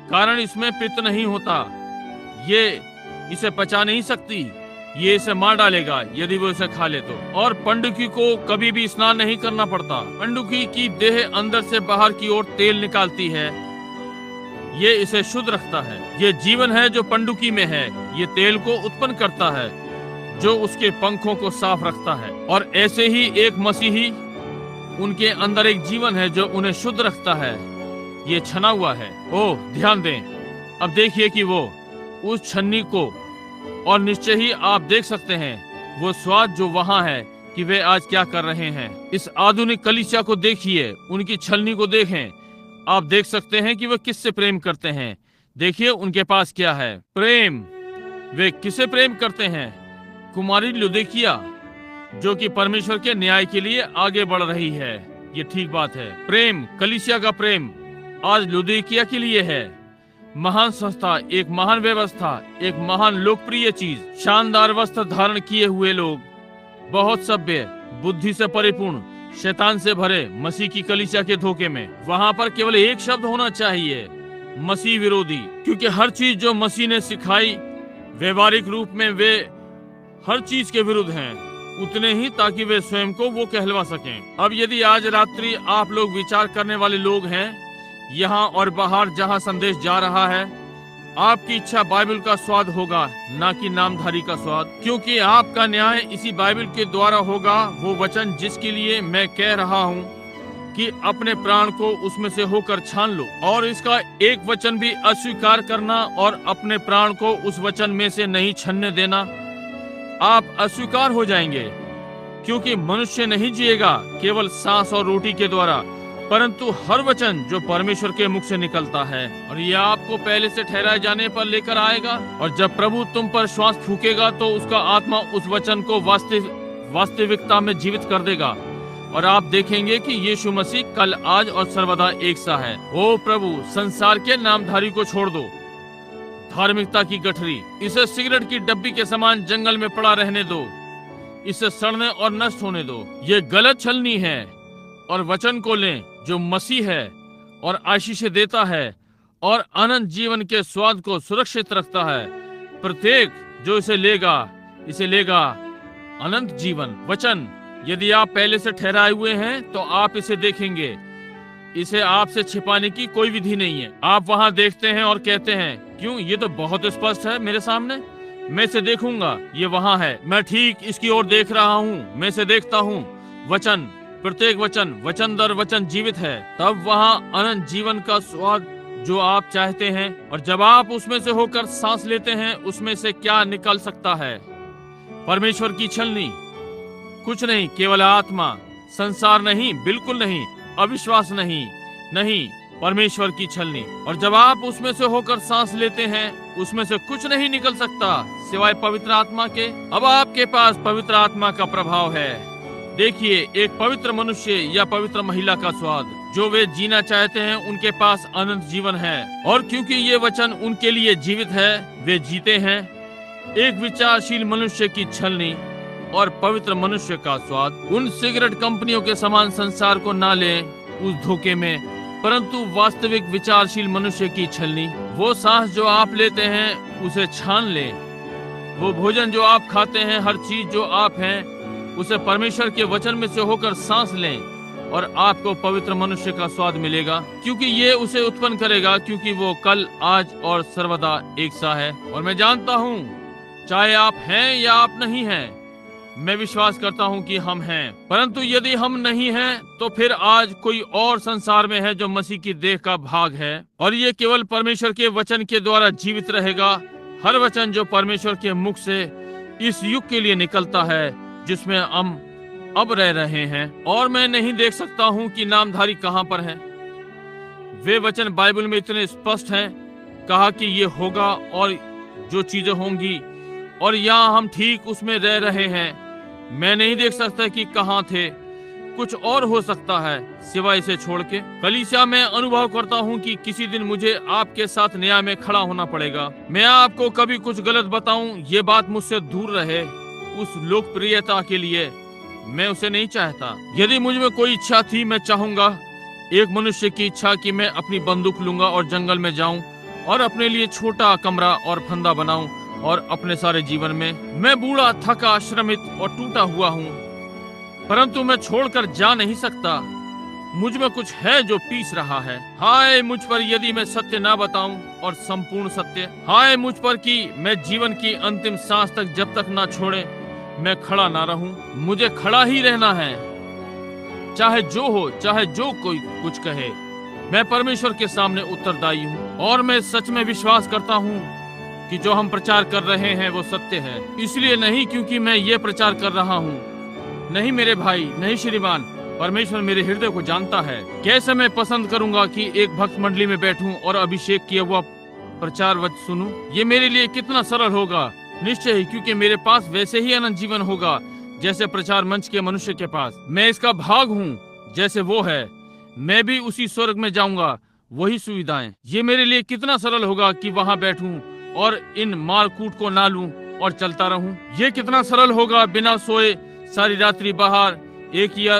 कारण इसमें पित्त नहीं होता, ये इसे पचा नहीं सकती, ये इसे मार डालेगा यदि वो इसे खा ले तो। और पंडुकी को कभी भी स्नान नहीं करना पड़ता। पंडुकी की देह अंदर से बाहर की ओर तेल निकालती है, ये इसे शुद्ध रखता है। ये जीवन है जो पंडुकी में है, ये तेल को उत्पन्न करता है जो उसके पंखों को साफ रखता है। और ऐसे ही एक मसीही, उनके अंदर एक जीवन है जो उन्हें शुद्ध रखता है, ये छना हुआ है। ओह, ध्यान दें, अब देखिए कि वो उस छन्नी को, और निश्चय ही आप देख सकते हैं वो स्वाद जो वहां है कि वे आज क्या कर रहे हैं। इस आधुनिक कलीसिया को देखिए, उनकी छलनी को देखें, आप देख सकते हैं कि वे किससे प्रेम करते हैं। देखिए उनके पास क्या है, प्रेम। वे किसे प्रेम करते हैं? कुमारी लुदिकिया, जो कि परमेश्वर के न्याय के लिए आगे बढ़ रही है। ये ठीक बात है। प्रेम, कलीसिया का प्रेम आज लुदिकिया के लिए है। महान संस्था, एक महान व्यवस्था, एक महान लोकप्रिय चीज, शानदार वस्त्र धारण किए हुए लोग, बहुत सभ्य, बुद्धि से परिपूर्ण, शैतान से भरे मसीह की कलीसिया के धोखे में। वहां पर केवल एक शब्द होना चाहिए, मसीह विरोधी, क्योंकि हर चीज जो मसीह ने सिखाई व्यवहारिक रूप में वे हर चीज के विरुद्ध हैं, उतने ही ताकि वे स्वयं को वो कहलवा सकें। अब यदि आज रात्रि आप लोग विचार करने वाले लोग हैं, यहाँ और बाहर जहाँ संदेश जा रहा है, आपकी इच्छा बाइबल का स्वाद होगा, ना कि नामधारी का स्वाद, क्योंकि आपका न्याय इसी बाइबल के द्वारा होगा। वो वचन जिसके लिए मैं कह रहा हूँ कि अपने प्राण को उसमें से होकर छान लो, और इसका एक वचन भी अस्वीकार करना और अपने प्राण को उस वचन में से नहीं छनने देना, आप अस्वीकार हो जाएंगे। क्योंकि मनुष्य नहीं जिएगा केवल सांस और रोटी के द्वारा, परंतु हर वचन जो परमेश्वर के मुख से निकलता है। और यह आपको पहले से ठहराए जाने पर लेकर आएगा, और जब प्रभु तुम पर श्वास फूकेगा तो उसका आत्मा उस वचन को वास्तविकता में जीवित कर देगा, और आप देखेंगे कि यीशु मसीह कल, आज और सर्वदा एक सा है। ओ प्रभु, संसार के नामधारी को छोड़ दो, धार्मिकता की गठरी, इसे सिगरेट की डब्बी के समान जंगल में पड़ा रहने दो, इसे सड़ने और नष्ट होने दो। ये गलत छलनी है, और वचन को लें जो मसीह है और आशीष देता है और अनंत जीवन के स्वाद को सुरक्षित रखता है। प्रत्येक जो इसे लेगा अनंत जीवन। वचन, यदि आप पहले से ठहराए हुए हैं तो आप इसे देखेंगे, इसे आपसे छिपाने की कोई विधि नहीं है। आप वहां देखते हैं और कहते हैं, क्यों, ये तो बहुत स्पष्ट है मेरे सामने, मैं इसे देखूंगा, ये वहां है, मैं ठीक इसकी ओर देख रहा हूँ, मैं इसे देखता हूँ। वचन, प्रत्येक वचन, वचन दर वचन जीवित है। तब वहाँ अनंत जीवन का स्वाद जो आप चाहते हैं, और जब आप उसमें से होकर सांस लेते हैं, उसमें से क्या निकल सकता है? परमेश्वर की छलनी, कुछ नहीं, केवल आत्मा, संसार नहीं, बिल्कुल नहीं, अविश्वास नहीं, नहीं, परमेश्वर की छलनी। और जब आप उसमें से होकर सांस लेते हैं, उसमें से कुछ नहीं निकल सकता सिवाय पवित्र आत्मा के। अब आपके पास पवित्र आत्मा का प्रभाव है। देखिए, एक पवित्र मनुष्य या पवित्र महिला का स्वाद जो वे जीना चाहते हैं, उनके पास अनंत जीवन है, और क्योंकि ये वचन उनके लिए जीवित है, वे जीते हैं। एक विचारशील मनुष्य की छलनी और पवित्र मनुष्य का स्वाद। उन सिगरेट कंपनियों के समान संसार को ना लें उस धोखे में, परंतु वास्तविक विचारशील मनुष्य की छलनी। वो सांस जो आप लेते हैं उसे छान लें, वो भोजन जो आप खाते हैं, हर चीज जो आप हैं, उसे परमेश्वर के वचन में से होकर सांस लें, और आपको पवित्र मनुष्य का स्वाद मिलेगा, क्योंकि ये उसे उत्पन्न करेगा, क्योंकि वो कल, आज और सर्वदा एक सा है। और मैं जानता हूँ, चाहे आप हैं या आप नहीं हैं, मैं विश्वास करता हूँ कि हम हैं, परंतु यदि हम नहीं हैं तो फिर आज कोई और संसार में है जो मसीह की देह का भाग है, और ये केवल परमेश्वर के वचन के द्वारा जीवित रहेगा हर वचन जो परमेश्वर के मुख से इस युग के लिए निकलता है जिसमें हम अब रह रहे हैं, और मैं नहीं देख सकता हूं कि नामधारी कहां पर है। वे वचन बाइबल में इतने स्पष्ट हैं, कहा कि ये होगा और जो चीजें होंगी, और यहाँ हम ठीक उसमें रह रहे हैं। मैं नहीं देख सकता कि कहां थे, कुछ और हो सकता है सिवाय इसे छोड़ के। कलीसिया में अनुभव करता हूं कि किसी दिन मुझे आपके साथ न्याय में खड़ा होना पड़ेगा। मैं आपको कभी कुछ गलत बताऊं, ये बात मुझसे दूर रहे। उस लोकप्रियता के लिए मैं उसे नहीं चाहता। यदि मुझ में कोई इच्छा थी, मैं चाहूंगा एक मनुष्य की इच्छा कि मैं अपनी बंदूक लूंगा और जंगल में जाऊं और अपने लिए छोटा कमरा और फंदा बनाऊं, और अपने सारे जीवन में मैं बूढ़ा, थका, श्रमित और टूटा हुआ हूं, परंतु मैं छोड़कर जा नहीं सकता। मुझ में कुछ है जो पीस रहा है। हाय मुझ पर यदि मैं सत्य ना बताऊं, और संपूर्ण सत्य। हाय मुझ पर कि मैं जीवन की अंतिम सांस तक जब तक ना छोड़े मैं खड़ा ना रहूं। मुझे खड़ा ही रहना है, चाहे जो हो, चाहे जो कोई कुछ कहे। मैं परमेश्वर के सामने उत्तरदायी हूँ, और मैं सच में विश्वास करता हूँ कि जो हम प्रचार कर रहे हैं वो सत्य है। इसलिए नहीं क्योंकि मैं ये प्रचार कर रहा हूँ, नहीं मेरे भाई, नहीं श्रीमान, परमेश्वर मेरे हृदय को जानता है। कैसे मैं पसंद करूंगा कि एक भक्त मंडली में बैठूं और अभिषेक किया हुआ प्रचार वचन सुनूं। ये मेरे लिए कितना सरल होगा। निश्चय ही, क्योंकि मेरे पास वैसे ही अनंत जीवन होगा जैसे प्रचार मंच के मनुष्य के पास। मैं इसका भाग हूँ जैसे वो है। मैं भी उसी स्वर्ग में जाऊंगा, वही सुविधाएं। ये मेरे लिए कितना सरल होगा कि वहाँ बैठूं और इन मारकूट को ना लूं और चलता रहूं। ये कितना सरल होगा बिना सोए सारी रात्रि बाहर, एक या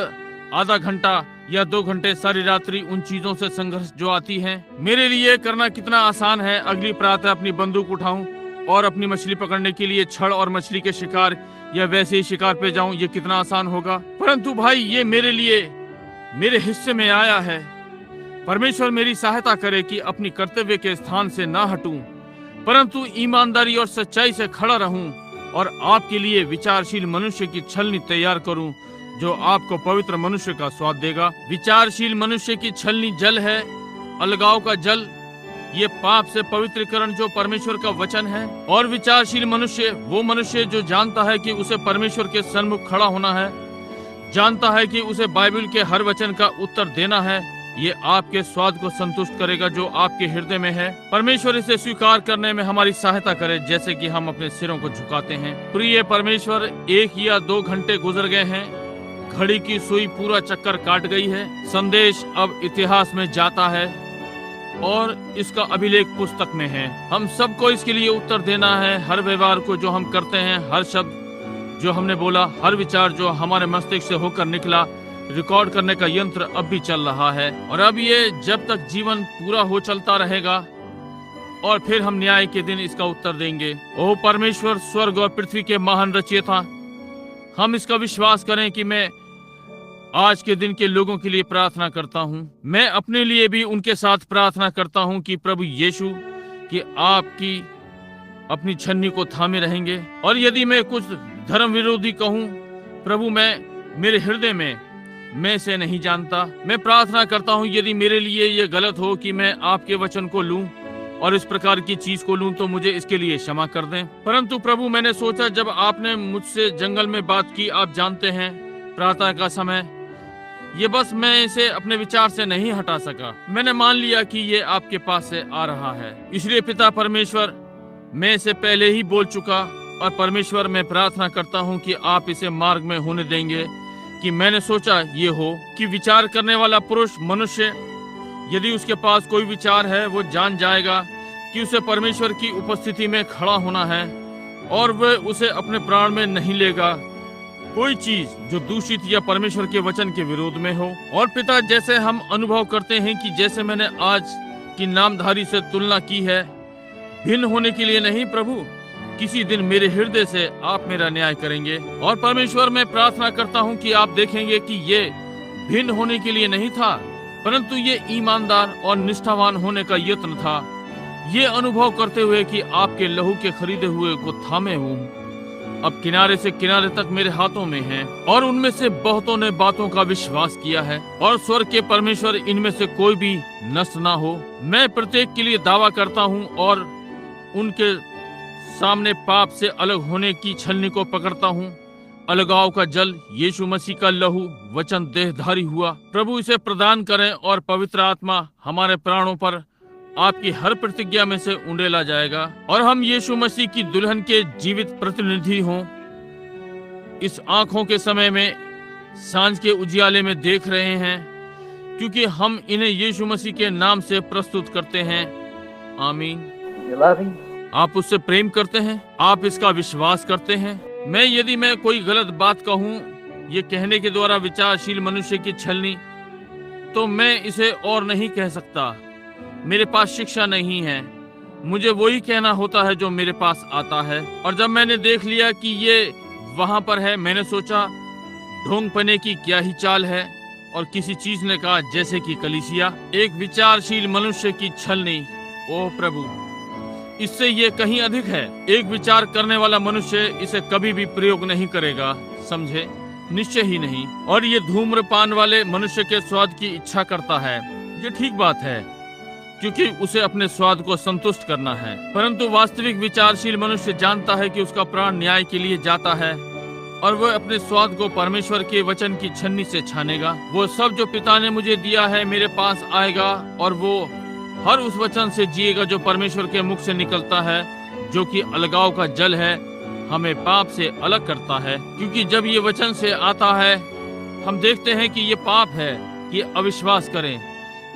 आधा घंटा या 2 घंटे सारी रात्रि उन चीजों से संघर्ष जो आती हैं। मेरे लिए करना कितना आसान है। अगली प्रातः अपनी बंदूक उठाऊं और अपनी मछली पकड़ने के लिए छड़ और मछली के शिकार या वैसे ही शिकार पे जाऊं। ये कितना आसान होगा। परंतु भाई, ये मेरे लिए मेरे हिस्से में आया है। परमेश्वर मेरी सहायता करे कि अपनी कर्तव्य के स्थान से ना हटूं, परंतु ईमानदारी और सच्चाई से खड़ा रहूं और आपके लिए विचारशील मनुष्य की छलनी तैयार करूं जो आपको पवित्र मनुष्य का स्वाद देगा। विचारशील मनुष्य की छलनी जल है, अलगाव का जल, ये पाप से पवित्रीकरण जो परमेश्वर का वचन है। और विचारशील मनुष्य वो मनुष्य जो जानता है कि उसे परमेश्वर के सन्मुख खड़ा होना है, जानता है कि उसे बाइबल के हर वचन का उत्तर देना है। ये आपके स्वाद को संतुष्ट करेगा जो आपके हृदय में है। परमेश्वर इसे स्वीकार करने में हमारी सहायता करे, जैसे कि हम अपने सिरों को झुकाते हैं। प्रिय परमेश्वर, 1 या 2 घंटे गुजर गए हैं, घड़ी की सुई पूरा चक्कर काट गई है। संदेश अब इतिहास में जाता है और इसका अभिलेख पुस्तक में है। हम सबको इसके लिए उत्तर देना है। हर व्यवहार को जो हम करते हैं, हर शब्द जो हमने बोला, हर विचार जो हमारे मस्तिष्क से होकर निकला, रिकॉर्ड करने का यंत्र अब भी चल रहा है। और अब ये जब तक जीवन पूरा हो चलता रहेगा, और फिर हम न्याय के दिन इसका उत्तर देंगे। ओह परमेश्वर, स्वर्ग और पृथ्वी के महान रचयिता, हम इसका विश्वास करें कि मैं आज के दिन के लोगों के लिए प्रार्थना करता हूँ। मैं अपने लिए भी उनके साथ प्रार्थना करता हूँ कि प्रभु यीशु कि आपकी अपनी छन्नी को थामे रहेंगे। और यदि मैं कुछ धर्म विरोधी कहूँ, प्रभु मैं मेरे हृदय में मैं इसे नहीं जानता। मैं प्रार्थना करता हूँ यदि मेरे लिए ये गलत हो कि मैं आपके वचन को लूं और इस प्रकार की चीज को लूं, तो मुझे इसके लिए क्षमा कर दें। परंतु प्रभु, मैंने सोचा जब आपने मुझसे जंगल में बात की, आप जानते हैं, प्रातः का समय, ये बस मैं इसे अपने विचार से नहीं हटा सका। मैंने मान लिया कि ये आपके पास से आ रहा है। इसलिए पिता परमेश्वर, मैं इसे पहले ही बोल चुका, और परमेश्वर मैं प्रार्थना करता हूँ कि आप इसे मार्ग में होने देंगे कि मैंने सोचा ये हो कि विचार करने वाला पुरुष मनुष्य, यदि उसके पास कोई विचार है, वो जान जाएगा कि उसे परमेश्वर की उपस्थिति में खड़ा होना है, और वह उसे अपने प्राण में नहीं लेगा कोई चीज जो दूषित या परमेश्वर के वचन के विरोध में हो। और पिता, जैसे हम अनुभव करते हैं कि जैसे मैंने आज की नामधारी से तुलना की है, भिन्न होने के लिए नहीं प्रभु, किसी दिन मेरे हृदय से आप मेरा न्याय करेंगे। और परमेश्वर, मैं प्रार्थना करता हूँ कि आप देखेंगे कि ये भिन्न होने के लिए नहीं था, परंतु ये ईमानदार और निष्ठावान होने का यत्न था। ये अनुभव करते हुए कि आपके लहू के खरीदे हुए को थामे हूँ, अब किनारे से किनारे तक मेरे हाथों में हैं, और उनमें से बहुतों ने बातों का विश्वास किया है, और स्वर्ग के परमेश्वर, इनमें से कोई भी नष्ट ना हो। मैं प्रत्येक के लिए दावा करता हूँ और उनके सामने पाप से अलग होने की छलनी को पकड़ता हूँ। अलगाव का जल यीशु मसीह का लहू वचन देहधारी हुआ। प्रभु इसे प्रदान करें और पवित्र आत्मा हमारे प्राणों पर आपकी हर प्रतिज्ञा में से उंडेला जाएगा और हम यीशु मसीह की दुल्हन के जीवित प्रतिनिधि हों। इस आंखों के समय में सांझ के उजियाले में देख रहे हैं, क्योंकि हम इन्हें यीशु मसीह के नाम से प्रस्तुत करते हैं। आमीन। आप उससे प्रेम करते हैं, आप इसका विश्वास करते हैं। यदि मैं कोई गलत बात कहूं, ये कहने के द्वारा विचारशील मनुष्य की छलनी, तो मैं इसे और नहीं कह सकता। मेरे पास शिक्षा नहीं है, मुझे वही कहना होता है जो मेरे पास आता है। और जब मैंने देख लिया कि ये वहां पर है, मैंने सोचा ढोंगपने की क्या ही चाल है। और किसी चीज ने कहा, जैसे कि कलीसिया एक विचारशील मनुष्य की छलनी। ओह प्रभु, इससे ये कहीं अधिक है। एक विचार करने वाला मनुष्य इसे कभी भी प्रयोग नहीं करेगा, समझे? निश्चय ही नहीं। और ये धूम्रपान वाले मनुष्य के स्वाद की इच्छा करता है। ये ठीक बात है, क्योंकि उसे अपने स्वाद को संतुष्ट करना है। परंतु वास्तविक विचारशील मनुष्य जानता है कि उसका प्राण न्याय के लिए जाता है और वह अपने स्वाद को परमेश्वर के वचन की छन्नी से छानेगा। वो सब जो पिता ने मुझे दिया है मेरे पास आएगा और वो हर उस वचन से जिएगा जो परमेश्वर के मुख से निकलता है, जो कि अलगाव का जल है, हमें पाप से अलग करता है। क्योंकि जब ये वचन से आता है, हम देखते हैं कि ये पाप है कि अविश्वास करें,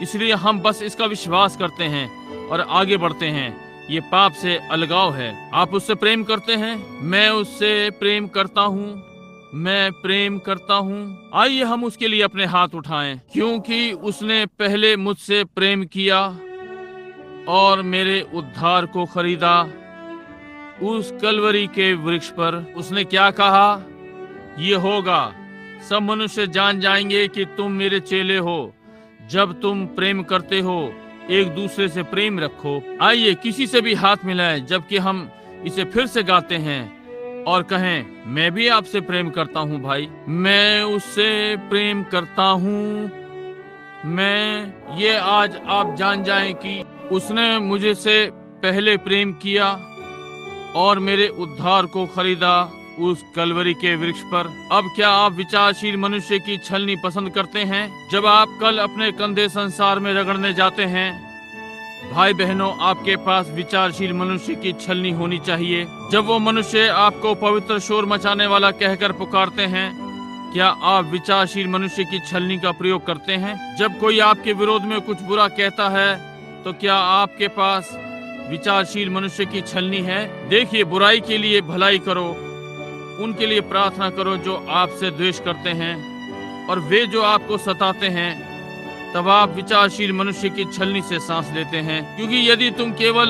इसलिए हम बस इसका विश्वास करते हैं और आगे बढ़ते हैं। ये पाप से अलगाव है। आप उससे प्रेम करते हैं, मैं उससे प्रेम करता हूँ, मैं प्रेम करता हूँ। आइए हम उसके लिए अपने हाथ उठाएं, क्योंकि उसने पहले मुझसे प्रेम किया और मेरे उद्धार को खरीदा। उस कलवरी के वृक्ष पर उसने क्या कहा? ये होगा, सब मनुष्य जान जाएंगे कि तुम मेरे चेले हो, जब तुम प्रेम करते हो, एक दूसरे से प्रेम रखो। आइए किसी से भी हाथ मिलाएं, जबकि हम इसे फिर से गाते हैं और कहें, मैं भी आपसे प्रेम करता हूँ भाई, मैं उससे प्रेम करता हूँ। ये आज आप जान जाएं कि उसने मुझे से पहले प्रेम किया और मेरे उद्धार को खरीदा उस कलवरी के वृक्ष पर। अब क्या आप विचारशील मनुष्य की छलनी पसंद करते हैं? जब आप कल अपने कंधे संसार में रगड़ने जाते हैं, भाई बहनों, आपके पास विचारशील मनुष्य की छलनी होनी चाहिए। जब वो मनुष्य आपको पवित्र शोर मचाने वाला कहकर पुकारते हैं, क्या आप विचारशील मनुष्य की छलनी का प्रयोग करते हैं? जब कोई आपके विरोध में कुछ बुरा कहता है, तो क्या आपके पास विचारशील मनुष्य की छलनी है? देखिए, बुराई के लिए भलाई करो, उनके लिए प्रार्थना करो जो आपसे द्वेष करते हैं और वे जो आपको सताते हैं, तब आप विचारशील मनुष्य की छलनी से सांस लेते हैं। क्योंकि यदि तुम केवल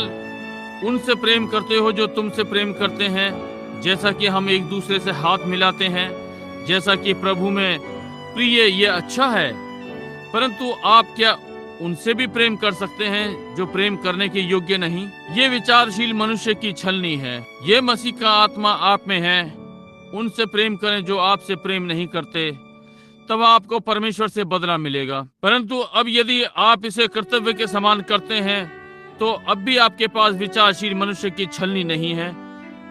उनसे प्रेम करते हो जो तुमसे प्रेम करते हैं, जैसा कि हम एक दूसरे से हाथ मिलाते हैं, जैसा कि प्रभु में प्रिय, ये अच्छा है। परंतु आप क्या उनसे भी प्रेम कर सकते हैं जो प्रेम करने के योग्य नहीं? ये विचारशील मनुष्य की छलनी है। ये मसीह का आत्मा आप में है। उनसे प्रेम करें जो आपसे प्रेम नहीं करते, तब आपको परमेश्वर से बदला मिलेगा। परंतु अब यदि आप इसे कर्तव्य के समान करते हैं, तो अब भी आपके पास विचारशील मनुष्य की छलनी नहीं है।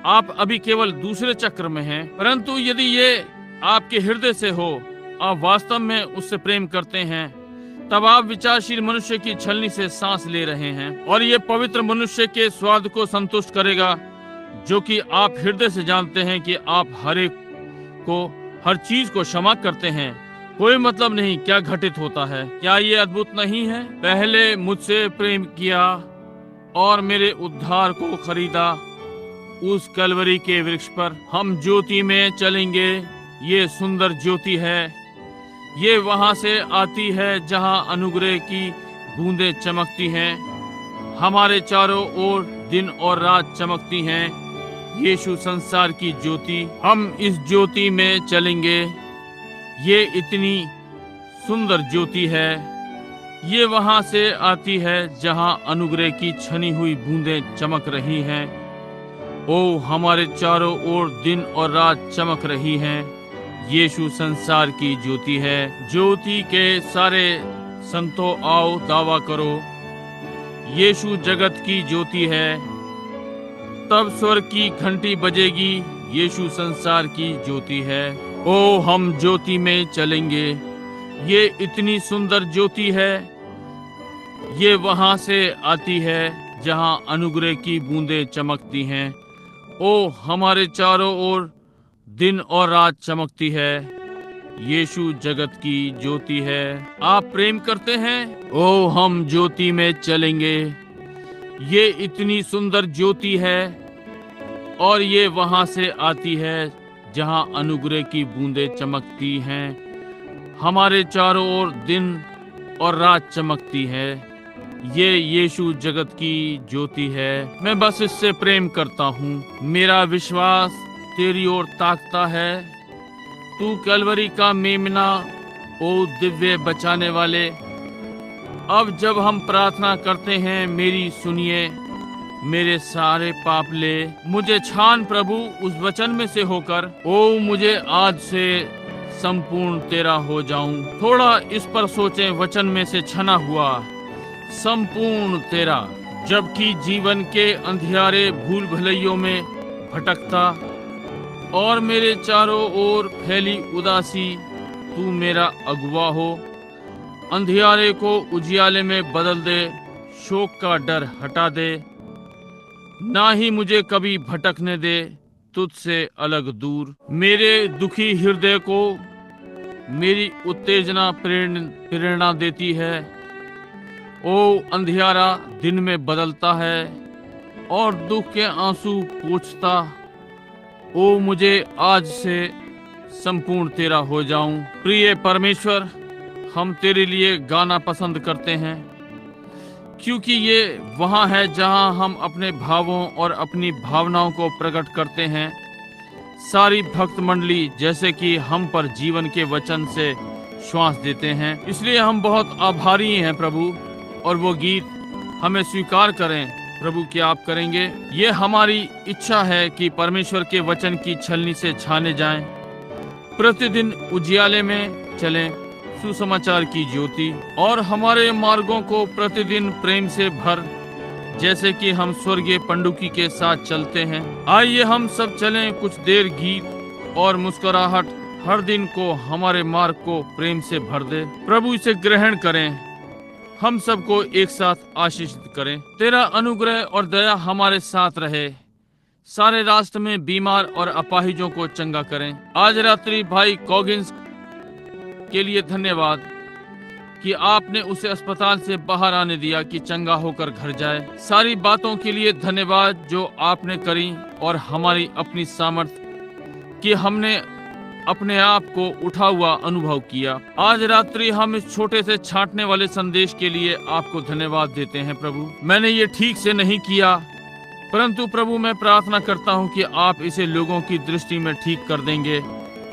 आप अभी केवल दूसरे चक्र में हैं। परंतु यदि ये आपके हृदय से हो, आप वास्तव में उससे प्रेम करते हैं, तब आप विचारशील मनुष्य की छलनी से सांस ले रहे हैं। और ये पवित्र मनुष्य के स्वाद को संतुष्ट करेगा, जो कि आप हृदय से जानते हैं कि आप हर एक को, हर चीज को क्षमा करते हैं। कोई मतलब नहीं क्या घटित होता है। क्या ये अद्भुत नहीं है? पहले मुझसे प्रेम किया और मेरे उद्धार को खरीदा उस कलवरी के वृक्ष पर। हम ज्योति में चलेंगे। ये सुंदर ज्योति है। ये वहां से आती है जहां अनुग्रह की बूंदें चमकती हैं। हमारे चारों ओर दिन और रात चमकती हैं। यीशु संसार की ज्योति। हम इस ज्योति में चलेंगे। ये इतनी सुंदर ज्योति है। ये वहां से आती है जहां अनुग्रह की छनी हुई बूंदें चमक रही हैं। ओ, हमारे चारों ओर दिन और रात चमक रही हैं। यीशु संसार की ज्योति है। ज्योति के सारे संतों, आओ दावा करो, यीशु जगत की ज्योति है। तब स्वर्ग की घंटी बजेगी। यीशु संसार की ज्योति है। ओ हम ज्योति में चलेंगे। ये इतनी सुंदर ज्योति है। ये वहां से आती है जहां अनुग्रह की बूंदें चमकती हैं। ओ हमारे चारों ओर दिन और रात चमकती है। यीशु जगत की ज्योति है। आप प्रेम करते हैं? ओ हम ज्योति में चलेंगे। ये इतनी सुंदर ज्योति है और ये वहां से आती है जहां अनुग्रह की बूंदें चमकती हैं। हमारे चारों ओर दिन और रात चमकती है। ये यीशु जगत की ज्योति है। मैं बस इससे प्रेम करता हूँ। मेरा विश्वास तेरी ओर ताकता है। तू कलवरी का मेमना, ओ दिव्य बचाने वाले। अब जब हम प्रार्थना करते हैं, मेरी सुनिए। मेरे सारे पाप ले मुझे छान प्रभु उस वचन में से होकर। ओ मुझे आज से संपूर्ण तेरा हो जाऊं। थोड़ा इस पर सोचें। वचन में से छना हुआ संपूर्ण तेरा। जबकि जीवन के अंधियारे भूल भलैयों में भटकता और मेरे चारों ओर फैली उदासी, तू मेरा अगुवा हो। अंधियारे को उजियाले में बदल दे। शोक का डर हटा दे। ना ही मुझे कभी भटकने दे तुझसे अलग दूर। मेरे दुखी हृदय को मेरी उत्तेजना प्रेरणा देती है। ओ अंधियारा दिन में बदलता है और दुख के आंसू पोंछता। ओ मुझे आज से संपूर्ण तेरा हो जाऊं। प्रिय परमेश्वर, हम तेरे लिए गाना पसंद करते हैं, क्योंकि ये वहाँ है जहाँ हम अपने भावों और अपनी भावनाओं को प्रकट करते हैं। सारी भक्त मंडली जैसे कि हम पर जीवन के वचन से श्वास देते हैं। इसलिए हम बहुत आभारी हैं प्रभु, और वो गीत हमें स्वीकार करें प्रभु कि आप करेंगे। ये हमारी इच्छा है कि परमेश्वर के वचन की छलनी से छाने जाएं, प्रतिदिन उजियाले में चलें, सुसमाचार की ज्योति, और हमारे मार्गों को प्रतिदिन प्रेम से भर, जैसे कि हम स्वर्गीय पंडुकी के साथ चलते हैं। आइए हम सब चलें कुछ देर गीत और मुस्कुराहट हर दिन को हमारे मार्ग को प्रेम से भर दे। प्रभु इसे ग्रहण करें। हम सबको एक साथ आशीषित करें। तेरा अनुग्रह और दया हमारे साथ रहे। सारे राष्ट्र में बीमार और अपाहिजों को चंगा करें। आज रात्रि भाई कॉगिंस के लिए धन्यवाद कि आपने उसे अस्पताल से बाहर आने दिया कि चंगा होकर घर जाए। सारी बातों के लिए धन्यवाद जो आपने करी, और हमारी अपनी सामर्थ्य कि हमने अपने आप को उठा हुआ अनुभव किया। आज रात्रि हम इस छोटे से छांटने वाले संदेश के लिए आपको धन्यवाद देते हैं प्रभु। मैंने ये ठीक से नहीं किया, परंतु प्रभु मैं प्रार्थना करता हूँ कि आप इसे लोगों की दृष्टि में ठीक कर देंगे,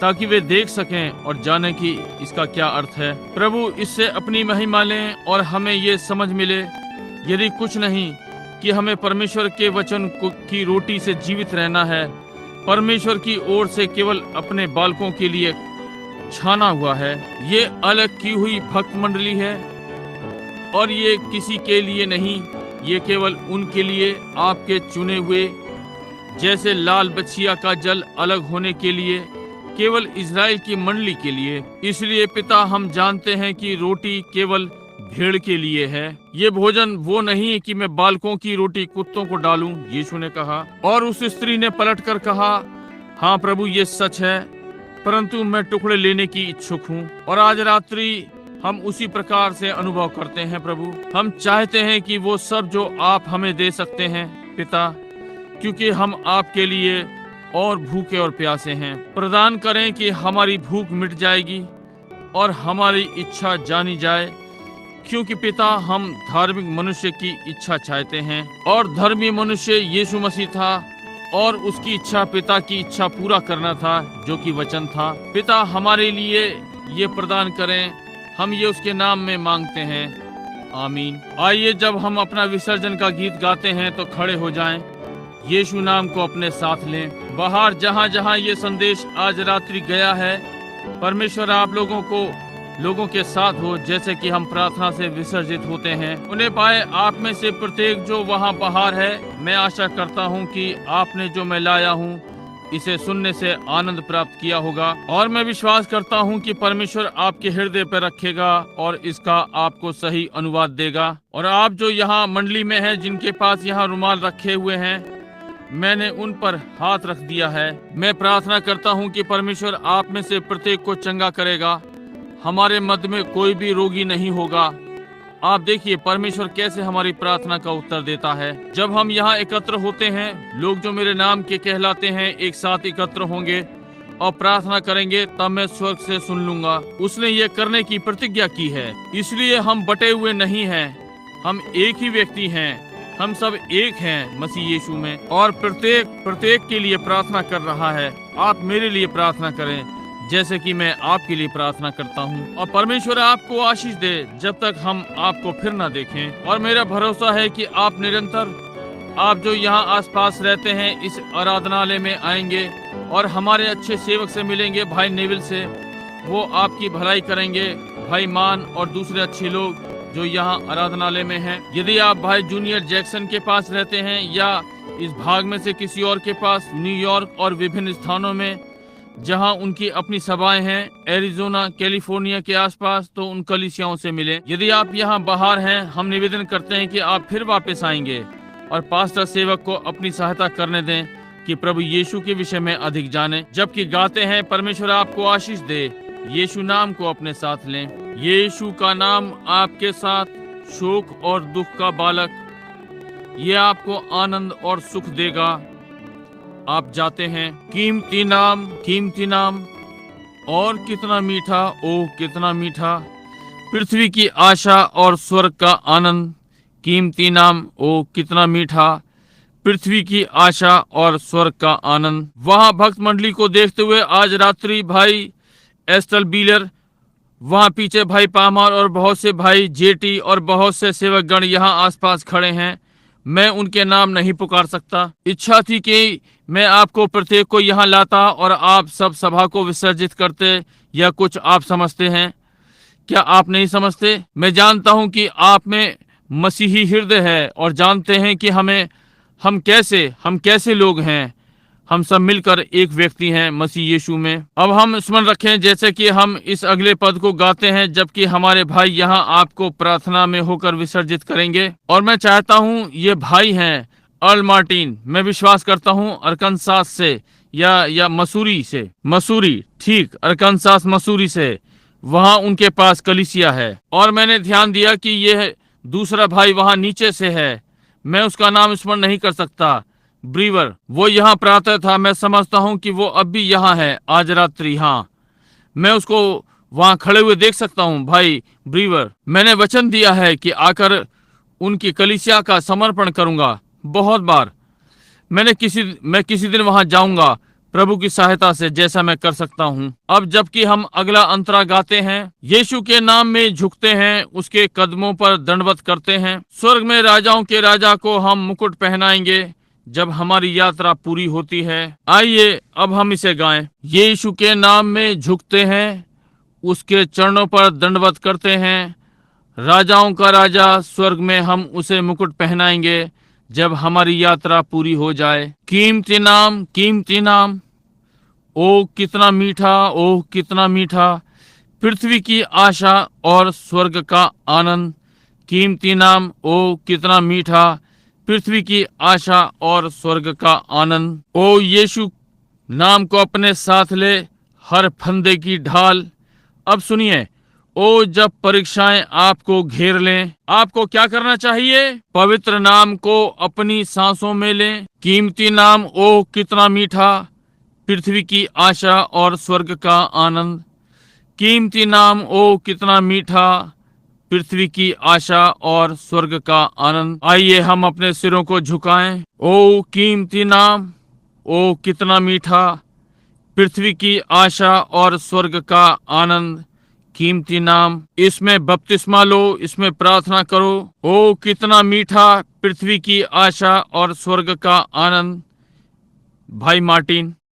ताकि वे देख सकें और जाने कि इसका क्या अर्थ है। प्रभु इससे अपनी महिमा लें और हमें ये समझ मिले, यदि कुछ नहीं, कि हमें परमेश्वर के वचन की रोटी से जीवित रहना है। परमेश्वर की ओर से केवल अपने बालकों के लिए छाना हुआ है। ये अलग की हुई भक्त मंडली है और ये किसी के लिए नहीं, ये केवल उनके लिए, आपके चुने हुए, जैसे लाल बछिया का जल अलग होने के लिए, केवल इज़राइल की मंडली के लिए। इसलिए पिता, हम जानते हैं कि रोटी केवल भेड़ के लिए है। ये भोजन वो नहीं है कि मैं बालकों की रोटी कुत्तों को डालूं, यीशु ने कहा। और उस स्त्री ने पलटकर कहा, हाँ प्रभु ये सच है, परंतु मैं टुकड़े लेने की इच्छुक हूँ। और आज रात्रि हम उसी प्रकार से अनुभव करते हैं प्रभु। हम चाहते हैं कि वो सब जो आप हमें दे सकते हैं पिता, क्योंकि हम आपके लिए और भूखे और प्यासे हैं। प्रदान करें कि हमारी भूख मिट जाएगी और हमारी इच्छा जानी जाए, क्योंकि पिता हम धार्मिक मनुष्य की इच्छा चाहते हैं, और धर्मी मनुष्य यीशु मसीह था, और उसकी इच्छा पिता की इच्छा पूरा करना था जो कि वचन था। पिता हमारे लिए ये प्रदान करें, हम ये उसके नाम में मांगते हैं, आमीन। आइए जब हम अपना विसर्जन का गीत गाते हैं तो खड़े हो जाएं, यीशु नाम को अपने साथ लें। बाहर जहाँ जहाँ ये संदेश आज रात्रि गया है, परमेश्वर आप लोगों को लोगों के साथ हो, जैसे कि हम प्रार्थना से विसर्जित होते हैं। उन्हें पाए आप में से प्रत्येक जो वहाँ बाहर है। मैं आशा करता हूँ कि आपने जो मैं लाया हूँ इसे सुनने से आनंद प्राप्त किया होगा, और मैं विश्वास करता हूँ कि परमेश्वर आपके हृदय पर रखेगा और इसका आपको सही अनुवाद देगा। और आप जो यहाँ मंडली में हैं, जिनके पास यहाँ रुमाल रखे हुए हैं, मैंने उन पर हाथ रख दिया है। मैं प्रार्थना करता हूँ कि परमेश्वर आप में से प्रत्येक को चंगा करेगा। हमारे मध्य में कोई भी रोगी नहीं होगा। आप देखिए परमेश्वर कैसे हमारी प्रार्थना का उत्तर देता है। जब हम यहाँ एकत्र होते हैं, लोग जो मेरे नाम के कहलाते हैं एक साथ एकत्र होंगे और प्रार्थना करेंगे, तब मैं स्वर्ग से सुन लूंगा। उसने ये करने की प्रतिज्ञा की है। इसलिए हम बटे हुए नहीं हैं, हम एक ही व्यक्ति हैं। हम सब एक हैं मसीह यीशु में, और प्रत्येक के लिए प्रार्थना कर रहा है। आप मेरे लिए प्रार्थना करें जैसे कि मैं आपके लिए प्रार्थना करता हूँ। और परमेश्वर आपको आशीष दे जब तक हम आपको फिर ना देखें। और मेरा भरोसा है कि आप निरंतर, आप जो यहाँ आसपास रहते हैं, इस आराधनालय में आएंगे और हमारे अच्छे सेवक से मिलेंगे, भाई नेविल से। वो आपकी भलाई करेंगे, भाई मान और दूसरे अच्छे लोग जो यहाँ आराधनालय में हैं। यदि आप भाई जूनियर जैक्सन के पास रहते हैं या इस भाग में से किसी और के पास, न्यूयॉर्क और विभिन्न स्थानों में जहां उनकी अपनी सभाएं हैं, एरिजोना, कैलिफोर्निया के आसपास, तो उन कलीसियाओं से मिलें। यदि आप यहां बाहर हैं, हम निवेदन करते हैं कि आप फिर वापस आएंगे और पास्टर सेवक को अपनी सहायता करने दें कि प्रभु यीशु के विषय में अधिक जाने। जबकि गाते हैं, परमेश्वर आपको आशीष दे, यीशु नाम को अपने साथ लें। यीशु का नाम आपके साथ, शोक और दुख का बालक, ये आपको आनंद और सुख देगा। आप जाते हैं। कीमती नाम और कितना मीठा, ओह कितना मीठा, पृथ्वी की आशा और स्वर्ग का आनंद। कीमती नाम, ओह कितना मीठा, पृथ्वी की आशा और स्वर्ग का आनंद। वहां भक्त मंडली को देखते हुए आज रात्रि भाई एस्टल बीलर, वहां पीछे भाई पामार और बहुत से भाई जेटी और बहुत से सेवक गण यहाँ आसपास खड़े हैं। मैं उनके नाम नहीं पुकार सकता। इच्छा थी कि मैं आपको प्रत्येक को यहाँ लाता और आप सब सभा को विसर्जित करते, या कुछ आप समझते हैं। क्या आप नहीं समझते? मैं जानता हूँ कि आप में मसीही हृदय है और जानते हैं कि हम कैसे लोग हैं। हम सब मिलकर एक व्यक्ति हैं मसीह यीशु में। अब हम स्मरण रखें जैसे कि हम इस अगले पद को गाते हैं, जबकि हमारे भाई यहाँ आपको प्रार्थना में होकर विसर्जित करेंगे। और मैं चाहता हूँ, ये भाई हैं अर्ल मार्टिन, मैं विश्वास करता हूँ अरकानसास से या मसूरी, ठीक, अरकानसास मसूरी से। वहाँ उनके पास कलीसिया है। और मैंने ध्यान दिया कि यह दूसरा भाई वहाँ नीचे से है, मैं उसका नाम स्मरण नहीं कर सकता, ब्रीवर। वो यहाँ प्रातः था, मैं समझता हूँ कि वो अब भी यहाँ है आज रात्रि। हाँ, मैं उसको वहाँ खड़े हुए देख सकता हूँ। भाई ब्रीवर, मैंने वचन दिया है कि आकर उनकी कलीसिया का समर्पण करूंगा। बहुत बार मैं किसी दिन वहाँ जाऊंगा प्रभु की सहायता से, जैसा मैं कर सकता हूँ। अब जबकि हम अगला अंतरा गाते हैं, यीशु के नाम में झुकते हैं, उसके कदमों पर दंडवत करते हैं। स्वर्ग में राजाओं के राजा को हम मुकुट पहनाएंगे जब हमारी यात्रा पूरी होती है। आइए अब हम इसे गाएं। यीशु के नाम में झुकते हैं, उसके चरणों पर दंडवत करते हैं। राजाओं का राजा, स्वर्ग में हम उसे मुकुट पहनाएंगे जब हमारी यात्रा पूरी हो जाए। कीमती नाम, ओह कितना मीठा, ओह कितना मीठा, पृथ्वी की आशा और स्वर्ग का आनंद। कीमती नाम, ओह कितना मीठा, पृथ्वी की आशा और स्वर्ग का आनंद। ओ यीशु नाम को अपने साथ ले, हर फंदे की ढाल। अब सुनिए, ओ जब परीक्षाएं आपको घेर लें, आपको क्या करना चाहिए? पवित्र नाम को अपनी सांसों में लें। कीमती नाम, ओ कितना मीठा, पृथ्वी की आशा और स्वर्ग का आनंद। कीमती नाम, ओ कितना मीठा, पृथ्वी की आशा और स्वर्ग का आनंद। आइए हम अपने सिरों को झुकाएं। ओ कीमती नाम, ओ कितना मीठा, पृथ्वी की आशा और स्वर्ग का आनंद। कीमती नाम, इसमें बपतिस्मा लो, इसमें प्रार्थना करो। ओ कितना मीठा, पृथ्वी की आशा और स्वर्ग का आनंद। भाई मार्टिन।